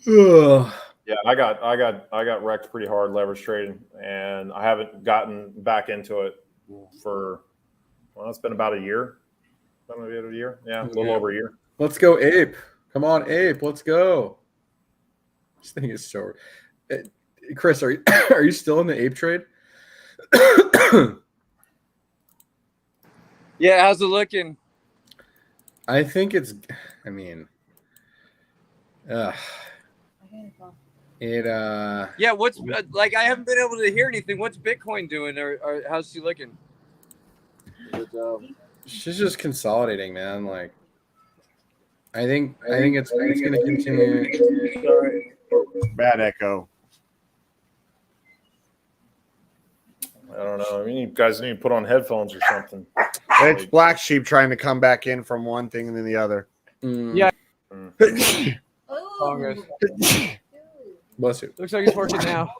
Ugh. Yeah, I got wrecked pretty hard leverage trading, and I haven't gotten back into it for it's been about a year. Maybe a year. Yeah, a little over a year. Let's go, Ape. Come on, Ape. Let's go. This thing is so. Chris, are you still in the Ape trade? Yeah, how's it looking? I think it's. I mean, Yeah, what's like? I haven't been able to hear anything. What's Bitcoin doing, or how's she looking? She's just consolidating, man. Like, I think it's going to continue. Sorry. Bad echo. I don't know. I mean, you guys need to put on headphones or something. It's Black Sheep trying to come back in from one thing and then the other. Yeah. Bless you. Looks like it's working now.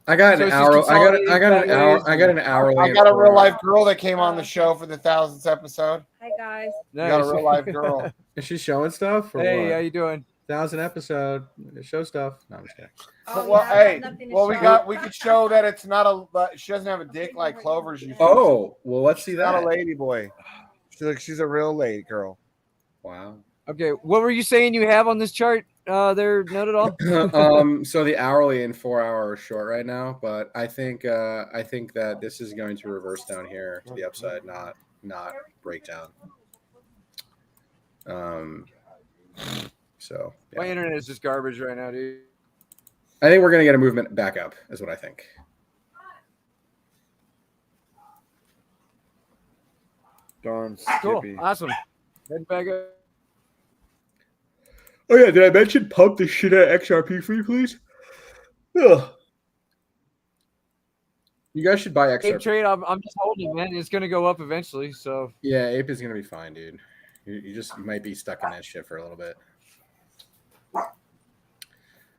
I got an hour. I got an hour. I got an hour. I got a real life girl that came on the show for the 1000th episode. Hi guys. You got a real life girl. Is she showing stuff? Or Hey, what? how you doing? 1000 episode. Show stuff. No, I'm just kidding. We could show that it's not she doesn't have a dick like Clover's used to. Oh, well, let's see She's that. not a lady boy. She's a real lady girl. Wow. Okay, what were you saying you have on this chart? There, note at all. So the hourly and 4 hour are short right now, but I think that this is going to reverse down here to the upside, not break down. So yeah. My internet is just garbage right now, dude. I think we're gonna get a movement back up, is what I think. Darn Cool, Skippy. awesome. Head back up. Oh yeah, did I mention pump the shit out of XRP for you, please? Ugh. You guys should buy XRP. Ape trade, I'm just holding, man. It's gonna go up eventually. So yeah, Ape is gonna be fine, dude. You might be stuck in that shit for a little bit.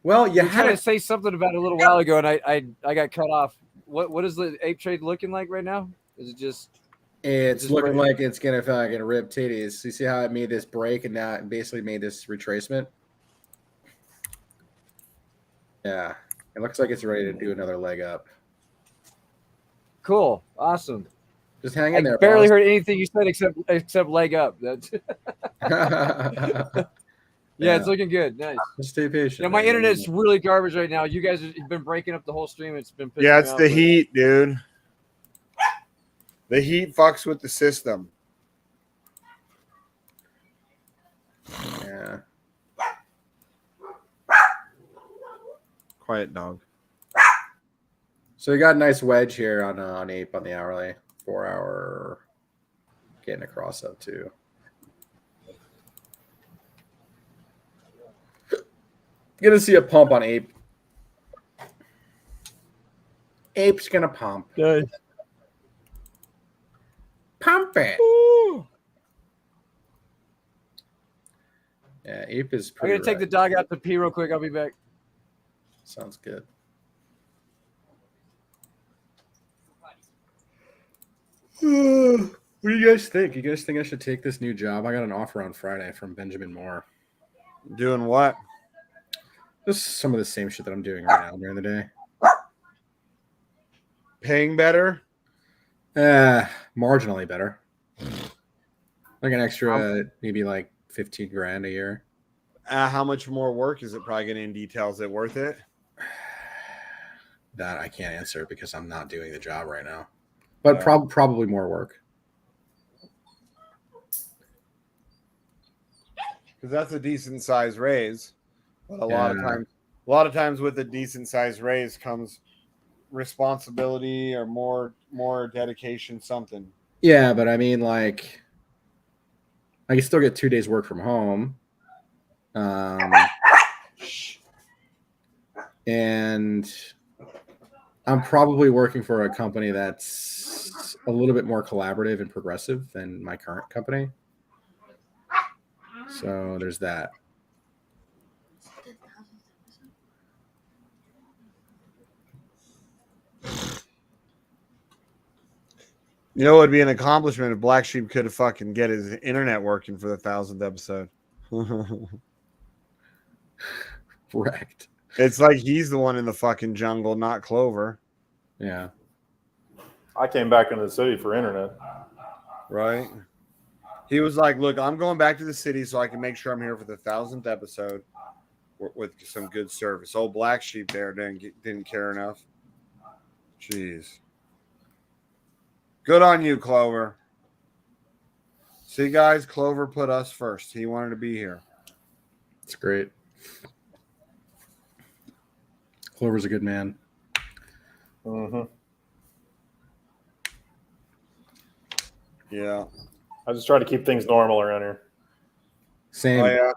Well, you were trying to say something about it a little while ago, and I got cut off. What is the Ape trade looking like right now? Is it just? It's looking like it's gonna fucking rip titties. You see how it made this break and now it basically made this retracement? Yeah, it looks like it's ready to do another leg up. Cool, awesome. Just hang in there. I barely heard anything you said except leg up. That's yeah, it's looking good. Nice. Just stay patient. Yeah, my internet's really garbage right now. You guys have been breaking up the whole stream. It's been pissing Yeah, it's me off, the heat, dude. The heat fucks with the system. Yeah. Quiet dog. So you got a nice wedge here on Ape on the hourly 4 hour, getting across up too. Gonna see a pump on Ape. Ape's gonna pump. Good. Pump it. Ooh. Yeah, Ape is I'm pretty. gonna take the dog out to pee real quick. I'll be back. Sounds good. What do you guys think? You guys think I should take this new job? I got an offer on Friday from Benjamin Moore. Doing what? Just some of the same shit that I'm doing right now during the day. Paying better? Marginally better. Like an extra, maybe like 15 grand a year. How much more work is it? Probably getting in detail. Is it worth it? That I can't answer because I'm not doing the job right now. But probably more work. Because that's a decent size raise. But a lot of times with a decent size raise comes responsibility or more dedication, something. Yeah, but I mean, like, I can still get 2 days work from home. And I'm probably working for a company that's a little bit more collaborative and progressive than my current company. So there's that. You know, it would be an accomplishment if Black Sheep could have fucking get his internet working for the 1,000th episode. Correct. It's like he's the one in the fucking jungle, not Clover. Yeah. I came back into the city for internet. Right. He was like, look, I'm going back to the city so I can make sure I'm here for the 1,000th episode with some good service. Old Black Sheep there didn't care enough. Jeez. Good on you, Clover. See, guys, Clover put us first. He wanted to be here. It's great. Clover's a good man. Mm-hmm. Yeah. I just try to keep things normal around here. Same. Oh, yeah.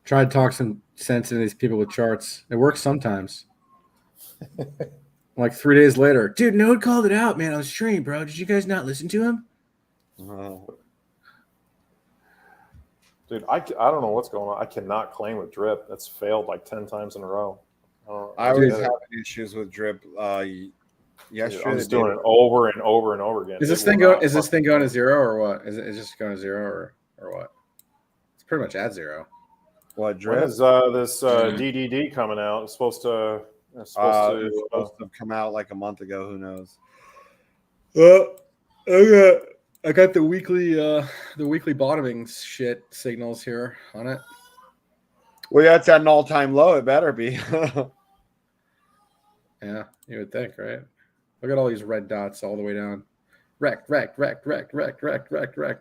Try to talk some sense into these people with charts. It works sometimes. Like 3 days later, dude, Node called it out, man, on stream, bro. Did you guys not listen to him? Dude, I don't know what's going on. I cannot claim with Drip. That's failed like 10 times in a row. I always have issues with Drip. Yesterday, I'm just doing it over and over and over again. Is this thing going? Is this thing going to zero or what? Is it just going to zero or what? It's pretty much at zero. What Drip? When is this DDD coming out? It's supposed to have come out like a month ago. Who knows? I got the weekly bottoming shit signals here on it. Well, yeah, it's at an all-time low. It better be. Yeah, you would think, right? Look at all these red dots all the way down. Wrecked.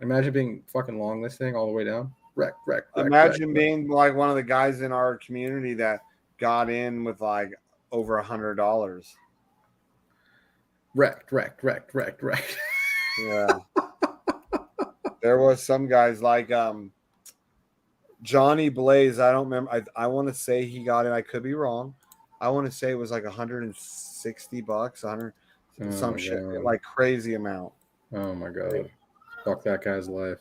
Imagine being fucking long this thing all the way down. Wrecked. Imagine being like one of the guys in our community that got in with like over $100. Wrecked. Yeah. There was some guys like Johnny Blaze. I don't remember. I want to say he got in. I could be wrong. I want to say it was like $160, some shit, like crazy amount. Oh my god! Fuck that guy's life.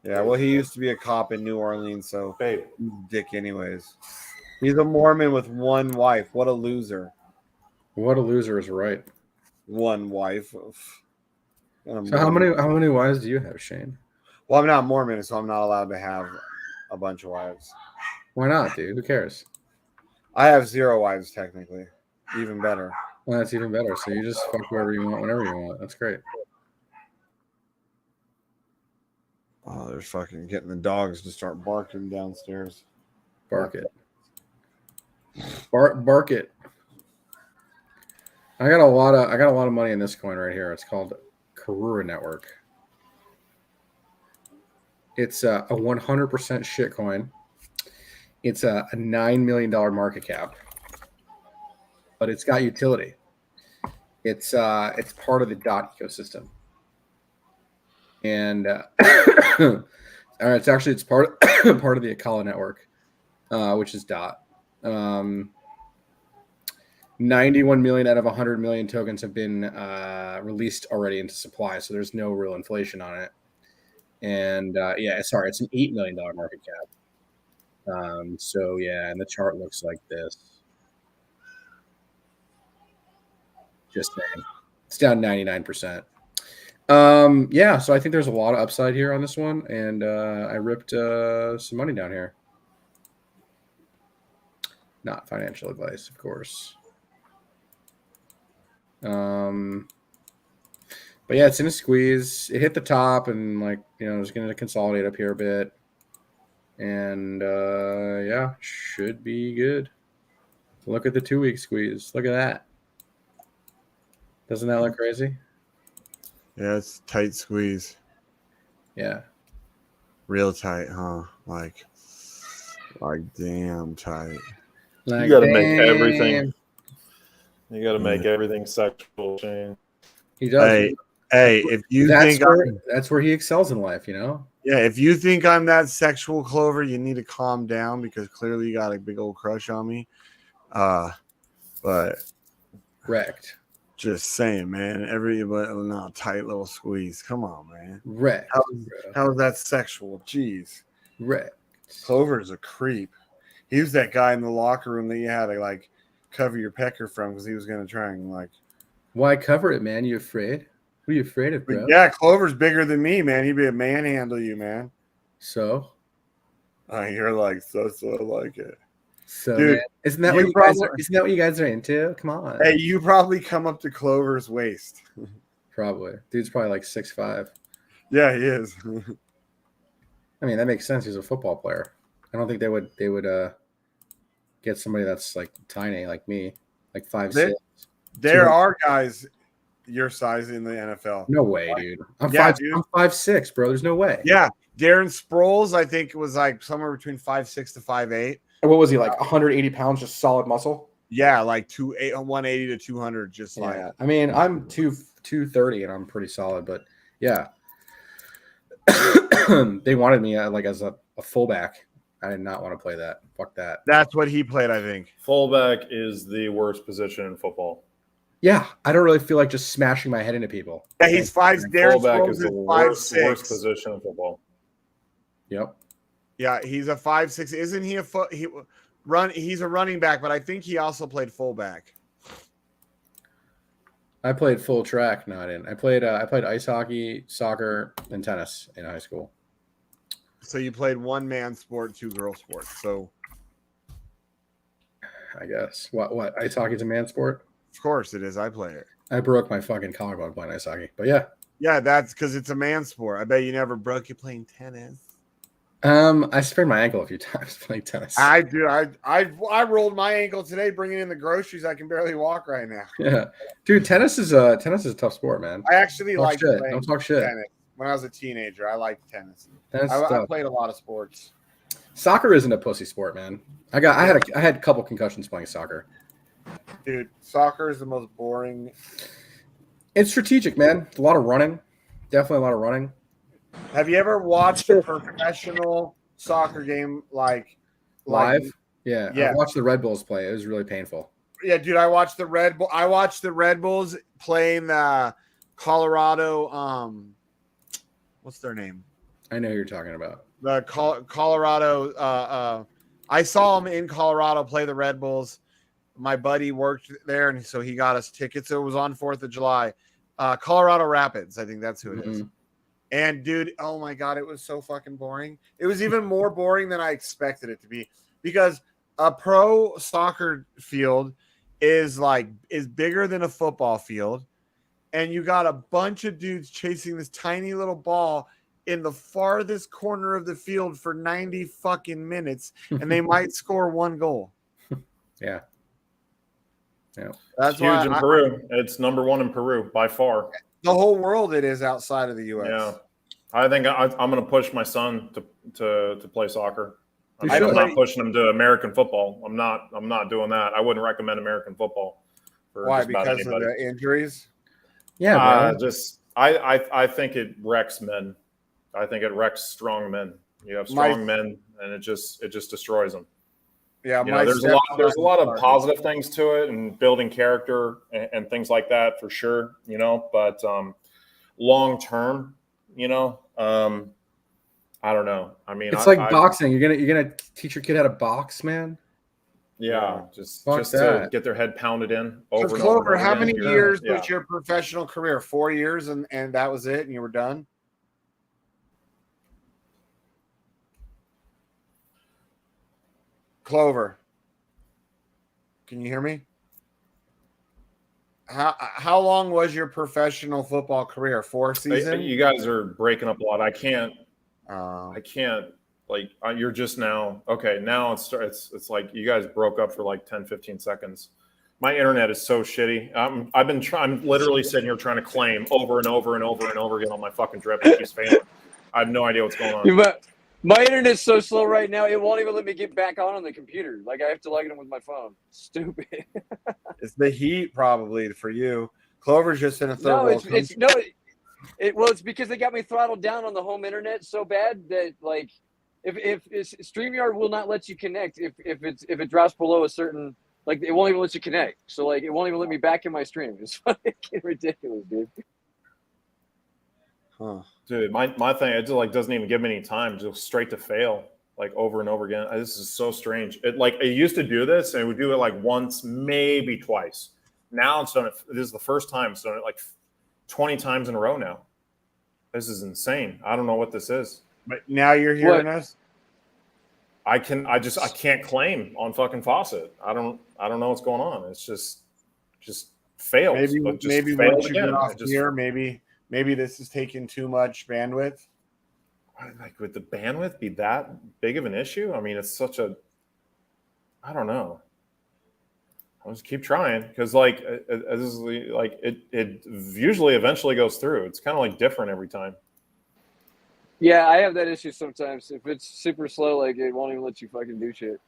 Yeah, well, he used to be a cop in New Orleans, so he's a dick anyways. He's a Mormon with one wife. What a loser! What a loser is right. One wife. So how many wives do you have, Shane? Well, I'm not Mormon, so I'm not allowed to have a bunch of wives. Why not, dude? Who cares? I have 0 wives, technically. Even better. Well, that's even better. So you just fuck whoever you want, whenever you want. That's great. Oh, they're fucking getting the dogs to start barking downstairs. Bark it. Bark it. I got a lot of money in this coin right here. It's called Karura Network. It's a 100% shit coin. It's a $9 million market cap, but it's got utility. It's part of the DOT ecosystem, and it's part of the Akala network, which is DOT. 91 million out of 100 million tokens have been released already into supply, so there's no real inflation on it. And it's an $8 million market cap. So yeah, and the chart looks like this. Just saying, it's down 99%. So I think there's a lot of upside here on this one, and I ripped some money down here. Not financial advice, of course. But yeah, it's in a squeeze. It hit the top, and it's going to consolidate up here a bit. And should be good. Look at the 2-week squeeze. Look at that. Doesn't that look crazy? Yeah, it's tight squeeze. Yeah. Real tight, huh? Like damn tight. You got to make everything. You got to make everything sexual, Shane. He does. Hey, if you that's think that's where he excels in life, you know. Yeah, if you think I'm that sexual, Clover, you need to calm down because clearly you got a big old crush on me. But wrecked. Just saying, man. No, tight little squeeze. Come on, man. Wrecked. How is that sexual? Jeez. Wrecked. Clover's a creep. He was that guy in the locker room that you had to like cover your pecker from because he was gonna try and like. Why cover it, man? You afraid? What are you afraid of, bro? Yeah, Clover's bigger than me, man. He'd be a manhandle you, man. So? You're like so like it. So, dude, man, isn't that what you guys are into? Come on. Hey, you probably come up to Clover's waist. Probably. Dude's probably like 6'5". Yeah, he is. I mean, that makes sense. He's a football player. I don't think they would get somebody that's like tiny like me, like 5'6". There are guys your size in the NFL. No way, dude. I'm 5'6", bro. There's no way. Yeah. Darren Sproles, I think, was like somewhere between 5'6" to 5'8". And what was he, like 180 pounds, just solid muscle? Yeah, like 180 to 200, just like. Yeah. I mean, I'm 230 and I'm pretty solid, but yeah. They wanted me like as a fullback. I did not want to play that. Fuck that. That's what he played, I think. Fullback is the worst position in football. Yeah, I don't really feel like just smashing my head into people. Yeah, he's 5. Fullback is the worst position in football. Yep. Yeah, he's a 5'6". Isn't he he's a running back, but I think he also played fullback. I played full track. No, I didn't. I played ice hockey, soccer, and tennis in high school. So you played one man sport, 2 girl sports. So I guess what ice hockey's a man sport? Of course it is. I play it. I broke my fucking collarbone playing ice hockey, but yeah. Yeah, that's because it's a man sport. I bet you never broke you playing tennis. I sprained my ankle a few times playing tennis. I do. I rolled my ankle today bringing in the groceries. I can barely walk right now. Yeah, dude, tennis is a tough sport, man. I actually liked playing Don't talk shit. tennis. When I was a teenager, I liked tennis. Tennis I played a lot of sports. Soccer isn't a pussy sport, man. I had a couple concussions playing soccer. Dude, soccer is the most boring. It's strategic, man. A lot of running. Definitely a lot of running. Have you ever watched a professional soccer game like live? Yeah. Yeah. I watched the Red Bulls play. It was really painful. Yeah, dude, I watched the Red Bulls playing the Colorado what's their name? I know who you're talking about. The Colorado I saw him in Colorado play the Red Bulls. My buddy worked there, and so he got us tickets. It was on 4th of July. Colorado Rapids, I think that's who it is. And dude, oh my God, it was so fucking boring. It was even more boring than I expected it to be because a pro soccer field is bigger than a football field. And you got a bunch of dudes chasing this tiny little ball in the farthest corner of the field for 90 fucking minutes, and they might score 1 goal. Yeah. Yeah. That's huge in Peru. It's number 1 in Peru by far. The whole world it is outside of the U.S. Yeah, I think I'm going to push my son to play soccer. I'm not pushing him to American football. I'm not doing that. I wouldn't recommend American football. Why? Because of the injuries? Yeah, I think it wrecks men. I think it wrecks strong men. You have strong men, and it just destroys them. Yeah, there's a lot of positive things to it, and building character and things like that for sure. But long term, I don't know. I mean, it's like boxing. You're gonna teach your kid how to box, man. Yeah, just to get their head pounded in over. So Clover, how many years was your professional career? 4 years, and that was it, and you were done. Clover, can you hear me? How long was your professional football career? 4 seasons? You guys are breaking up a lot. I can't. Like you're just now. Okay, now it's like you guys broke up for like 10, 15 seconds. My internet is so shitty. I'm literally sitting here trying to claim over and over and over and over again on my fucking drip. It keeps failing. I have no idea what's going on. But my internet's so slow right now, it won't even let me get back on the computer. Like, I have to log in with my phone. Stupid. It's the heat probably for you. Clover's just in a third world country. It's because they got me throttled down on the home internet so bad that like if StreamYard will not let you connect if it drops below a certain, like it won't even let you connect. So like it won't even let me back in my stream. It's fucking ridiculous, dude. Huh. Dude, my thing, it just like doesn't even give me any time, just straight to fail, like over and over again. This is so strange. It used to do this, and it would do it like once, maybe twice. Now it's done it. This is the first time it's done it like 20 times in a row now. This is insane. I don't know what this is. But now you're hearing us. I can't claim on fucking Faucet. I don't know what's going on. It's just fails. Maybe once you get off here, maybe this is taking too much bandwidth. Like, would the bandwidth be that big of an issue? I mean, it's such a, I don't know. I'll just keep trying because like it usually eventually goes through. It's kind of like different every time. Yeah, I have that issue sometimes. If it's super slow, like it won't even let you fucking do shit.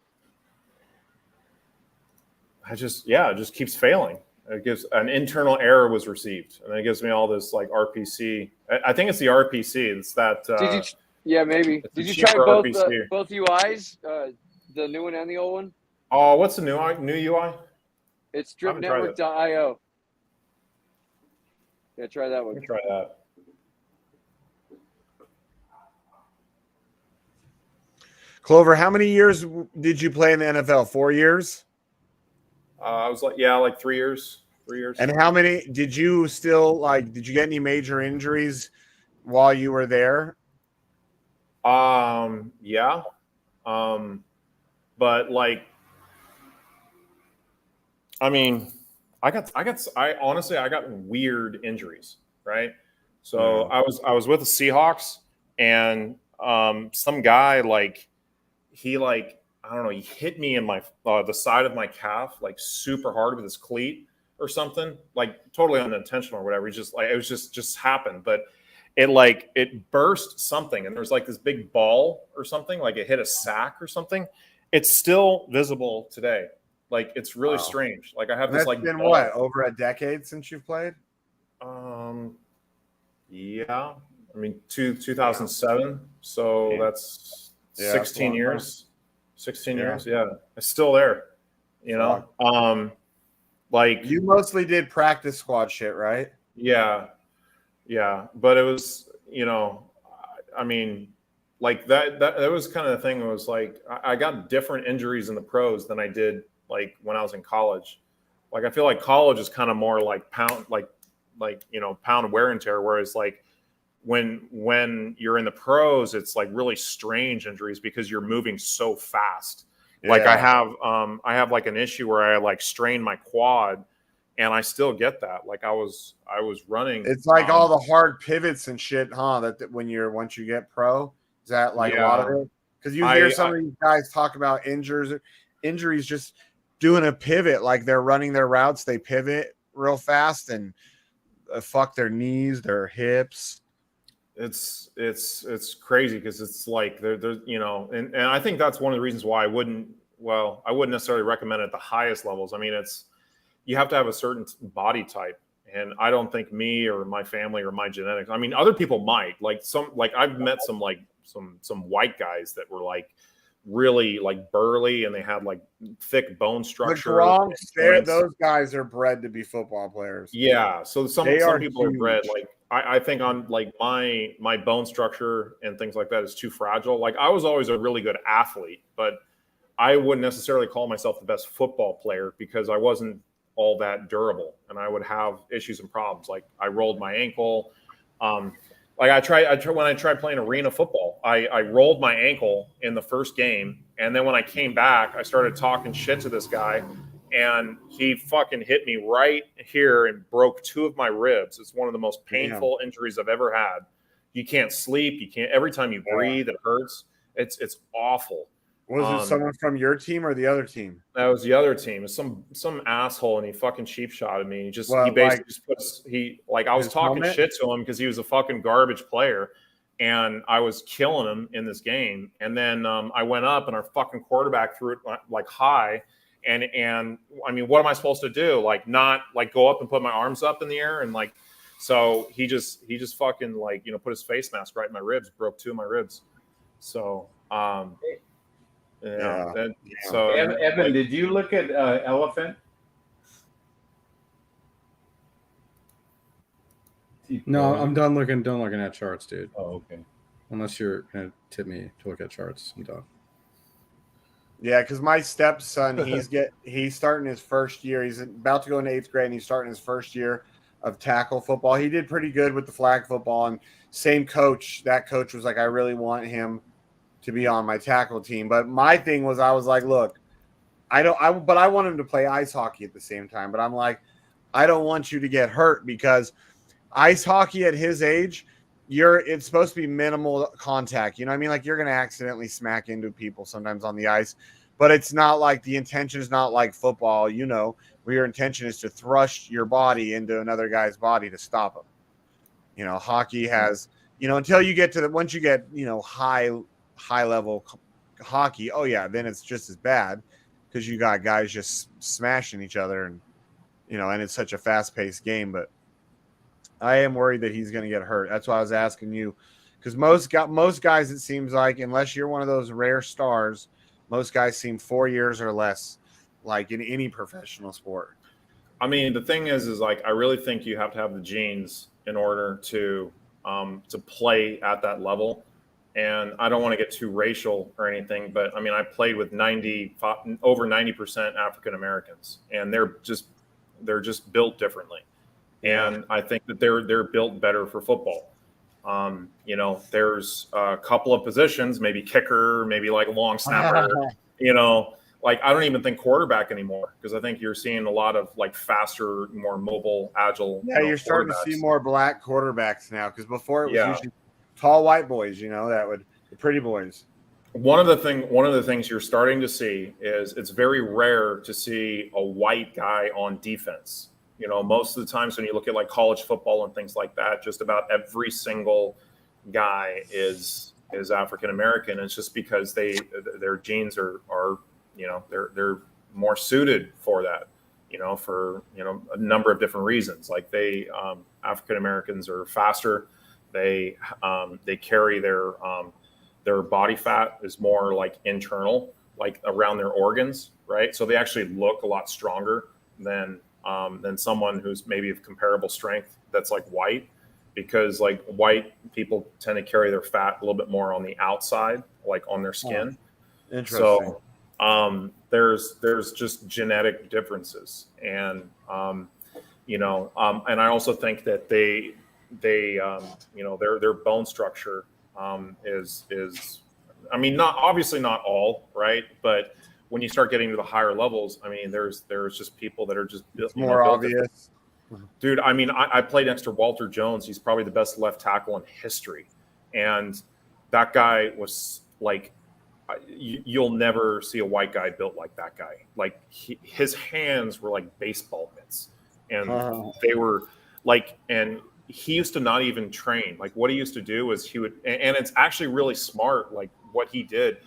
It just keeps failing. It gives an internal error was received, and then it gives me all this like RPC. I think it's the RPC. It's that. Yeah, maybe. Did you try both UIs, the new one and the old one? Oh, what's the new UI? It's stripnetwork.io. Yeah, try that one. Let me try that. Clover, how many years did you play in the NFL? 4 years? I was like 3 years. 3 years. And how many did you still like? Did you get any major injuries while you were there? Yeah. But like, I mean, I honestly got weird injuries, right? So I was with the Seahawks, and some guy I don't know, he hit me in my the side of my calf like super hard with his cleat or something, like totally unintentional or whatever. He just like, it was just happened, but it burst something, and there's like this big ball or something, like it hit a sack or something. It's still visible today. Like, it's really strange. Like, I have this like been ball. what, over a decade since you've played? Yeah. I mean, 2007. So that's 16 years. 16 years. Yeah. It's still there. You know? Like, you mostly did practice squad shit, right? Yeah. Yeah. But it was, you know, I mean, like that was kind of the thing. It was like, I got different injuries in the pros than I did like when I was in college. Like, I feel like college is kind of more like pound wear and tear. Whereas like when you're in the pros, it's like really strange injuries because you're moving so fast. Yeah. Like I have like an issue where I like strain my quad, and I still get that. Like I was running. It's like all the hard pivots and shit, huh? That once you get pro, is that like a lot of it? Because you hear some of these guys talk about injuries just doing a pivot, like they're running their routes, they pivot real fast and fuck their knees, their hips. It's crazy because it's like they're you know, and I think that's one of the reasons why I wouldn't necessarily recommend it at the highest levels. I mean, you have to have a certain body type, and I don't think me or my family or my genetics. I mean, other people might I've met some white guys that were like really like burly, and they had like thick bone structure. Those guys are bred to be football players. Yeah, so some people are bred like. I think on like my bone structure and things like that is too fragile. Like I was always a really good athlete, but I wouldn't necessarily call myself the best football player because I wasn't all that durable, and I would have issues and problems. Like I rolled my ankle. Like I tried when I tried playing arena football, I rolled my ankle in the first game, and then when I came back, I started talking shit to this guy. And he fucking hit me right here and broke 2 of my ribs. It's one of the most painful injuries I've ever had. You can't sleep. You can't. Every time you breathe, it hurts. It's awful. Was it someone from your team or the other team? That was the other team. It's some asshole, and he fucking cheap shotted me. I was talking shit to him because he was a fucking garbage player, and I was killing him in this game. And then I went up, and our fucking quarterback threw it like high. And I mean, what am I supposed to do? Like not like go up and put my arms up in the air and like So he just fucking like, you know, put his face mask right in my ribs, broke 2 of my ribs. So Yeah. So Evan, like, did you look at Elephant? No, I'm done looking at charts, dude. Oh, okay. Unless you're gonna tip me to look at charts, I'm done. Yeah, because my stepson, he's starting his first year. He's about to go into 8th grade, and he's starting his first year of tackle football. He did pretty good with the flag football, and same coach. That coach was like, I really want him to be on my tackle team. But my thing was, I was like, look, but I want him to play ice hockey at the same time. But I'm like, I don't want you to get hurt because ice hockey at his age, it's supposed to be minimal contact. You know what I mean? Like you're going to accidentally smack into people sometimes on the ice, but it's not like the intention is not like football, you know, where your intention is to thrust your body into another guy's body to stop him. You know, hockey has, you know, until you get to once you get, you know, high level hockey. Oh yeah. Then it's just as bad because you got guys just smashing each other and, you know, and it's such a fast paced game, but I am worried that he's going to get hurt. That's why I was asking you, because most guys, it seems like, unless you're one of those rare stars, most guys seem 4 years or less, like in any professional sport. I mean, the thing is like I really think you have to have the genes in order to play at that level. And I don't want to get too racial or anything, but I mean, I played with over 90% African Americans, and they're just built differently. And I think that they're built better for football. You know, there's a couple of positions, maybe kicker, maybe like a long snapper, you know, like I don't even think quarterback anymore because I think you're seeing a lot of like faster, more mobile, agile. Yeah, you're starting to see more black quarterbacks now because before it was usually tall white boys, you know, the pretty boys. One of the things you're starting to see is it's very rare to see a white guy on defense. You know, most of the times when you look at like college football and things like that, just about every single guy is African American. It's just because their genes are you know, they're more suited for that. You know, for a number of different reasons. Like African Americans are faster. They carry their body fat is more like internal, like around their organs, right? So they actually look a lot stronger than someone who's maybe of comparable strength that's like white, because like white people tend to carry their fat a little bit more on the outside, like on their skin. Oh, interesting. So there's just genetic differences, and and I also think that they their bone structure is I mean, not all, right, but when you start getting to the higher levels, I mean, there's just people that are just more obvious. Dude, I mean, I played next to Walter Jones. He's probably the best left tackle in history, and that guy was like, you'll never see a white guy built like that guy. Like his hands were like baseball mitts, and they were like, and he used to not even train. Like what he used to do is he would, and it's actually really smart, like what he did,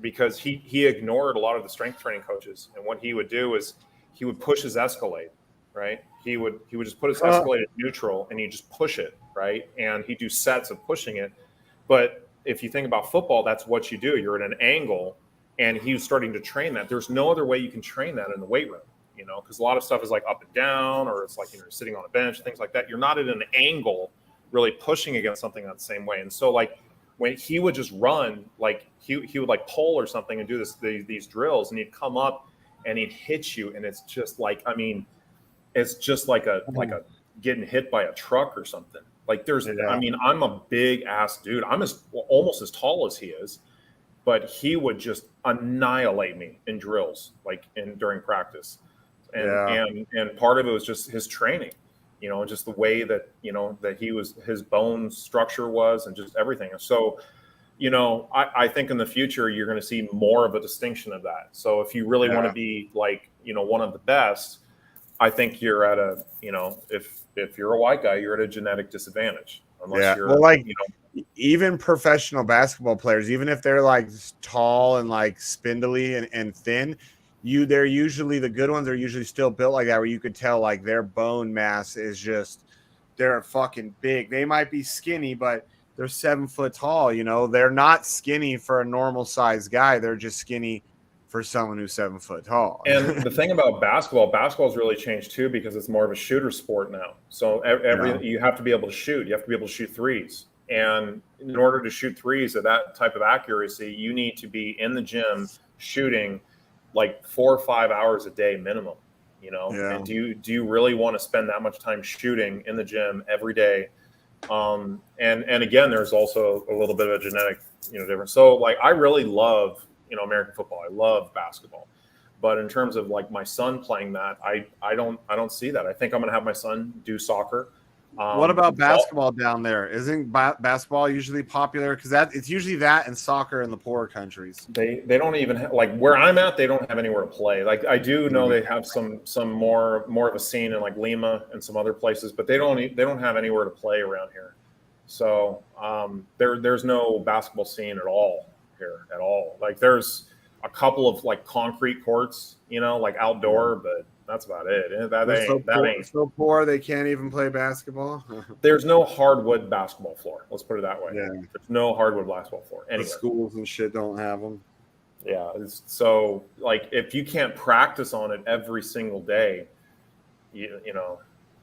because he ignored a lot of the strength training coaches. And what he would do is he would push his Escalade, right? He would just put his Escalade at neutral and he'd just push it, right? And he'd do sets of pushing it. But if you think about football, that's what you do. You're at an angle, and he was starting to train that. There's no other way you can train that in the weight room, you know, because a lot of stuff is like up and down, or it's like you're sitting on a bench, things like that. You're not at an angle really pushing against something that same way. And so like when he would just run, like he would like pull or something and do these drills, and he'd come up and he'd hit you, and it's just like, I mean, it's just like a getting hit by a truck or something. Like I mean, I'm a big ass dude. I'm almost as tall as he is, but he would just annihilate me in drills, like during practice. And part of it was just his training, you know, just the way that, you know, that his bone structure was, and just everything. So, you know, I think in the future, you're going to see more of a distinction of that. So if you really want to be like, you know, one of the best, I think you're at a, you know, if you're a white guy, you're at a genetic disadvantage. Unless you're, well, like, you know, even professional basketball players, even if they're like tall and like spindly and thin, they're usually, the good ones are usually still built like that, where you could tell like their bone mass is just they're fucking big. They might be skinny, but they're 7 foot tall. You know, they're not skinny for a normal size guy. They're just skinny for someone who's 7 foot tall. And the thing about basketball's really changed too because it's more of a shooter sport now. So you have to be able to shoot. You have to be able to shoot threes. And in order to shoot threes at that type of accuracy, you need to be in the gym shooting like 4 or 5 hours a day minimum. You know, and do you really want to spend that much time shooting in the gym every day? And again, there's also a little bit of a genetic, difference. So like, I really love, American football. I love basketball, but in terms of like my son playing that, I don't see that. I think I'm going to have my son do soccer. What about basketball down there? Isn't basketball usually popular? Because it's usually that and soccer in the poorer countries. They don't even have, like where I'm at. They don't have anywhere to play. Like I do know they have some more of a scene in like Lima and some other places, but they don't have anywhere to play around here. So there's no basketball scene at all here at all. Like there's a couple of like concrete courts, like outdoor, but that's about it. That ain't so poor they can't even play basketball. There's no hardwood basketball floor. Let's put it that way. Yeah. There's no hardwood basketball floor anywhere. The schools and shit don't have them. Yeah. So like if you can't practice on it every single day,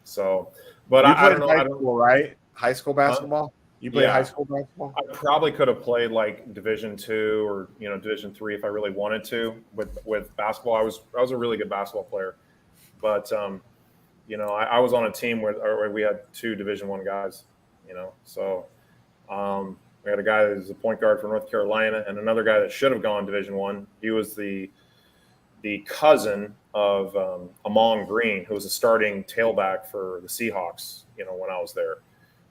so. But I don't know. High school, right? High school basketball. You played high school basketball? I probably could have played like Division II or Division III if I really wanted to. With basketball, I was a really good basketball player, but I was on a team where we had 2 Division I guys. So we had a guy that was a point guard for North Carolina and another guy that should have gone Division I. He was the cousin of Amon Green, who was a starting tailback for the Seahawks. When I was there.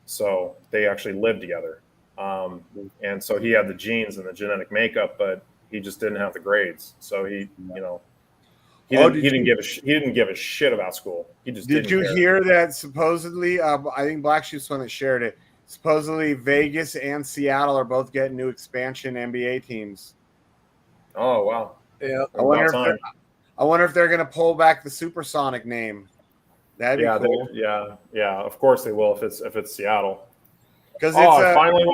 So they actually lived together. And so he had the genes and the genetic makeup, but he just didn't have the grades. So he didn't give a shit about school. He just Did didn't you care. hear that supposedly, I think BlackSheep's one that shared it. Supposedly Vegas and Seattle are both getting new expansion NBA teams. Oh, wow. Yeah. I wonder if they're going to pull back the Supersonic name. That'd be cool. Yeah. Of course they will if it's Seattle. Because it finally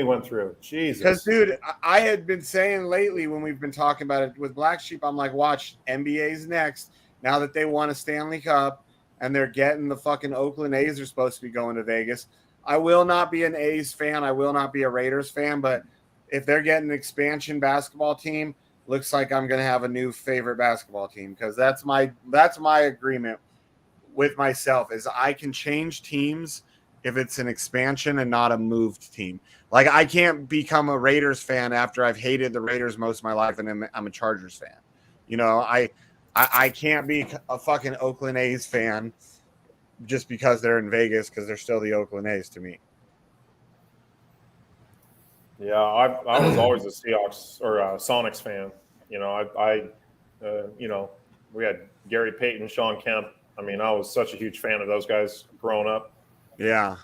went through. Jesus. Because dude, I had been saying lately when we've been talking about it with BlackSheep, I'm like, watch, NBA's next. Now that they won a Stanley Cup and they're getting the fucking Oakland A's are supposed to be going to Vegas. I will not be an A's fan. I will not be a Raiders fan. But if they're getting an expansion basketball team, looks like I'm going to have a new favorite basketball team because that's my agreement with myself is I can change teams if it's an expansion and not a moved team. Like I can't become a Raiders fan after I've hated the Raiders most of my life and I'm a Chargers fan. I can't be a fucking Oakland A's fan just because they're in Vegas because they're still the Oakland A's to me. Yeah, I was always a Seahawks or a Sonics fan. We had Gary Payton, Sean Kemp. I mean, I was such a huge fan of those guys growing up. Yeah.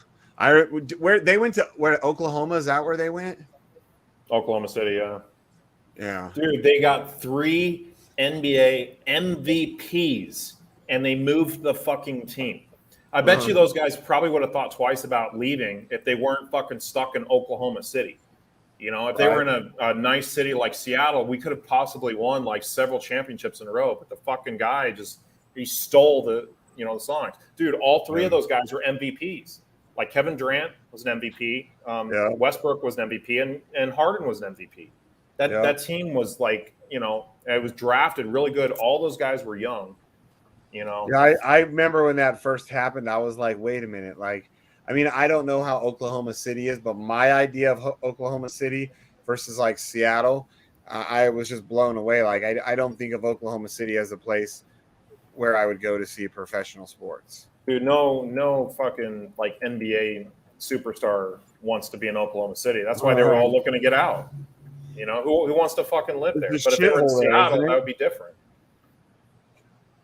Where they went to Oklahoma, is that where they went? Oklahoma City, yeah. Yeah. Dude, they got 3 NBA MVPs and they moved the fucking team. I bet you those guys probably would have thought twice about leaving if they weren't fucking stuck in Oklahoma City. If they were in a nice city like Seattle, we could have possibly won like several championships in a row, but the fucking guy he stole the Sonics. Dude, all 3 of those guys were MVPs. Like Kevin Durant was an MVP, Westbrook was an MVP, and Harden was an MVP. That team was like, it was drafted really good. All those guys were young, Yeah, I remember when that first happened, I was like, wait a minute. Like, I mean, I don't know how Oklahoma City is, but my idea of Oklahoma City versus like Seattle, I was just blown away. Like, I don't think of Oklahoma City as a place where I would go to see professional sports. Dude, no fucking like NBA superstar wants to be in Oklahoma City. That's why they were all looking to get out. Who wants to fucking live there? But if they were in Seattle, that would be different.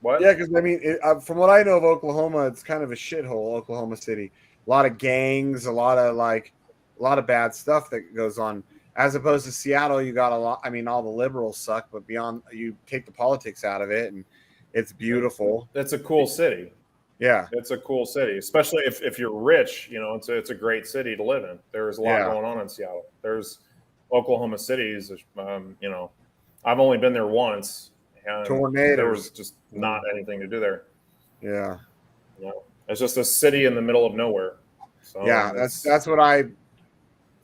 What? Yeah, because I mean, from what I know of Oklahoma, it's kind of a shithole. Oklahoma City, a lot of gangs, a lot of bad stuff that goes on. As opposed to Seattle, you got a lot. I mean, all the liberals suck, but beyond, you take the politics out of it, and it's beautiful. It's a cool city. Yeah, it's a cool city, especially if you're rich. You know, it's a great city to live in. There's a lot going on in Seattle. There's Oklahoma City's. You know, I've only been there once, and Tornadoes. there was just not anything to do there. Yeah, you know, it's just a city in the middle of nowhere. So yeah, that's what I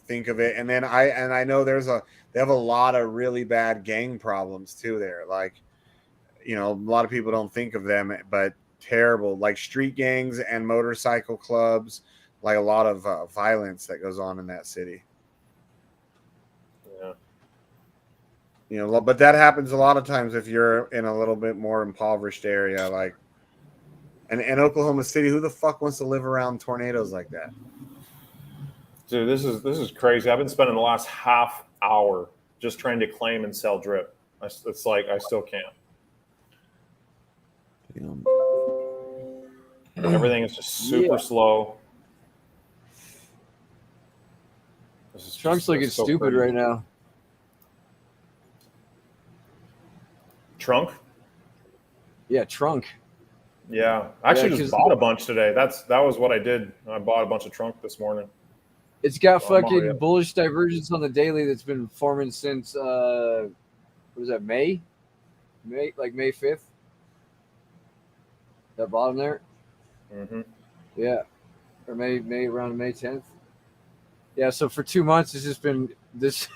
think of it. And then I know they have a lot of really bad gang problems too there. Like, you know, a lot of people don't think of them, but terrible, like street gangs and motorcycle clubs, like a lot of violence that goes on in that city. Yeah. You know, but that happens a lot of times if you're in a little bit more impoverished area, like and Oklahoma City. Who the fuck wants to live around tornadoes like that? Dude, this is crazy. I've been spending the last half hour just trying to claim and sell drip. It's like I still can't. Everything is just super slow. Trunk's looking so stupid crazy. right now. Trunk? Yeah, trunk. Yeah, I actually Yeah, just bought a bunch today. That was what I did. I bought a bunch of trunk this morning. It's got So I'm fucking already- bullish divergence on the daily that's been forming since what was that, May 5th. That bottom there. Mm-hmm. Yeah, or May around May 10th. Yeah, so for 2 months it's just been this.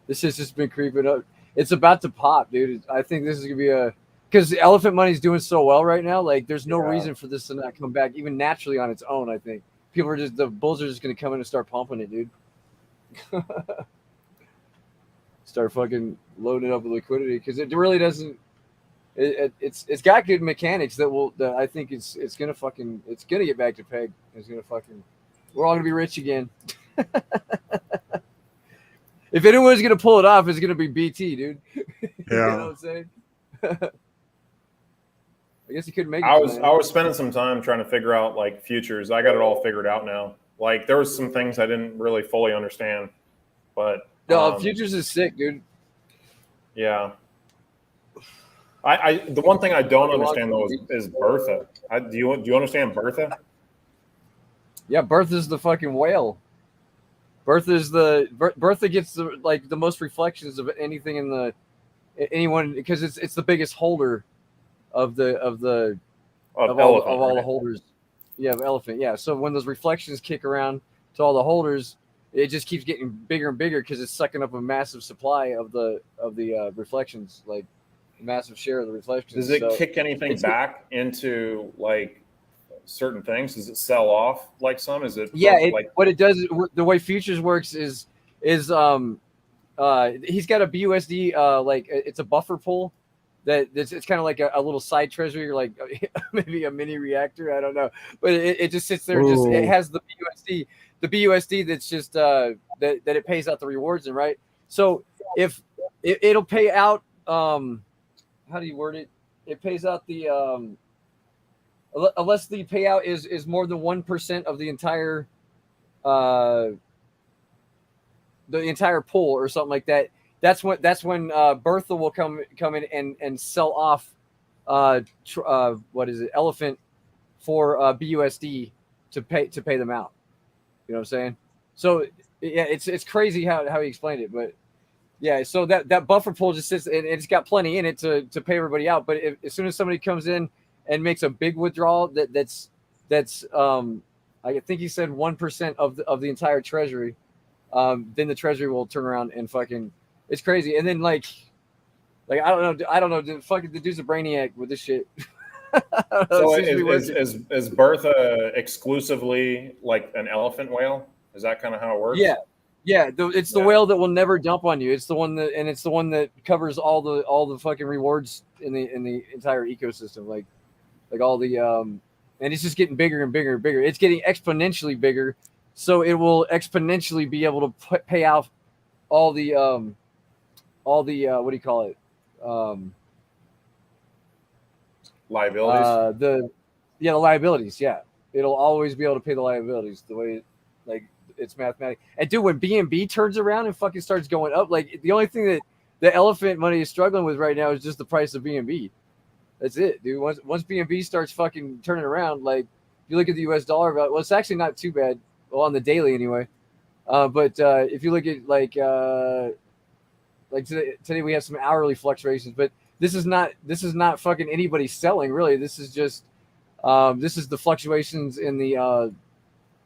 This has just been creeping up. It's about to pop, dude. I think this is gonna be because Elephant Money is doing so well right now. Like, there's no reason for this to not come back, even naturally on its own. I think people are the bulls are just gonna come in and start pumping it, dude. Start fucking loading it up with liquidity because it really doesn't. It's got good mechanics that I think it's gonna get back to peg. It's gonna fucking, we're all gonna be rich again. If anyone's gonna pull it off, it's gonna be BT, dude. You know what I'm saying? I guess he couldn't make it. I was spending some time trying to figure out like futures. I got it all figured out now. Like, there was some things I didn't really fully understand, but no, futures is sick, dude. Yeah. The one thing I don't understand though is Bertha. Do you understand Bertha? Yeah, Bertha's the fucking whale. Bertha gets the most reflections of anything in anyone because it's the biggest holder of all the holders. Yeah, of elephant. Yeah. So when those reflections kick around to all the holders, it just keeps getting bigger and bigger because it's sucking up a massive supply of the reflections, like a massive share of the reflections. Does it kick anything back into like certain things? Does it sell off like some? Is it what it does, the way futures works is he's got a BUSD like it's a buffer pool it's kind of like a little side treasury, or like maybe a mini reactor, I don't know, but it just sits there. It has the BUSD that's just that it pays out the rewards in, right? So if it'll pay out how do you word it? It pays out the unless the payout is more than 1% of the entire pool or something like that. That's when Bertha will come in and sell off what is it, Elephant for BUSD to pay them out. You know what I'm saying? So yeah, it's crazy how he explained it, but yeah. So that buffer pool just sits and it's got plenty in it to pay everybody out. But as soon as somebody comes in and makes a big withdrawal, that's I think he said 1% of the entire treasury, then the treasury will turn around and fucking. It's crazy. And then like I don't know. The dude's a brainiac with this shit. So is Bertha exclusively like an elephant whale? Is that kind of how it works? Yeah. It's the whale that will never dump on you. It's the one that covers all the fucking rewards in the entire ecosystem. Like all the and it's just getting bigger and bigger and bigger. It's getting exponentially bigger, so it will exponentially be able to pay out all the what do you call it? Liabilities. The liabilities. Yeah, it'll always be able to pay the liabilities the way it's mathematical. And dude, when BNB turns around and fucking starts going up, like the only thing that the Elephant Money is struggling with right now is just the price of BNB. That's it, dude. Once BNB starts fucking turning around, like if you look at the US dollar value, well, it's actually not too bad. Well, on the daily anyway. But if you look at like today we have some hourly fluctuations, but this is not fucking anybody selling really. This is just this is the fluctuations in the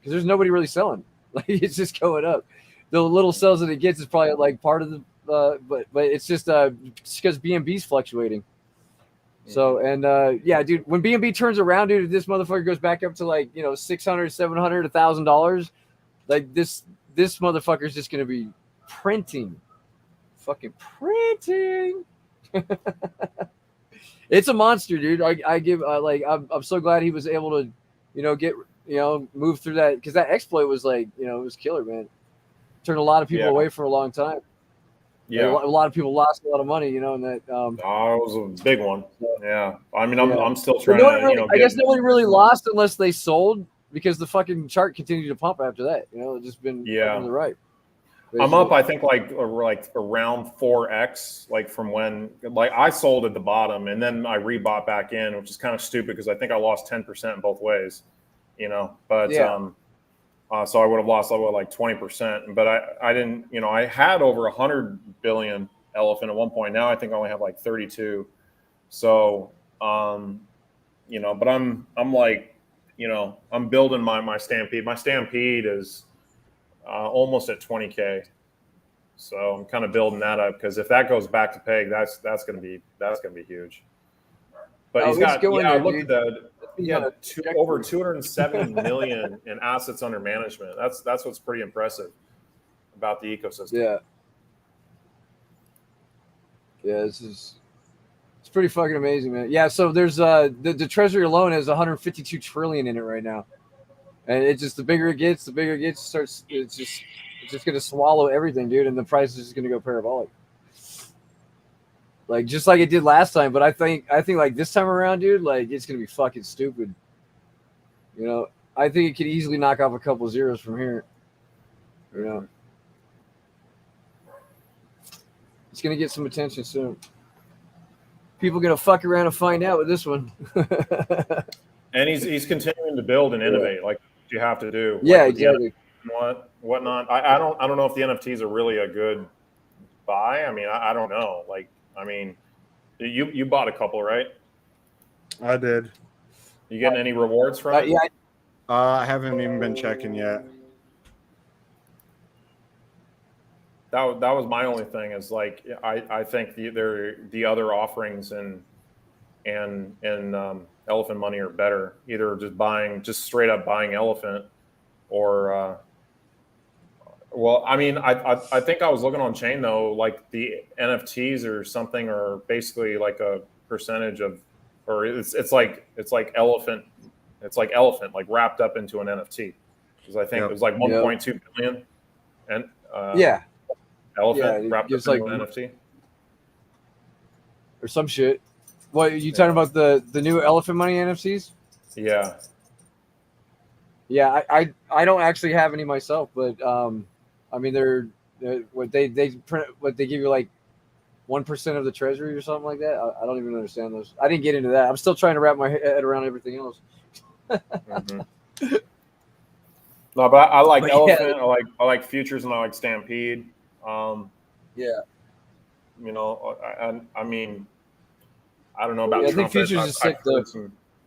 because there's nobody really selling. Like it's just going up. The little sells that it gets is probably like part of the but it's just because BNB's fluctuating. So and yeah, dude, when BNB turns around, dude, if this motherfucker goes back up to like $600, $700, $1,000, like this motherfucker's just gonna be printing. Fucking printing. It's a monster, dude. I give like I'm so glad he was able to get move through that, because that exploit was like it was killer, man. Turned a lot of people away for a long time. Yeah, like, a lot of people lost a lot of money, and that it was a big one. Yeah, I mean, Yeah. I'm still But trying nobody to really, I guess nobody really lost unless they sold, because the fucking chart continued to pump after that. It's just been over the right. I'm up, I think, like around 4x, like from when, like I sold at the bottom and then I rebought back in, which is kind of stupid because I think I lost 10% both ways, But so I would have lost like 20%, but I didn't, I had over 100 billion elephant at one point. Now I think I only have like 32. So, but I'm like, I'm building my Stampede. My Stampede is almost at 20K. So I'm kind of building that up, because if that goes back to peg, that's gonna be huge. But he's got, I looked at that. He had over 270 million in assets under management. That's what's pretty impressive about the ecosystem. Yeah, it's pretty fucking amazing, man. Yeah, so there's the treasury alone has 152 trillion in it right now, and it just the bigger it gets, starts. It's just gonna swallow everything, dude, and the price is just gonna go parabolic. Like just like it did last time, but I think like this time around, dude, like it's gonna be fucking stupid. I think it could easily knock off a couple zeros from here. It's gonna get some attention soon. People gonna fuck around and find out with this one. And he's continuing to build and innovate, like you have to do. Yeah, like exactly. Whatnot. I don't know if the NFTs are really a good buy. I mean, I don't know. Like, I mean, you bought a couple, right? I did. You getting any rewards from it? Yeah. I haven't even been checking yet. That was my only thing, is like I think the other offerings in Elephant Money are better. Either just straight up buying Elephant, or well, I mean, I think I was looking on chain though, like the NFTs or something are basically like a percentage of, or it's like Elephant, like wrapped up into an NFT, because I think it was like 1.2 billion, and Elephant wrapped up into an NFT or some shit. What are you talking about, the new Elephant Money NFTs? Yeah. Yeah, I don't actually have any myself, but I mean they're what they print, what they give you like 1% of the treasury or something like that. I don't even understand those. I didn't get into that. I'm still trying to wrap my head around everything else. Mm-hmm. No, but I like Elephant. Yeah. I like futures, and I like Stampede. Yeah. I mean, I don't know about I think futures is sick though.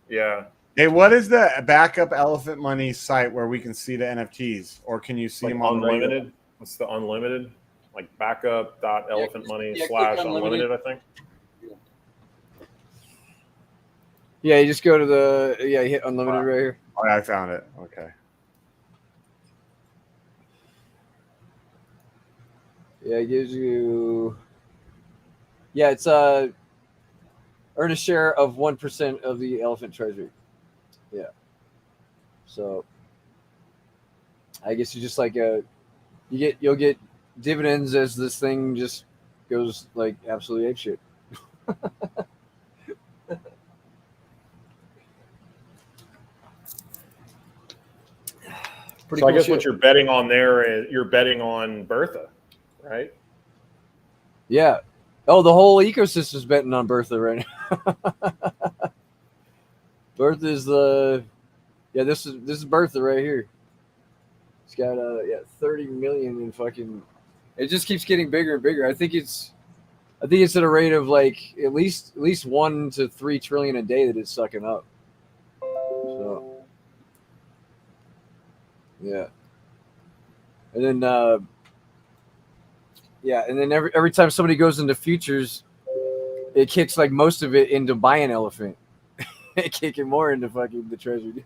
Yeah. Hey, what is the backup Elephant Money site where we can see the NFTs, or can you see them on unlimited? What's the unlimited? Like backup.elephantmoney/unlimited, I think. Yeah, you just go to the you hit unlimited right here. Oh, I found it. Okay. Yeah, it gives you. Yeah, it's earn a share of 1% of the elephant treasury. Yeah. So I guess you just like you'll get dividends as this thing just goes like absolutely apeshit. So I guess what you're betting on there is you're betting on Bertha, right? Yeah. Oh, the whole ecosystem's betting on Bertha right now. Bertha's the this is Bertha right here. It's got 30 million in fucking. It just keeps getting bigger and bigger. I think it's at a rate of like at least 1 to 3 trillion a day that it's sucking up. So yeah, and then and then every time somebody goes into futures, it kicks like most of it into buying elephant. Kicking more into fucking the treasury.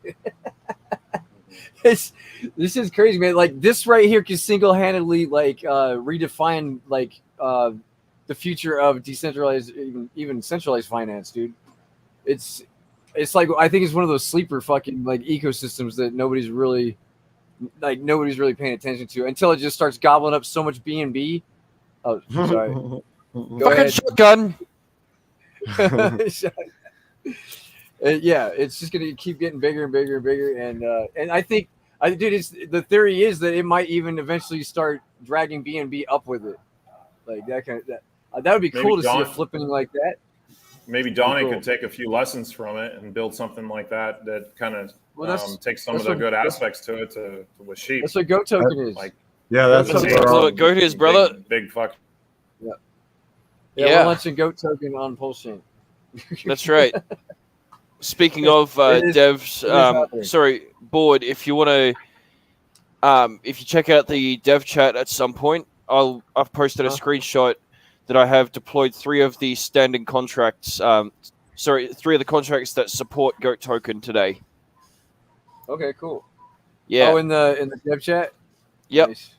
This is crazy, man. Like this right here can single-handedly like redefine like the future of decentralized, even centralized finance, dude. It's like I think it's one of those sleeper fucking like ecosystems that nobody's really paying attention to until it just starts gobbling up so much BNB. Oh, sorry. Go ahead. Shotgun. Yeah, it's just gonna keep getting bigger and bigger and bigger, and I think, it's the theory is that it might even eventually start dragging BNB up with it, like that kind of that would be cool to see it flipping like that. Maybe Donnie could take a few lessons from it and build something like that kind of takes some of the good aspects to it with sheep. That's what Goat Token is. Like, that's what Goat is, brother. Big fuck. Yeah, we're launching Goat Token on Pulse Chain. That's right. Speaking of devs, sorry, Board, if you want to, if you check out the dev chat at some point, I've posted a screenshot that I have deployed 3 of the standing contracts. 3 of the contracts that support Goat Token today. Okay, cool. Yeah. Oh, in the dev chat. Yep. Nice.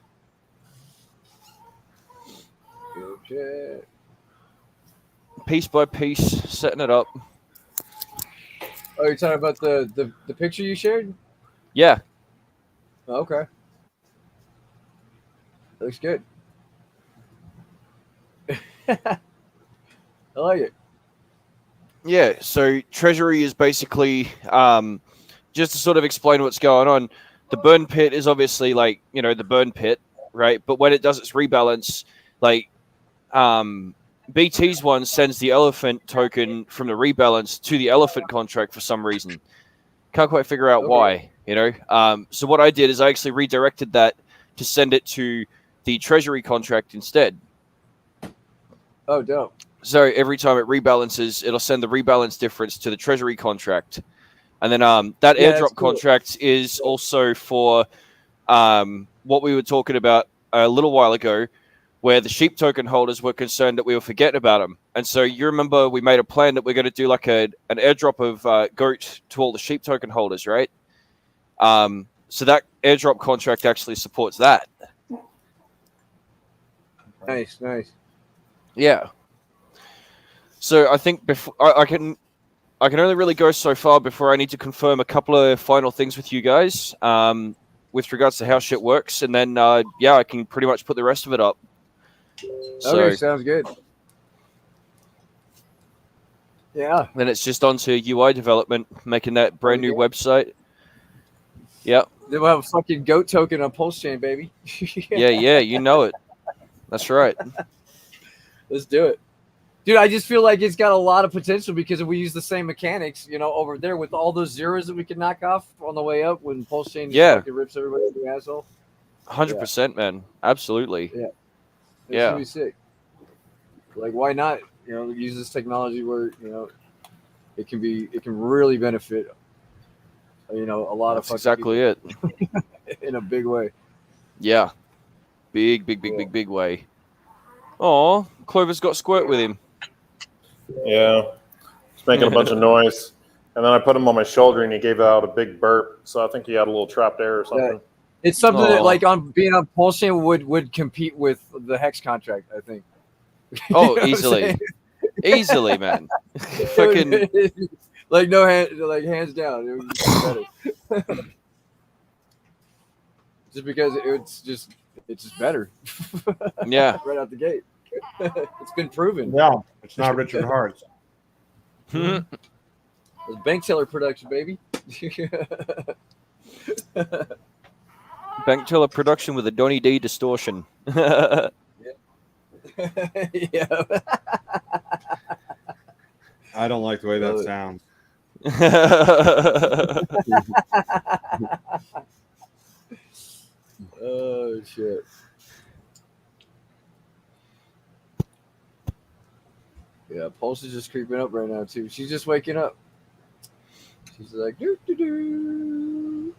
Dev chat. Piece by piece, setting it up. Oh, you're talking about the picture you shared? Yeah. Oh, okay. Looks good. I like it. Yeah, so Treasury is basically, just to sort of explain what's going on, the burn pit is obviously like, the burn pit, right? But when it does its rebalance, like, BT's one sends the elephant token from the rebalance to the elephant contract for some reason. Can't quite figure out why, So what I did is I actually redirected that to send it to the Treasury contract instead. Oh, dope. So every time it rebalances, it'll send the rebalance difference to the Treasury contract. And then that airdrop contract is also for what we were talking about a little while ago, where the sheep token holders were concerned that we were forgetting about them. And so you remember we made a plan that we're going to do like an airdrop of GOAT to all the sheep token holders, right? So that airdrop contract actually supports that. Nice. Yeah. So I think before I can only really go so far before I need to confirm a couple of final things with you guys with regards to how shit works, and then I can pretty much put the rest of it up. Okay, sounds good. Yeah. Then it's just on to UI development, making that brand new website. Yep. Then we'll have a fucking Goat Token on Pulse Chain, baby. Yeah, you know it. That's right. Let's do it. Dude, I just feel like it's got a lot of potential because if we use the same mechanics, over there with all those zeros that we can knock off on the way up when Pulse Chain just fucking rips everybody in the asshole. 100%, man. Absolutely. Yeah. It's gonna be sick. Like, why not? Use this technology where it can really benefit. A lot of. That's exactly it. In a big way. Yeah, big way. Oh, Clover's got Squirt with him. Yeah, he's making a bunch of noise, and then I put him on my shoulder, and he gave out a big burp. So I think he had a little trapped air or something. It's something that, like, being on Pulse Chain would compete with the Hex contract, I think. Oh, easily, easily, man. Fucking like hands down, it would be better. Just because it's just better. Yeah, right out the gate. It's been proven. Yeah, it's not Richard Hart. It's bank teller production, baby. Bank teller production with a Donny D distortion. Yeah. I don't like the way that sounds. Oh shit. Yeah, Pulse is just creeping up right now too. She's just waking up. She's like doo doo doo.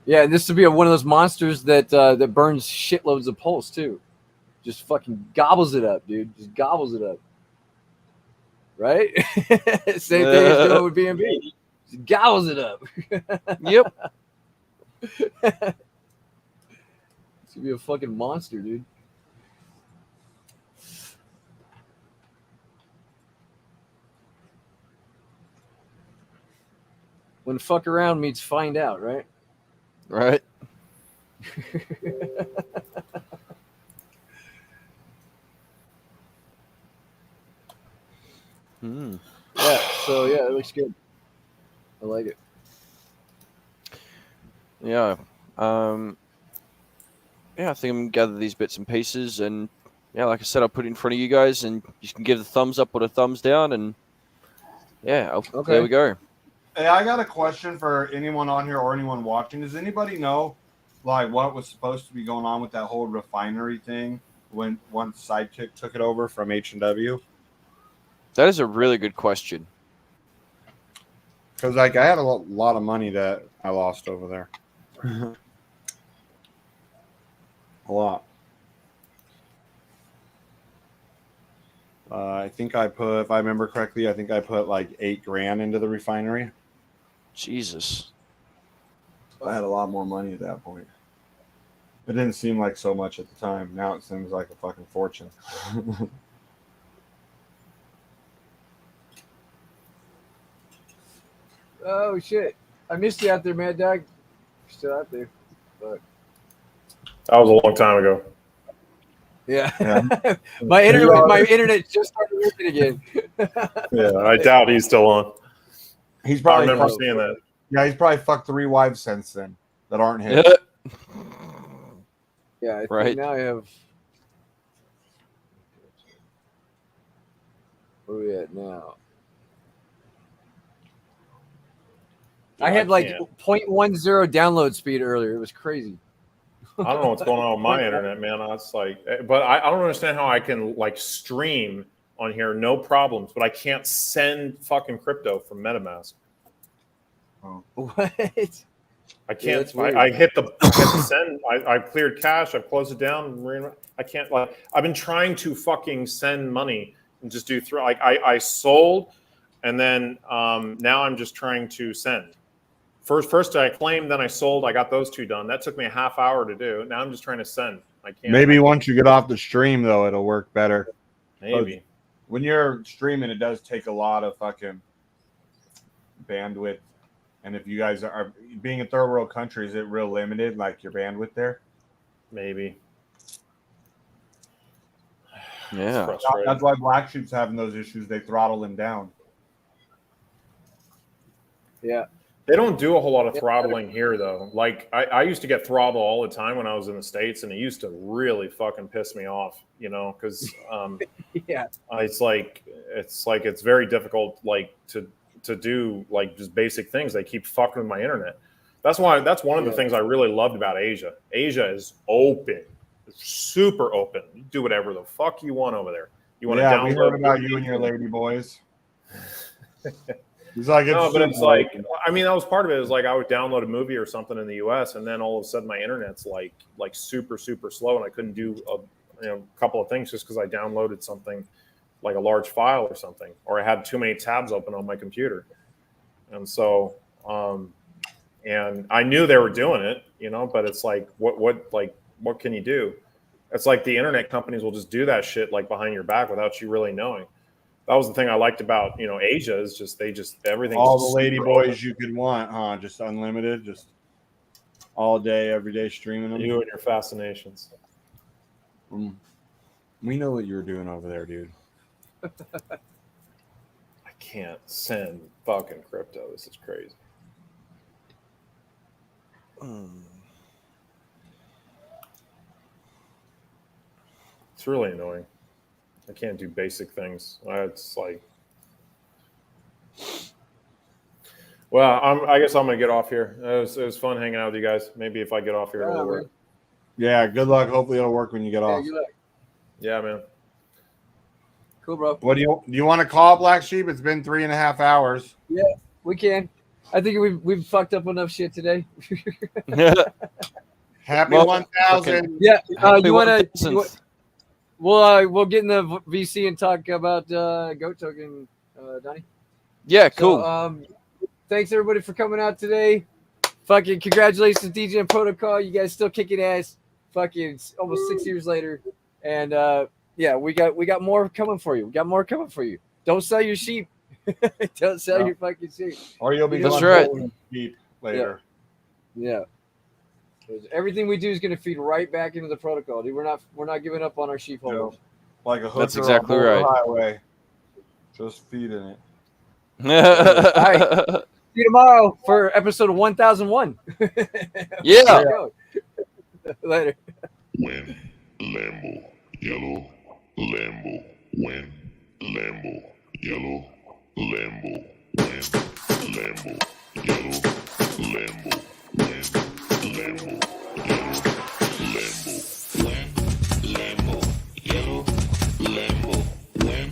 Yeah, and this would be one of those monsters that that burns shitloads of Pulse too. Just fucking gobbles it up, dude. Just gobbles it up. Right? Same thing as doing with B&B. Just gobbles it up. Yep. It's gonna be a fucking monster, dude. When fuck around meets find out, right? Right. Yeah, so yeah, it looks good. I like it. Yeah. Yeah, I think I'm gonna gather these bits and pieces, and yeah, like I said, I'll put it in front of you guys, and you can give the thumbs up or the thumbs down, and yeah, there we go. Hey, I got a question for anyone on here or anyone watching. Does anybody know, like, what was supposed to be going on with that whole refinery thing when once Sidekick took it over from H&W? That is a really good question. Because, like, I had a lot of money that I lost over there. A lot. I think I put, if I remember correctly, I think I put like $8,000 into the refinery. Jesus. I had a lot more money at that point. It didn't seem like so much at the time. Now it seems like a fucking fortune. Oh shit! I missed you out there, Mad Dog. You're still out there, but That was a long time ago. yeah. my internet just started working again. Yeah, I doubt he's still on. He's probably I remember seeing that. Yeah, he's probably fucked 3 wives since then that aren't his. Yeah, I Right. think now I have. Where are we at now? I had like 0.10 download speed earlier. It was crazy. I don't know what's going on with my internet, man. It's like, but I don't understand how I can like stream on here, no problems, but I can't send fucking crypto from MetaMask. Oh. What? I can't. I hit the send. I cleared cash. I've closed it down. I can't. Like, I've been trying to fucking send money and just do through. Like, I sold, and then now I'm just trying to send. First I claimed, then I sold. I got those 2 done. That took me a half hour to do. Now I'm just trying to send. I can't. Maybe once you get off the stream, though, it'll work better. Maybe. When you're streaming, it does take a lot of fucking bandwidth. And if you guys are being in third world countries, is it real limited, like your bandwidth there? Maybe. Yeah. That's why BlackSheep's having those issues. They throttle him down. Yeah. They don't do a whole lot of throttling here, though. Like, I used to get throttled all the time when I was in the States, and it used to really fucking piss me off, you know, because yeah, it's like it's very difficult, like, to do like just basic things. They keep fucking with my internet. That's one of the things I really loved about Asia. Asia is open. It's super open. You do whatever the fuck you want over there. You want to download. We heard about you and your lady boys. He's like, no, but it's like, I mean, that was part of it. Is like I would download a movie or something in the U.S. and then all of a sudden my internet's like super slow, and I couldn't do a couple of things just because I downloaded something like a large file or something, or I had too many tabs open on my computer, and so and I knew they were doing it, you know, but it's like what can you do? It's like the internet companies will just do that shit like behind your back without you really knowing. That was the thing I liked about, you know, Asia is just everything. All the lady boys you could want, huh? Just unlimited, just all day, every day streaming them. You and your fascinations. We know what you're doing over there, dude. I can't send fucking crypto. This is crazy. It's really annoying. I can't do basic things. It's like, well, I guess I'm gonna get off here. It was fun hanging out with you guys. Maybe if I get off here, it'll work. Yeah, good luck. Hopefully, it'll work when you get off. Good luck. Yeah, man. Cool, bro. What do you want to call Black Sheep? It's been 3.5 hours. Yeah, we can. I think we've fucked up enough shit today. Happy 1,000. Yeah, Happy you want 1,000th. to? We'll get in the VC and talk about Goat Token, Donnie. Yeah, cool. So, thanks everybody for coming out today. Fucking congratulations, DJ and Protocol. You guys still kicking ass. Fucking almost 6 years later, and yeah, we got more coming for you. We got more coming for you. Don't sell your sheep. Don't sell your fucking sheep. Or you'll be That's right. Sheep later. Yeah. Everything we do is going to feed right back into the protocol, dude. We're not giving up on our sheep holders. Like a hooker That's exactly on the right. highway. Just feeding it. All right. See you tomorrow for episode 1001. Yeah. Later. When Lambo, yellow, Lambo, when Lambo, yellow, Lambo, when Lambo, yellow, Lambo, when Lambo, yellow, Lambo, when Lambo, yellow, Lambo, when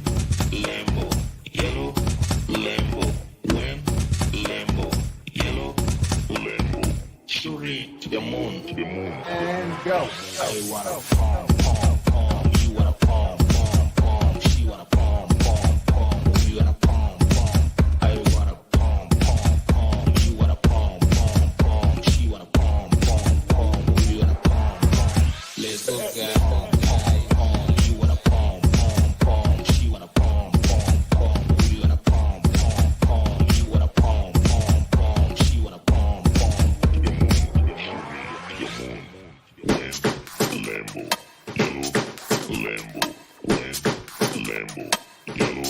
Lambo, yellow, Lambo, when Lambo, yellow, Lambo, shooting to the moon, And go. I wanna palm, palm, palm. You wanna palm, palm, palm. She wanna palm, palm, palm. You wanna palm, palm. I wanna palm, palm, palm. You wanna palm, palm, palm. She wanna palm, palm, palm. You wanna palm, palm. Let's go get palm, palm, palm. You wanna palm, palm, palm. She wanna palm, palm, palm. You wanna palm, palm, palm. You wanna palm, palm, palm. She wanna palm, palm. Lambo, yellow, Lambo, when Lambo, yellow,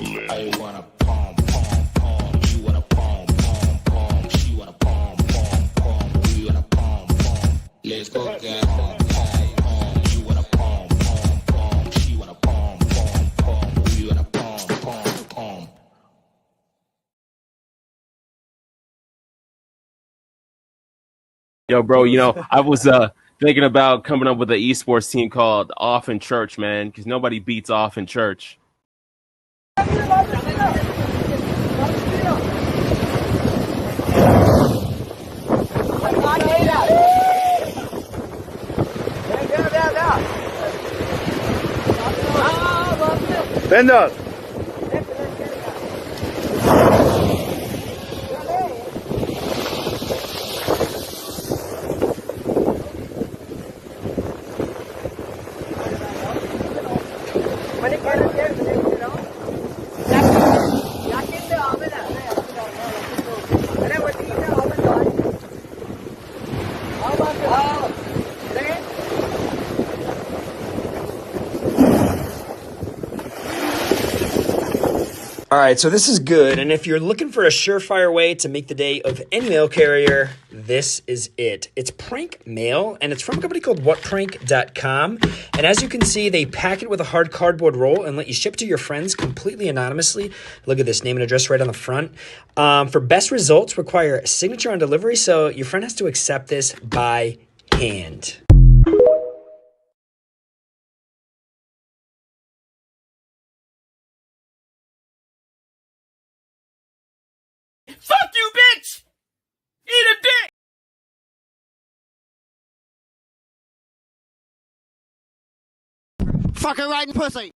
Lambo. I wanna palm, palm, palm. You wanna palm, palm, palm. She wanna palm, palm, palm. We wanna palm, palm. Let's go get palm, palm, palm. You wanna palm, palm, palm. She wanna palm, palm, palm. We wanna palm, palm, palm. Yo, bro, I was thinking about coming up with an esports team called Off in Church, man, because nobody beats Off in Church. Bend up. All right, so this is good, and if you're looking for a surefire way to make the day of any mail carrier, this is it. It's prank mail, and it's from a company called whatprank.com, and as you can see, they pack it with a hard cardboard roll and let you ship it to your friends completely anonymously. Look at this, name and address right on the front. For best results, require a signature on delivery, so your friend has to accept this by hand. Fuck you, bitch! Eat a dick! Fucking riding pussy!